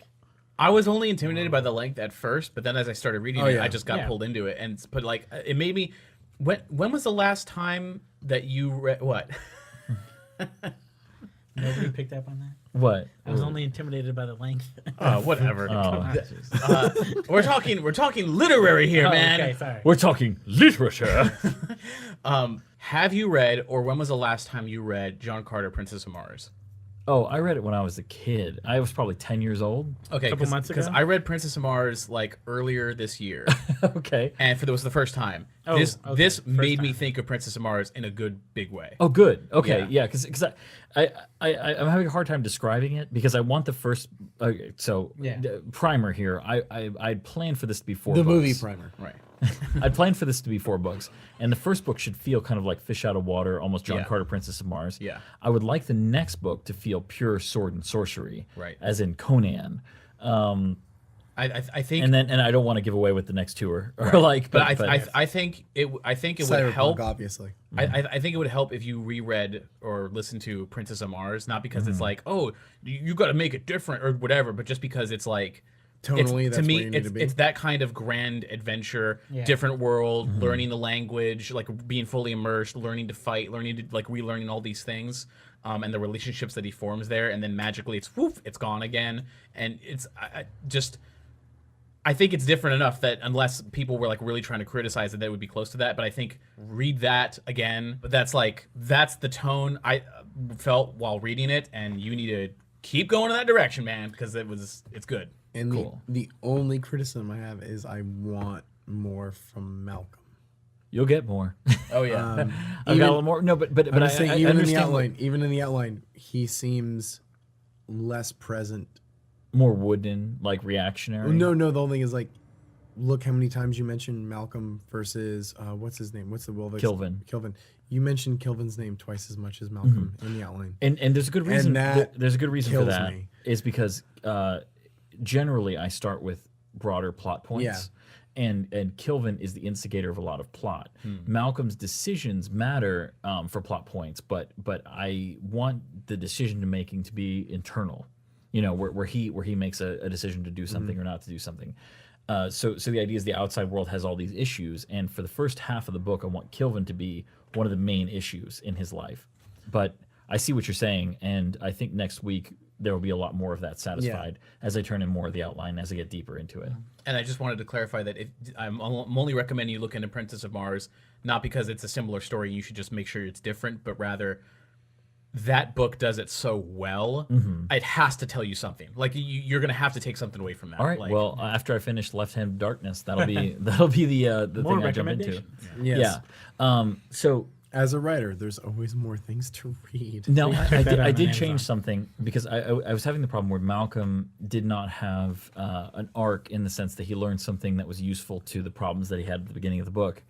I was only intimidated by the length at first, but then as I started reading it, yeah. I just got Yeah. pulled into it. And but like it made me. When was the last time that you read what? nobody picked up on that. what? I was only intimidated by the length. Whatever. Oh, We're talking literary here, Oh, man. okay, sorry. we're talking literature. Have you read, or when was the last time you read John Carter, Princess of Mars? Oh, I read it when I was a kid. I was probably 10 years old. Okay, Couple months because ago? I read Princess of Mars like earlier this year, Okay. and it was the first time. Oh, this okay, this first made me time. think of Princess of Mars in a good big way. Oh, good. Okay, Yeah. yeah, because I'm having a hard time describing it because I want the first. Okay, so Yeah. primer here. I'd planned for this to be four. The books. movie primer. Right. I'd planned for this to be 4 books, and the first book should feel kind of like Fish Out of Water, almost John Yeah. Carter, Princess of Mars. Yeah. I would like the next book to feel pure sword and sorcery, Right. as in Conan. I I think, and I don't want to give away what the next two are like, but I think it would Cyberpunk, help. obviously. I think it would help if you reread or listened to Princess of Mars, not because it's like, oh, you got to make it different or whatever, but just because it's like Tonally, it's, that's to me, where you need to be. it's that kind of grand adventure, Yeah. different world, learning the language, like being fully immersed, learning to fight, learning to like relearning all these things, and the relationships that he forms there, and then magically it's woof, it's gone again, and it's I think it's different enough that unless people were like really trying to criticize it, that would be close to that. But I think read that again. But that's the tone I felt while reading it, and you need to keep going in that direction, man, because it's good. And Cool. the only criticism I have is I want more from Malcolm. You'll get more. Oh yeah. I've got a little more. No, but I'm just saying, even in the understand outline, he seems less present. more wooden, like reactionary. No, the whole thing is like, look how many times you mentioned Malcolm versus what's his name? What's the Wolvix? Kilvin. You mentioned Kilvin's name twice as much as Malcolm in the outline. And there's a good reason. There's a good reason for kills that. me. Is because generally I start with broader plot points. Yeah. And Kilvin is the instigator of a lot of plot. Malcolm's decisions matter for plot points, but I want the decision making to be internal. You know, where he makes a decision to do something or not to do something. So the idea is the outside world has all these issues, and for the first half of the book, I want Kilvin to be one of the main issues in his life. But I see what you're saying, and I think next week there will be a lot more of that satisfied as I turn in more of the outline as I get deeper into it. And I just wanted to clarify that I'm only recommending you look into Princess of Mars, not because it's a similar story, you should just make sure it's different, but rather that book does it so well, it has to tell you something. Like you're gonna have to take something away from that. All right. Like, Well, after I finish Left Hand of Darkness, that'll be the More thing I jump into. recommendations. Yes. Yeah. So As a writer, there's always more things to read. no, check that out I on did Amazon. change something because I was having the problem where Malcolm did not have an arc in the sense that he learned something that was useful to the problems that he had at the beginning of the book.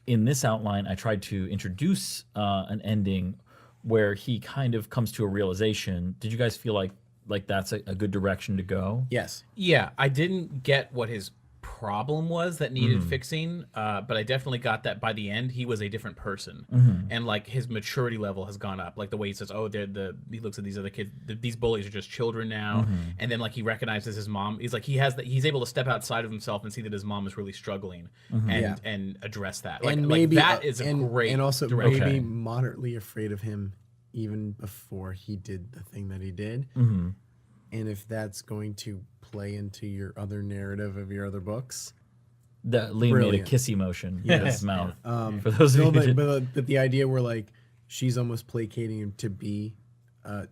In this outline, I tried to introduce an ending where he kind of comes to a realization. Did you guys feel like that's a good direction to go? Yes. yeah, I didn't get what his problem was that needed fixing, but I definitely got that by the end he was a different person, and like his maturity level has gone up. Like the way he says, "Oh, he looks at these other kids. These bullies are just children now," and then like he recognizes his mom. He's like he's able to step outside of himself and see that his mom is really struggling, and address that. Like, And maybe that is a great and also direction. maybe moderately afraid of him even before he did the thing that he did. And if that's going to play into your other narrative of your other books, Liam made a Brilliant. kissy motion with his mouth. For no, those of you who but, didn't- but the idea where like she's almost placating him to be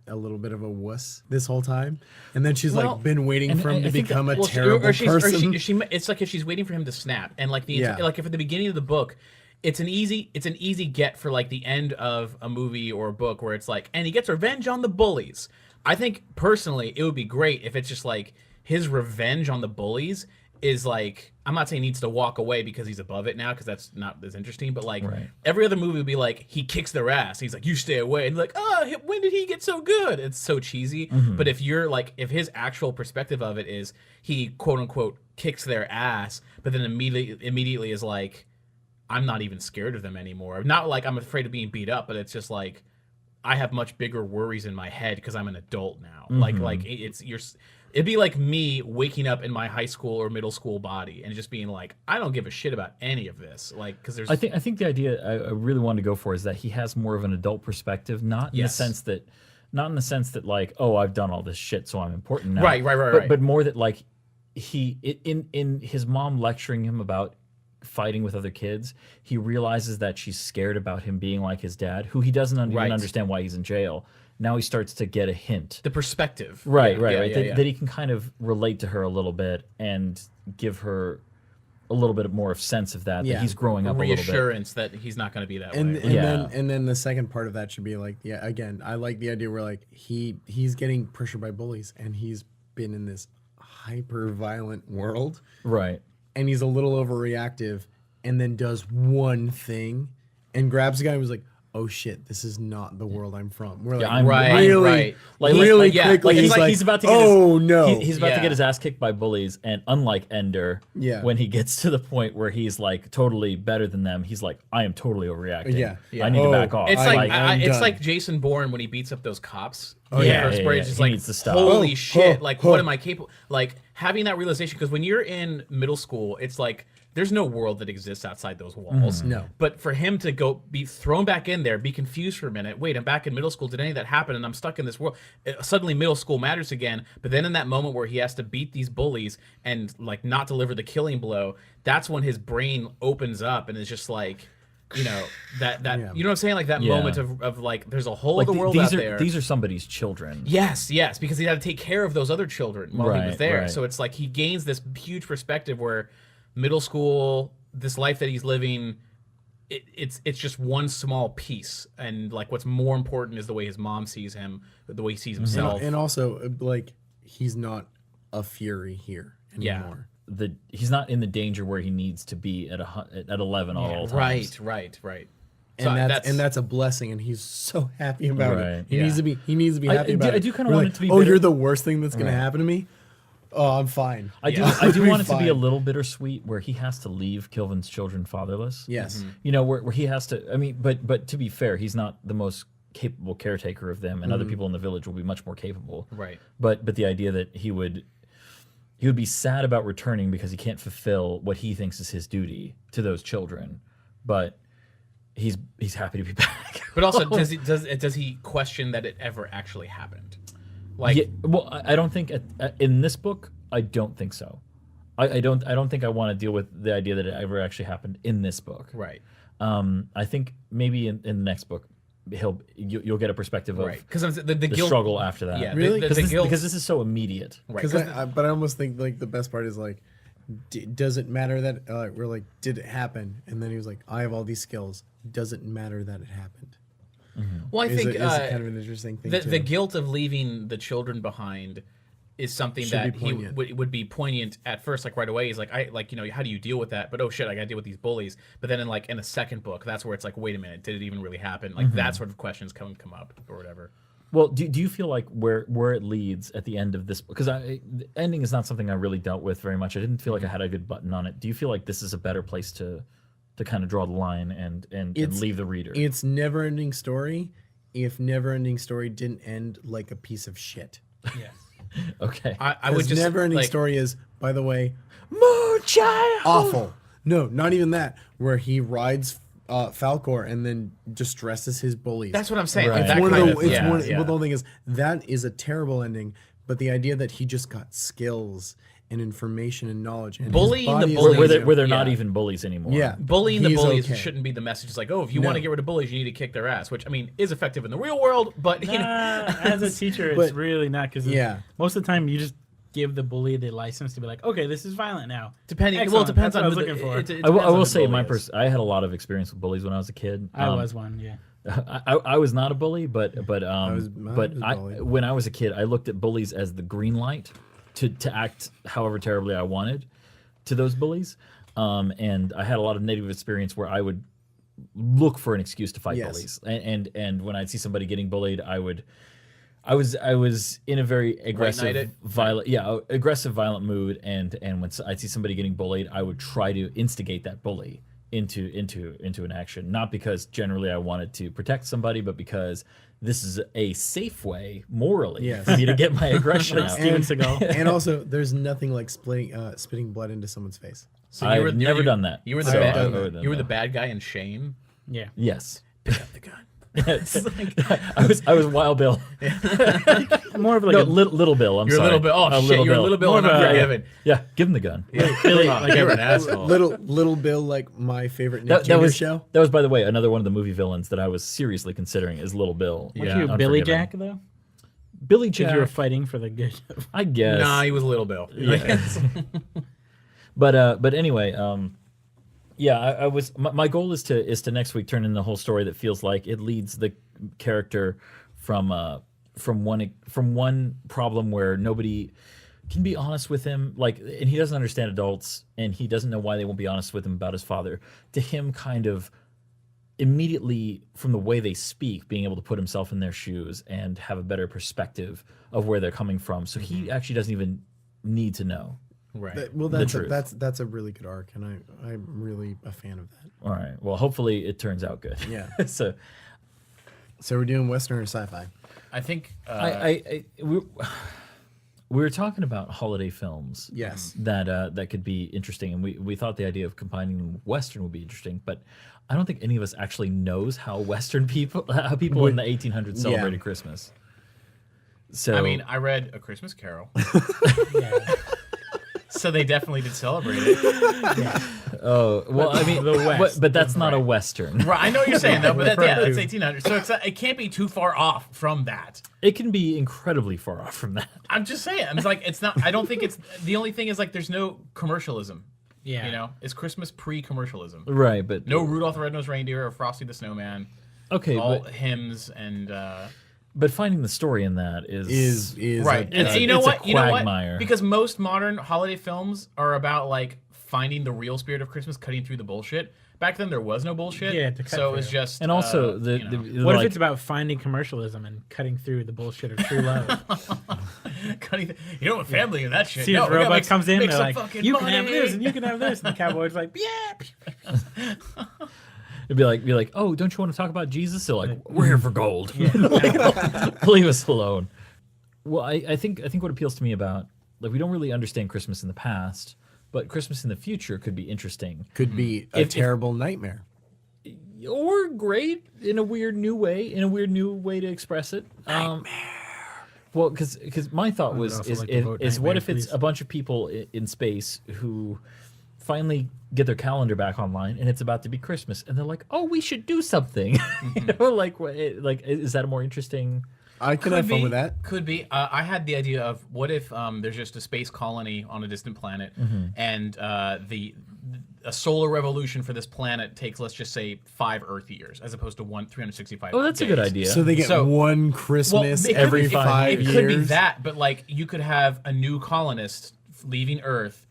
a little bit of a wuss this whole time, and then she's Well, like been waiting and for him I to think become a Well, terrible person. it's like if she's waiting for him to snap, and like Yeah. like if at the beginning of the book, it's an easy get for like the end of a movie or a book where it's like, and he gets revenge on the bullies. I think personally it would be great if it's just like his revenge on the bullies is like, I'm not saying he needs to walk away because he's above it now, because that's not as interesting, but like Right. every other movie would be like he kicks their ass, he's like, you stay away, and like, oh, when did he get so good? It's so cheesy. But if you're like, if his actual perspective of it is he quote unquote kicks their ass, but then immediately is like, I'm not even scared of them anymore, not like I'm afraid of being beat up, but it's just like I have much bigger worries in my head because I'm an adult now. Like it'd be like me waking up in my high school or middle school body and just being like, I don't give a shit about any of this. Like, because there's I think the idea I really wanted to go for is that he has more of an adult perspective, not in Yes. the sense that like, oh, I've done all this shit, so I'm important now. Right. But more that like in his mom lecturing him about fighting with other kids, he realizes that she's scared about him being like his dad, who he doesn't even Right. understand why he's in jail. Now he starts to get a hint. the perspective. Right. Yeah. That he can kind of relate to her a little bit and give her a little bit more of sense of that Yeah. he's growing up a little bit. Reassurance that he's not going to be that And way. Yeah. then the second part of that should be like, yeah, again, I like the idea where like he's getting pressured by bullies and he's been in this hyper violent world Right. and he's a little overreactive and then does one thing and grabs a guy and was like, oh shit, this is not the world I'm from. We're Yeah, like, I'm right. Like, really yeah, quickly, like, he's like, he's about to get oh his, no. he's about to Yeah. get his ass kicked by bullies, and unlike Ender, Yeah. when he gets to the point where he's like totally better than them, he's like, I am totally overreacting. Yeah. I need to Oh, back off. It's I'm it's done. like Jason Bourne when he beats up those cops. Oh, in the yeah, first yeah, part, yeah. It's just He like, needs to stop. holy Oh, shit! oh, Like, oh. what am I capable? Like having that realization, because when you're in middle school, it's like there's no world that exists outside those walls. No. But for him to go be thrown back in there, be confused for a minute. Wait, I'm back in middle school. Did any of that happen? And I'm stuck in this world. Suddenly, middle school matters again. But then in that moment where he has to beat these bullies and like not deliver the killing blow, that's when his brain opens up and is just like, you know, that Yeah. you know what I'm saying? Like that Yeah. moment of like, there's a whole like other world these out are there. these are somebody's children. Yes, because he had to take care of those other children while he was Right, there. right. So it's like he gains this huge perspective where middle school, this life that he's living, it's just one small piece, and like what's more important is the way his mom sees him, the way he sees himself. And also, like, he's not a Fury here Yeah. anymore. He's not in the danger where he needs to be at 11 all times. Right. And So that's a blessing, and he's so happy about Right. it. He Yeah. needs to be happy I about do- it. I do kinda We're want like, it to be oh, bitter. you're the worst thing that's gonna happen to me. Oh, I'm fine. I do Yeah. I do We're want it to be a fine. little bittersweet where he has to leave Kilvin's children fatherless. Yes. You know, where he has to, I mean, but to be fair, he's not the most capable caretaker of them, and other people in the village will be much more capable. Right. But the idea that he would be sad about returning because he can't fulfill what he thinks is his duty to those children, but he's happy to be back. But also, does he question that it ever actually happened? Like, Yeah, well, I don't think in this book, I don't think so. I don't think I want to deal with the idea that it ever actually happened in this book. right. I think maybe in the next book, you'll get a perspective of Right. Because the the guilt struggle after that. Yeah, Really? the guilt. Because this is so immediate. Right. Because but I almost think like the best part is like, does it matter that we're like, did it happen? And then he was like, I have all these skills. Doesn't matter that it happened. Well, I Is think it kind of an interesting thing. the too. guilt of leaving the children behind is something Should that be he poignant. would be poignant at first, like right away. He's like, how do you deal with that? But oh shit, I gotta deal with these bullies. But then in a second book, that's where it's like, wait a minute, did it even really happen? Like that sort of questions come up or whatever. Well, do you feel like where it leads at the end of this? Because the ending is not something I really dealt with very much. I didn't feel like I had a good button on it. Do you feel like this is a better place to kind of draw the line and leave the reader? It's never-ending story. If never-ending story didn't end like a piece of shit. Yes. Okay. I would just never-ending like, story is, by the way, More child. awful. No, not even that. Where he rides Falcor and then distresses his bullies. That's what I'm saying. Right. Like that One kind of of the, it's yeah, one, yeah. But the whole thing is that is a terrible ending. But the idea that he just got skills and information and knowledge and his Bullying the body is bullies. where they're not Yeah. even bullies anymore. Yeah, Bullying the he's bullies okay. shouldn't be the message. It's like, oh, if you No. want to get rid of bullies, you need to kick their ass, which I mean is effective in the real world, but you know, As a teacher, it's But- really not, because Yeah. most of the time you just give the bully the license to be like, okay, this is violent now. depending. Well, it Excellent. depends That's on what who I was looking for. it I depends on will who say the my bully is. I had a lot of experience with bullies when I was a kid. I was one, yeah. I was not a bully, but was bullied. when I was a kid, I looked at bullies as the green light to act however terribly I wanted to those bullies, and I had a lot of negative experience where I would look for an excuse to fight Yes. bullies, and when I'd see somebody getting bullied, I was in a very Knight aggressive, it? violent mood, and when I'd see somebody getting bullied, I would try to instigate that bully into an action, not because generally I wanted to protect somebody, but because this is a safe way morally Yes. for me to get my aggression out. Steven Seagal. And also, there's nothing like spitting blood into someone's face. So I've never done that. You were the So bad. I wouldn't You were know. the bad guy in Shame. Yeah. Yes. Pick up the gun. I was Wild Bill. More of like No, a little Bill. I'm You're a sorry. little bit. Oh shit! You're a little bit. More of Not a- forgiven. Yeah, give him the gun. Billy, like You're a, an asshole. Little Bill, like my favorite Nick That Jr. was show. that was, by the way, another one of the movie villains that I was seriously considering is Little Bill. weren't Yeah. you Billy Unforgiven. Jack, though? Billy Because you were Jack. fighting for the good. I guess. Nah, he was a little Bill. But anyway, yeah, I was my goal is to next week turn in the whole story that feels like it leads the character from one problem where nobody can be honest with him, like, and he doesn't understand adults, and he doesn't know why they won't be honest with him about his father, to him kind of immediately from the way they speak, being able to put himself in their shoes and have a better perspective of where they're coming from. So he actually doesn't even need to know. Right. Well, The that's a really good arc, and I'm really a fan of that. All right. Well, hopefully it turns out good. Yeah. So So we're doing Western or sci-fi? I think we were talking about holiday films. Yes. That could be interesting, and we thought the idea of combining Western would be interesting, but I don't think any of us actually knows how how people in the 1800s celebrated Christmas. So I mean, I read A Christmas Carol, Yeah. so they definitely did celebrate it. oh well, I mean, The West. but that's not a Western. Right, I know what you're saying though, but that's 1800. So it can't be too far off from that. It can be incredibly far off from that. I'm just saying. It's like it's not. I don't think it's the only thing is like there's no commercialism. Yeah. You know, it's Christmas pre-commercialism. Right, but No Rudolph the Red-Nosed Reindeer or Frosty the Snowman. okay, All but hymns and. But finding the story in that is Right. It's, And you know it's what? A You know what? quagmire. Because most modern holiday films are about like finding the real spirit of Christmas, cutting through the bullshit. Back then there was no bullshit. Yeah, to cut so it was through. just And also you know, What like, if it's about finding commercialism and cutting through the bullshit of true love? cutting you don't have family in that shit. See, no, if we gotta robot make- comes in, make they're some like, fucking you can have money." this and you can have this, and the cowboy's like, yeah. it'd be like, oh, don't you want to talk about Jesus? They're like, we're here for gold. Leave us alone. Well, I think what appeals to me about like we don't really understand Christmas in the past, but Christmas in the future could be interesting. Could be a If- terrible nightmare. Or great in a weird new way, to express it. Well, because my thought was also is like to vote what nightmare, if it's please. a bunch of people in space who finally get their calendar back online and it's about to be Christmas and they're like, oh, we should do something. You know, like is that a more interesting? I can have fun with that. Could be. I had the idea of what if there's just a space colony on a distant planet, and a solar revolution for this planet takes, let's just say, 5 Earth years, as opposed to 365. Oh, that's a good days. idea. So they get So- one Christmas it could every be- 5 It years. could be that, but like you could have a new colonist leaving Earth,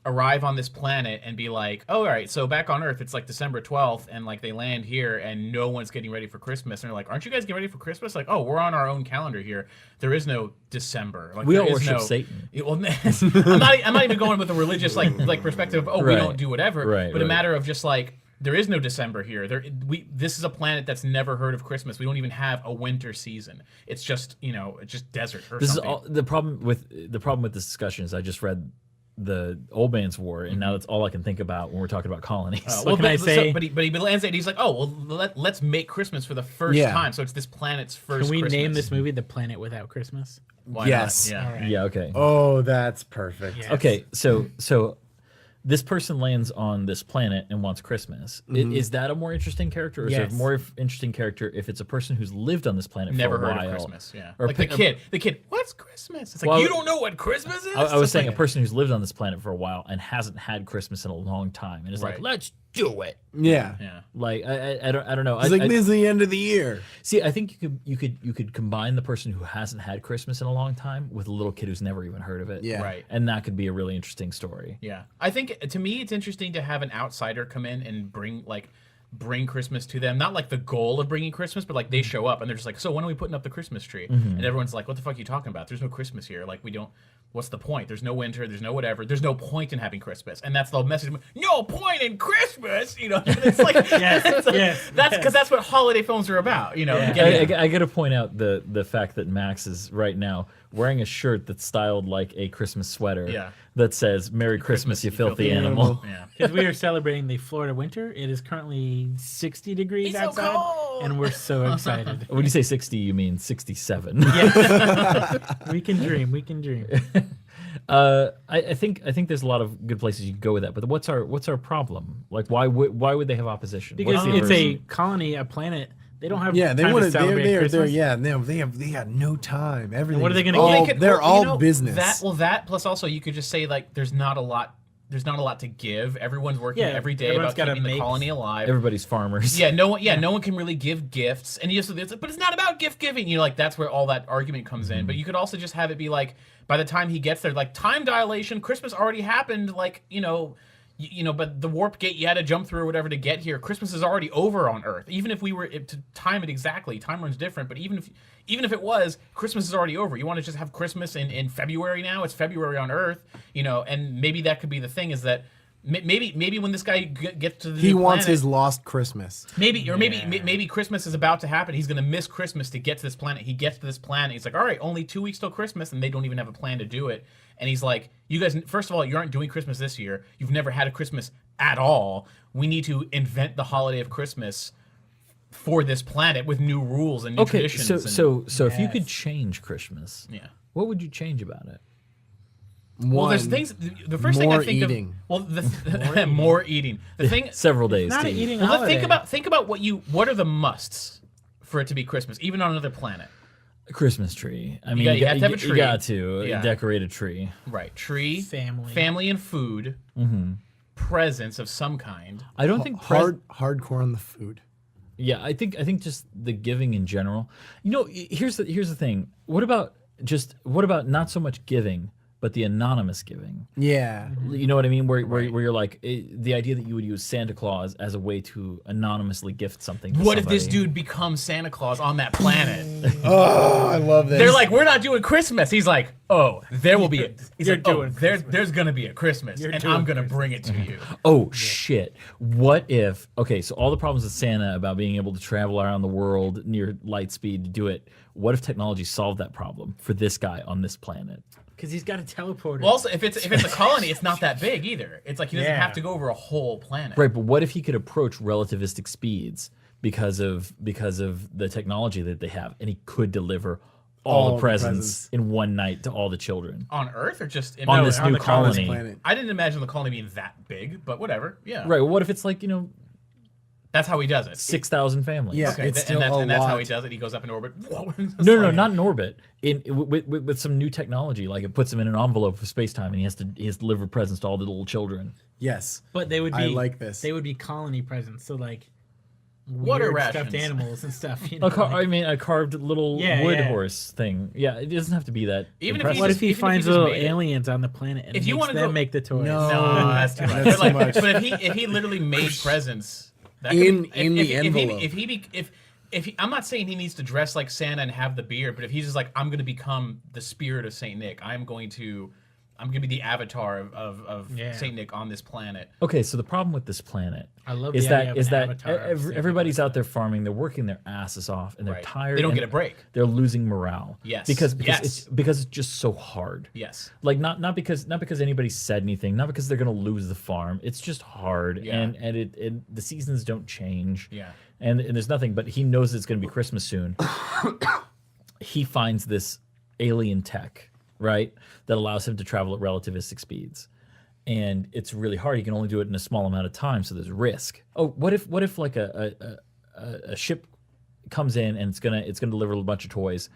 arrive on this planet, and be like, "Oh, all right, so back on Earth, it's like December 12th, and like they land here, and no one's getting ready for Christmas." And they're like, "Aren't you guys getting ready for Christmas?" Like, "Oh, we're on our own calendar here. There is no December. Like, We there all is worship no, Satan. Well, I'm not even going with a religious like perspective. Of, oh, we Right. don't do whatever. Right, but a right. matter of just like. There is no December here. This is a planet that's never heard of Christmas. We don't even have a winter season. It's just it's just desert or This something. is all, the problem with this discussion is I just read the Old Man's War and now that's all I can think about when we're talking about colonies. What can I say? But he lands it. And he's like, oh well, let's make Christmas for the first Yeah. time. So it's this planet's first. Can we Christmas. name this movie The Planet Without Christmas? Why Yes. Not? Yeah. All right. Yeah. Okay. Oh, that's perfect. Yeah. Okay, so this person lands on this planet and wants Christmas. Is that a more interesting character, or is Yes. it a more interesting character if it's a person who's lived on this planet Never for a heard while? of Christmas. Yeah. Or Like pi- the kid. What's Christmas? It's like Well, you don't know what Christmas is. I was It's saying a like- person who's lived on this planet for a while and hasn't had Christmas in a long time, and is like, Right. let's do it. Yeah. Yeah. Like I don't know. It's like, this is the end of the year. See, I think you could combine the person who hasn't had Christmas in a long time with a little kid who's never even heard of it. Yeah. Right. And that could be a really interesting story. Yeah, I think to me it's interesting to have an outsider come in and bring Christmas to them. Not like the goal of bringing Christmas, but like they show up and they're just like, so when are we putting up the Christmas tree? And everyone's like, what the fuck are you talking about? There's no Christmas here. Like we don't. What's the point? There's no winter. There's no whatever. There's no point in having Christmas. And that's the message. No point in Christmas. You know, it's like Yes, yes, that's because that's what holiday films are about. You know, Yeah. getting- I got to point out the fact that Max is right now wearing a shirt that's styled like a Christmas sweater. Yeah. That says "Merry Christmas, you filthy animal." yeah. Because we are celebrating the Florida winter. It is currently 60 degrees It's so outside, cold. and we're so excited. When you say 60, you mean 67. We can dream. We can dream. I think there's a lot of good places you can go with that. But what's our problem? Like, why would they have opposition? Because What's the it's a aversion? colony, a planet. They don't have Yeah, they time want to to. celebrate They're Christmas. yeah. No, they got no time. Everything. what are they gonna all, get? They're all you know, business. That plus also you could just say like there's not a lot to give. Everyone's working Yeah, every day everyone's about gotta keeping the make- colony alive. Everybody's farmers. Yeah, no one can really give gifts, and but it's not about gift giving. You know, like that's where all that argument comes in. But you could also just have it be like, by the time he gets there, like time dilation, Christmas already happened. Like but the warp gate you had to jump through or whatever to get here. Christmas is already over on Earth. Even if we were to time it exactly, time runs different. But even if it was, Christmas is already over. You want to just have Christmas in February now? It's February on Earth, and maybe that could be the thing is that maybe when this guy gets to the He new wants planet, his lost Christmas. maybe Christmas is about to happen. He's gonna miss Christmas to get to this planet. He gets to this planet. He's like, all right, only 2 weeks till Christmas, and they don't even have a plan to do it. And he's like, you guys, first of all, you aren't doing Christmas this year. You've never had a Christmas at all. We need to invent the holiday of Christmas for this planet with new rules and new traditions. So if you could change Christmas, yeah. what would you change about it? Well, there's things. The first thing I think eating. of. More eating. The thing. Several days. Not to an eat. eating Well, holiday. think about what are the musts for it to be Christmas, even on another planet. A Christmas tree. I mean, you have to have a tree. You got to Yeah. decorate a tree. Right. Tree. Family. Family and food. Presents of some kind. I don't think Hardcore on the food. Yeah, I think just the giving in general. Here's the thing. What about not so much giving, but the anonymous giving? Yeah. You know what I mean? Where you're like the idea that you would use Santa Claus as a way to anonymously gift something. To What if this somebody. dude becomes Santa Claus on that planet? Oh, I love this. They're like, we're not doing Christmas. He's like, oh, there will be. He's You're like, oh, doing there's gonna be a Christmas, and doing I'm gonna bring it to you. Oh shit! What if? Okay, so all the problems with Santa about being able to travel around the world near light speed to do it. What if technology solved that problem for this guy on this planet? Because he's got a teleporter. Well, also, if it's a colony, it's not that big either. It's like he doesn't Yeah. have to go over a whole planet. Right, but what if he could approach relativistic speeds because of the technology that they have, and he could deliver all the presents in one night to all the children On Earth or just in on this on new the colony. colony? I didn't imagine the colony being that big, but whatever. Yeah. Right. Well, what if it's like That's how he does it. 6,000 families? Yeah. Okay, It's and still that's, a and that's how lot. he does it. He goes up in orbit. No, not in orbit. With some new technology, like it puts him in an envelope of space time, and he has to deliver presents to all the little children. Yes. But they would be. I like this. They would be colony presents. So like. Water weird rations. stuffed animals and stuff. A carved little wood Yeah. horse thing. Yeah, it doesn't have to be that. Even if impressive. he What just- if he even if he finds just little made it. aliens on the planet and If you makes wanna them go- make the toys? No. No, that's too much. That's But, too like, much. but if he literally made presents that In could, the envelope. If he, I'm not saying he needs to dress like Santa and have the beard, but if he's just like, I'm going to become the spirit of Saint Nick, I'm going to be the avatar of Yeah. Saint Nick on this planet. Okay, so the problem with this planet I love is the that idea of an avatar of Santa everybody's Claus. out there farming. They're working their asses off, and they're Right. tired. They don't and get a break. They're losing morale. Yes. because Yes. it's just so hard. Yes. Like not because anybody said anything, not because they're gonna lose the farm. It's just hard, Yeah. and the seasons don't change. Yeah. and there's nothing. But he knows it's gonna be Christmas soon. He finds this alien tech, right, that allows him to travel at relativistic speeds, and it's really hard. He can only do it in a small amount of time, so there's risk. Oh, what if like a ship comes in and it's gonna deliver a bunch of toys,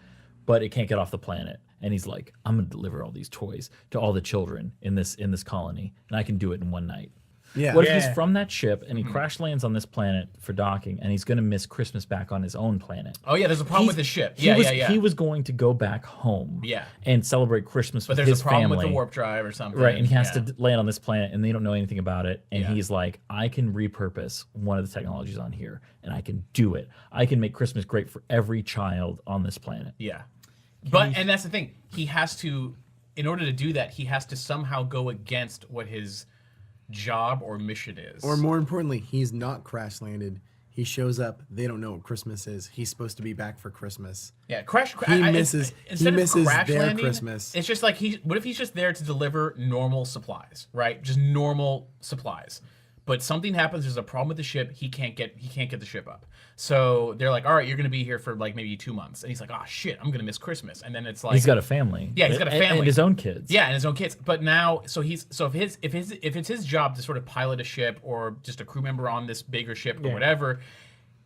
but it can't get off the planet, and he's like, I'm gonna deliver all these toys to all the children in this colony, and I can do it in one night. Yeah. What if he's Yeah. from that ship and he crash lands on this planet for docking, and he's gonna miss Christmas back on his own planet? Oh yeah, there's a problem with the ship. He Yeah, was, yeah, yeah. He was going to go back home. Yeah. And celebrate Christmas but with there's his a problem family. with the warp drive or something. Right, and he has Yeah. to land on this planet, and they don't know anything about it. And Yeah. he's like, I can repurpose one of the technologies on here, and I can do it. I can make Christmas great for every child on this planet. Yeah. But and that's the thing. He has to, in order to do that, he has to somehow go against what his job or mission is. Or more importantly, he's not crash landed. He shows up. They don't know what Christmas is. He's supposed to be back for Christmas. Yeah, He misses their Christmas. It's just like what if he's just there to deliver normal supplies, right? Just normal supplies. But something happens, there's a problem with the ship, he can't get the ship up. So they're like, all right, you're gonna be here for like maybe 2 months. And he's like, oh shit, I'm gonna miss Christmas. And then it's like He's got a family. Yeah, he's got a family. And his own kids. Yeah, and his own kids. But now, so if it's his job to sort of pilot a ship or just a crew member on this bigger ship or whatever,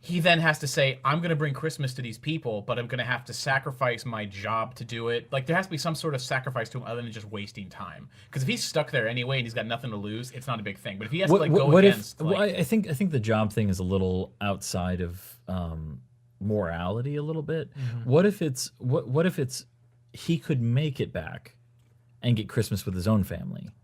he then has to say, I'm going to bring Christmas to these people, but I'm going to have to sacrifice my job to do it. Like, there has to be some sort of sacrifice to him other than just wasting time. Because if he's stuck there anyway and he's got nothing to lose, it's not a big thing. But if he has to like go against, I think the job thing is a little outside of morality a little bit. What if it's he could make it back and get Christmas with his own family?